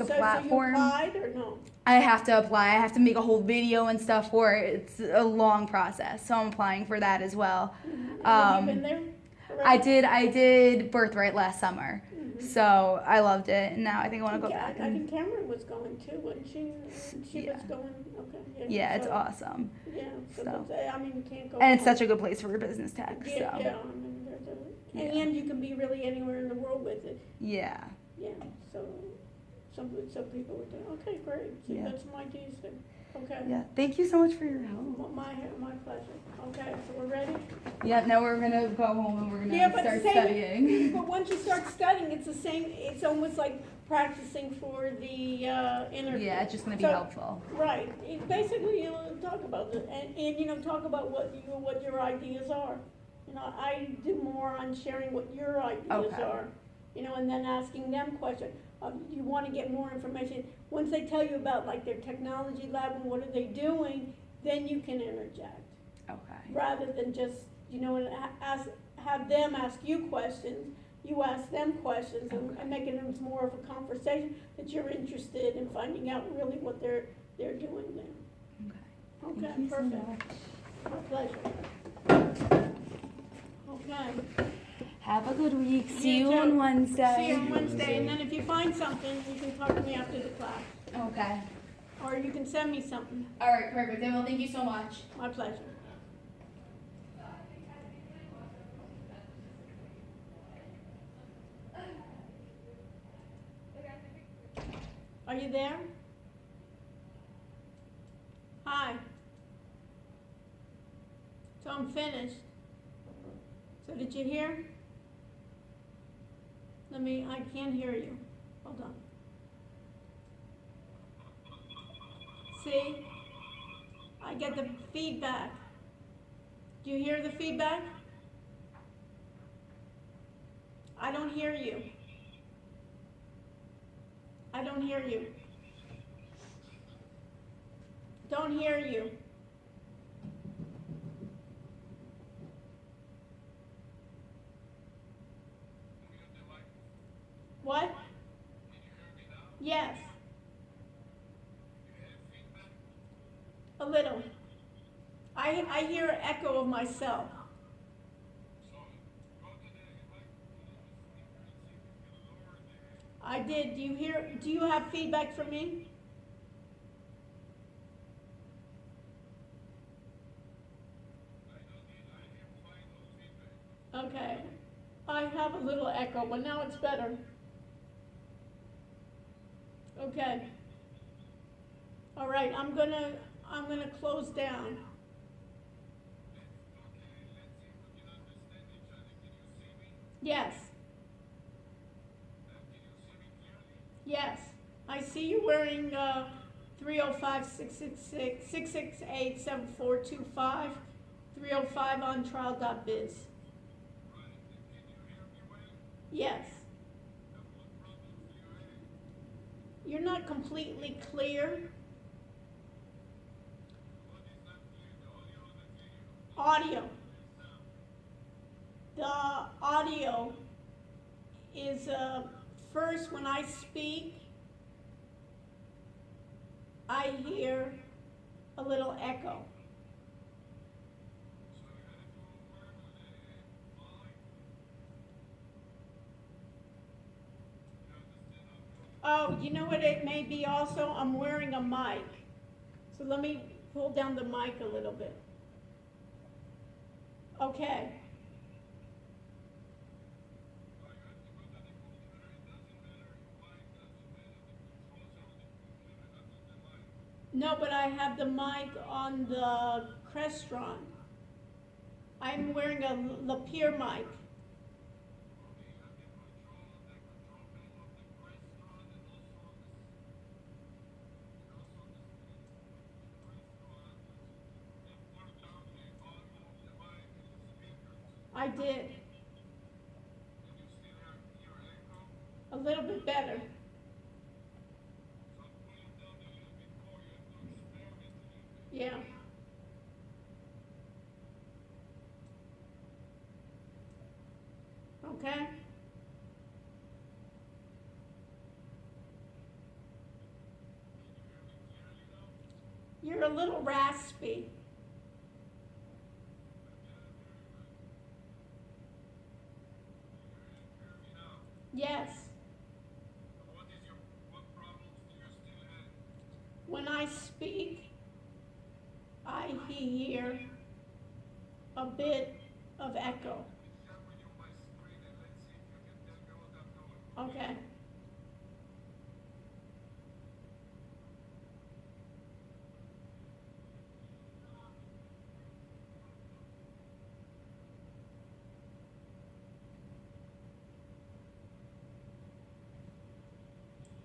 platform. So you applied or no? I have to apply. I have to make a whole video and stuff for it. It's a long process, so I'm applying for that as well. Have you been there I did Birthright last summer, so I loved it, and now I think I want to go back. I think Cameron was going too, wasn't she? She was going, okay. Yeah, it's so- awesome. Yeah, so, So. that's- I mean, you can't go. And it's wrong. such a good place for business tech, so. Yeah, I mean, and you can be really anywhere in the world with it. Yeah. Yeah, so some people were doing, okay, great. See, Yeah. that's some ideas there. Okay. Yeah. Thank you so much for your help. My pleasure. Okay, so we're ready? Yeah, now we're gonna go home and we're gonna Yeah, but start same- studying. But once you start studying, it's the same, it's almost like practicing for the interview. Yeah, it's just gonna be So- helpful. Right, basically, talk about it, and talk about what your ideas are. I do more on sharing what your ideas Okay. are, and then asking them questions. You wanna get more information, once they tell you about like their technology lab and what are they doing, then you can interject. Okay. Rather than just, and have them ask you questions, you ask them questions, and making it more of a conversation that you're interested in finding out really what they're doing there. Okay. Okay, Thank you so perfect. much. My pleasure. Okay. Have a good week. See You you too. on Wednesday. See you on Wednesday, and then if you find something, you can talk to me after the class, Okay. or you can send me something. All right, perfect. Well, thank you so much. My pleasure. Are you there? Hi. So I'm finished. So did you hear? I can't hear you. Hold on. See? I get the feedback. Do you hear the feedback? I don't hear you. I don't hear you. Don't hear you. What? Yes. A little. I hear an echo of myself. I did. Do you have feedback from me? Okay. I have a little echo. echo, but now it's better. Okay. All right, I'm gonna close down. Yes. Yes. I see you wearing 305-668-7425, 305 on trial.biz. Yes. You're not completely clear. Audio. The audio is first when I speak, I hear a little echo. Oh, you know what it may be also? I'm wearing a mic. So let me pull down the mic a little bit. Okay. No, but I have the mic on the Crestron. I'm wearing a Lapierre mic. I did. A little bit better. Yeah. Okay. You're a little raspy. Yes. When I speak, I hear a bit of echo. Okay.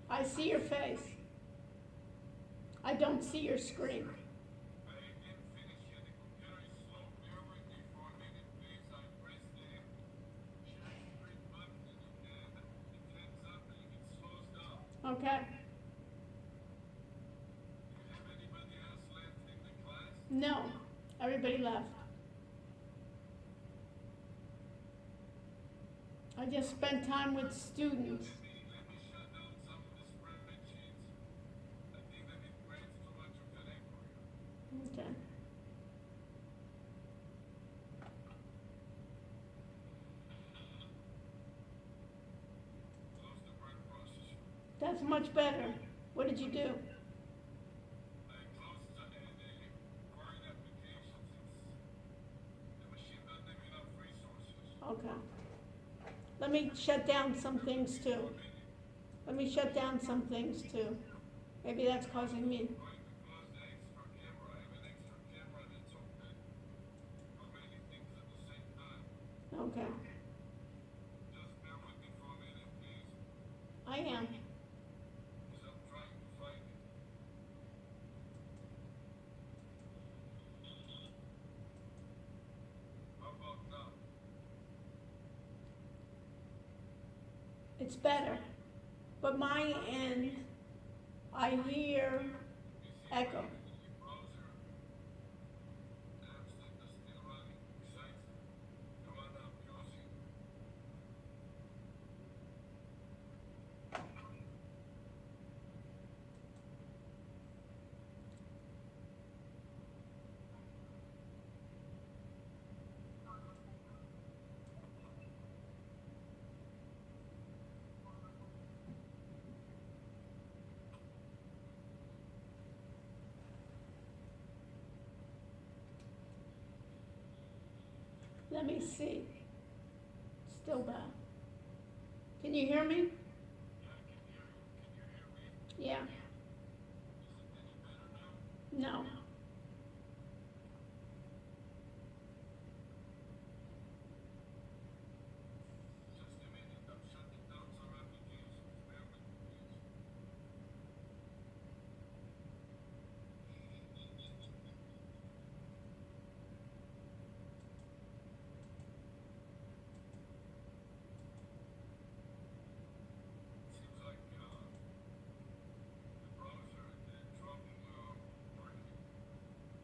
I see your face. I don't see your screen. Okay. No, everybody left. I just spent time with students. Okay. That's much better. What did you do? Okay. Let me shut down some things too. Let me shut down some things too. Maybe that's causing me. Okay. I am. It's better. But my end, I hear echo. Let me see. Still bad. Can you hear me? Yeah. No.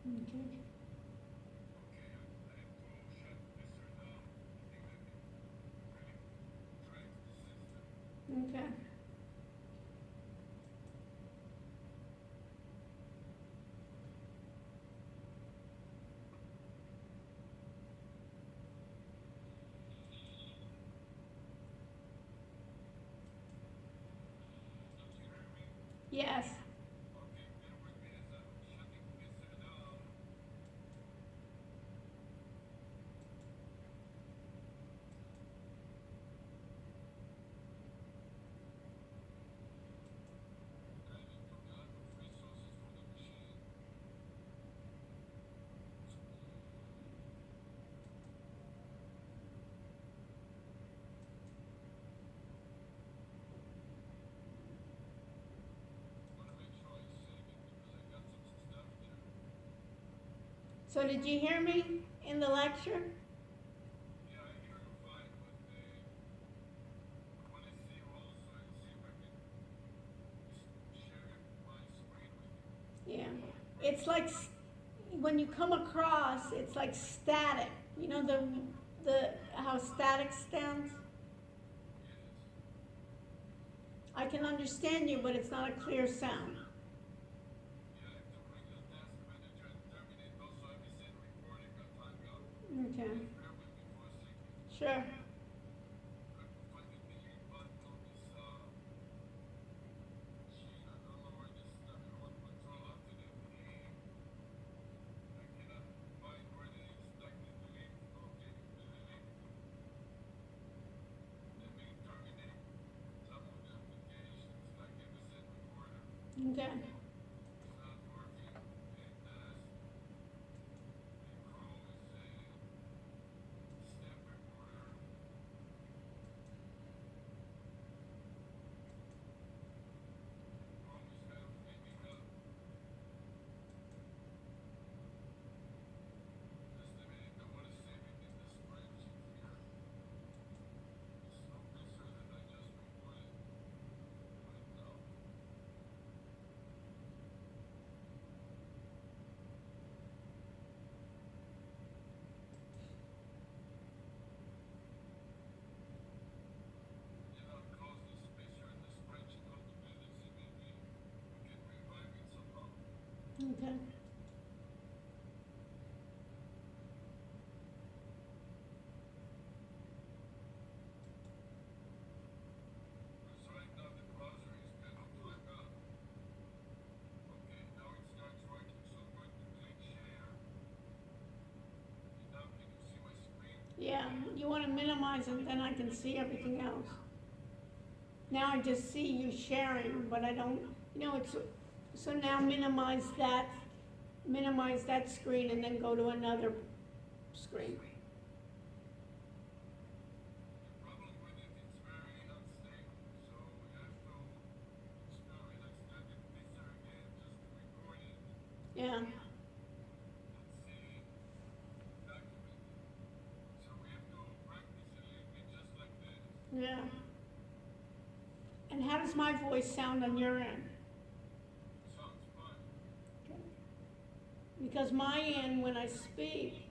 Okay. Okay. Yes. So did you hear me in the lecture? Yeah. It's like when you come across, it's like static. You know the how static sounds? I can understand you, but it's not a clear sound. Okay. Sure. Okay. Okay. Yeah, you want to minimize it, then I can see everything else. Now I just see you sharing, but I don't, it's, so now minimize that screen and then go to another screen. Yeah. Yeah. And how does my voice sound on your end? Okay. Because my end, when I speak,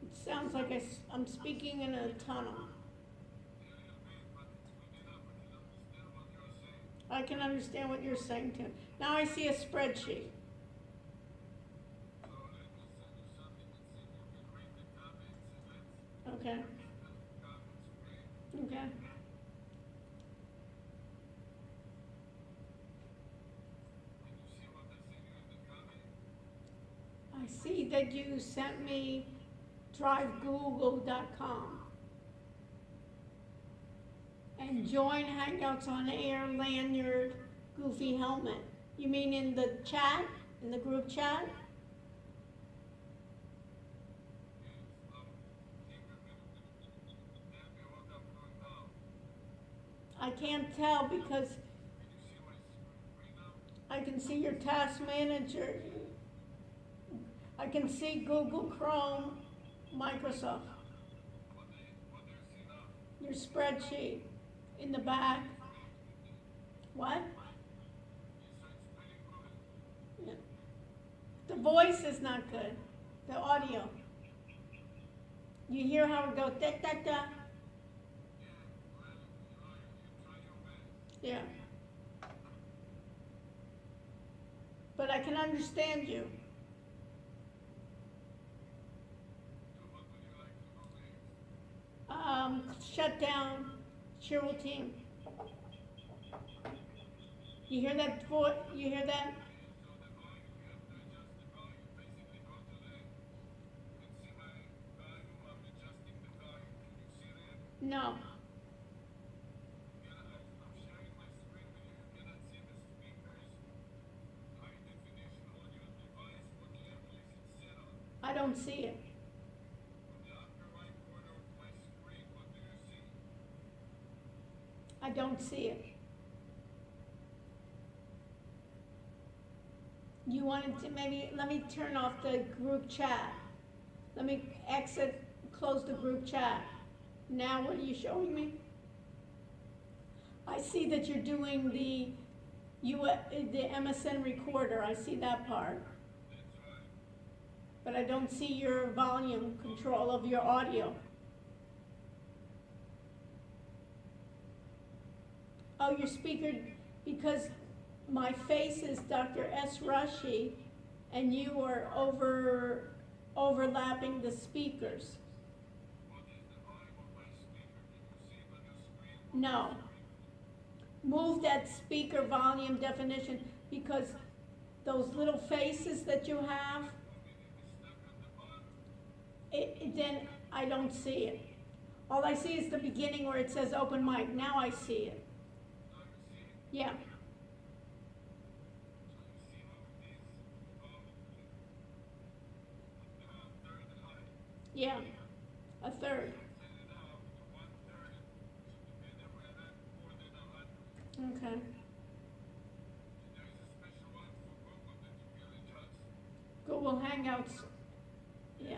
it sounds like I'm speaking in a tunnel. I can understand what you're saying too. Now I see a spreadsheet. Okay. Okay. I see that you sent me drivegoogle.com. And And join Hangouts on Air lanyard Goofy helmet. You mean in the chat? In the group chat? I can't tell because I can see your task manager. I can see Google Chrome, Microsoft. Your spreadsheet in the back. What? Yeah. The voice is not good. The audio. You hear how it goes da da da? Yeah. But I can understand you. Shut down Cheryl team. You hear that? You hear that? No. I don't see it. I don't see it. You wanted to maybe, let me turn off the group chat. Let me exit, close the group chat. Now what are you showing me? I see that you're doing the MSN recorder. I see that part. But I don't see your volume control of your audio. Oh, your speaker, because my face is Dr. S. Rushy, and you are overlapping the speakers. No. Move that speaker volume definition, because those little faces that you have, then I don't see it. All I see is the beginning where it says open mic. Now I see it. Yeah. Yeah. A third. Okay. Google Hangouts. Yeah.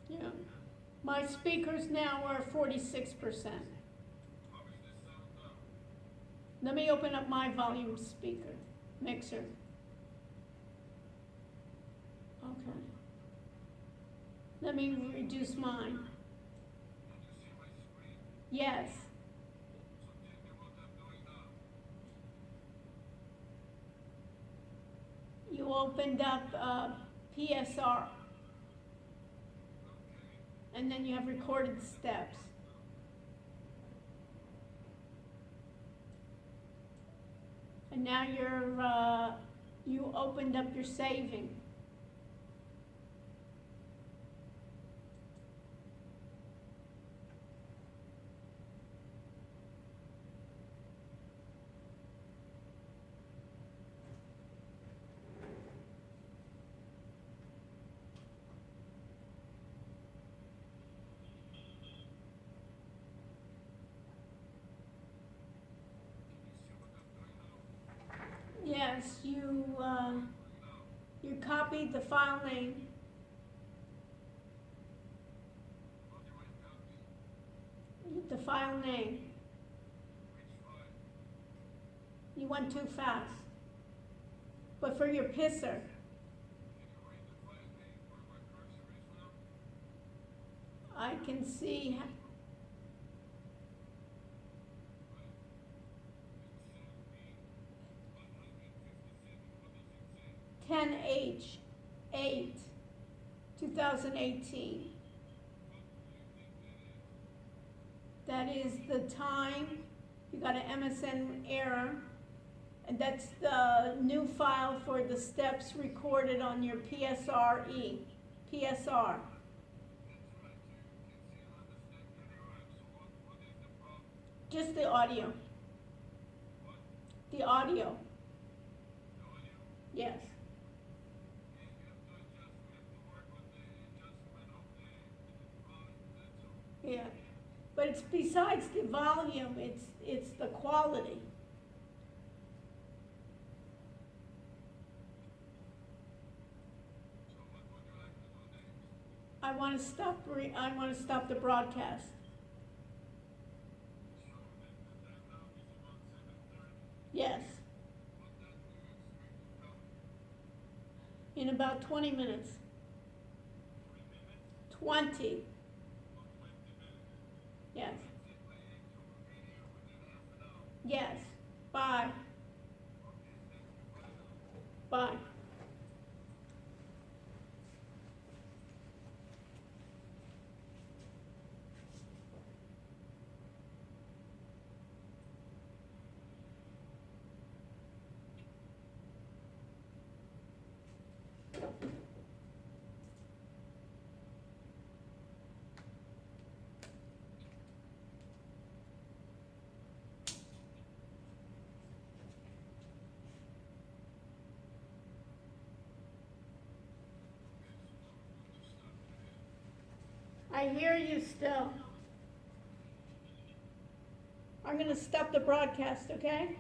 Yeah. My speakers now are 46%. Let me open up my volume speaker, mixer. Okay. Let me reduce mine. Yes. You opened up PSR. And then you have recorded steps. And now you opened up your saving. Yes, you copied the file name. The file name. You went too fast. But for your pisser. I can see 10H8 2018. That is the time. You got an MSN error. And that's the new file for the steps recorded on your PSR. Just the audio. The audio. Yes. Yeah, but it's besides the volume, it's the quality. I want to stop the broadcast. Yes. In about 20 minutes. 20. Yes. Yes. Bye. Bye. I hear you still. I'm going to stop the broadcast, okay?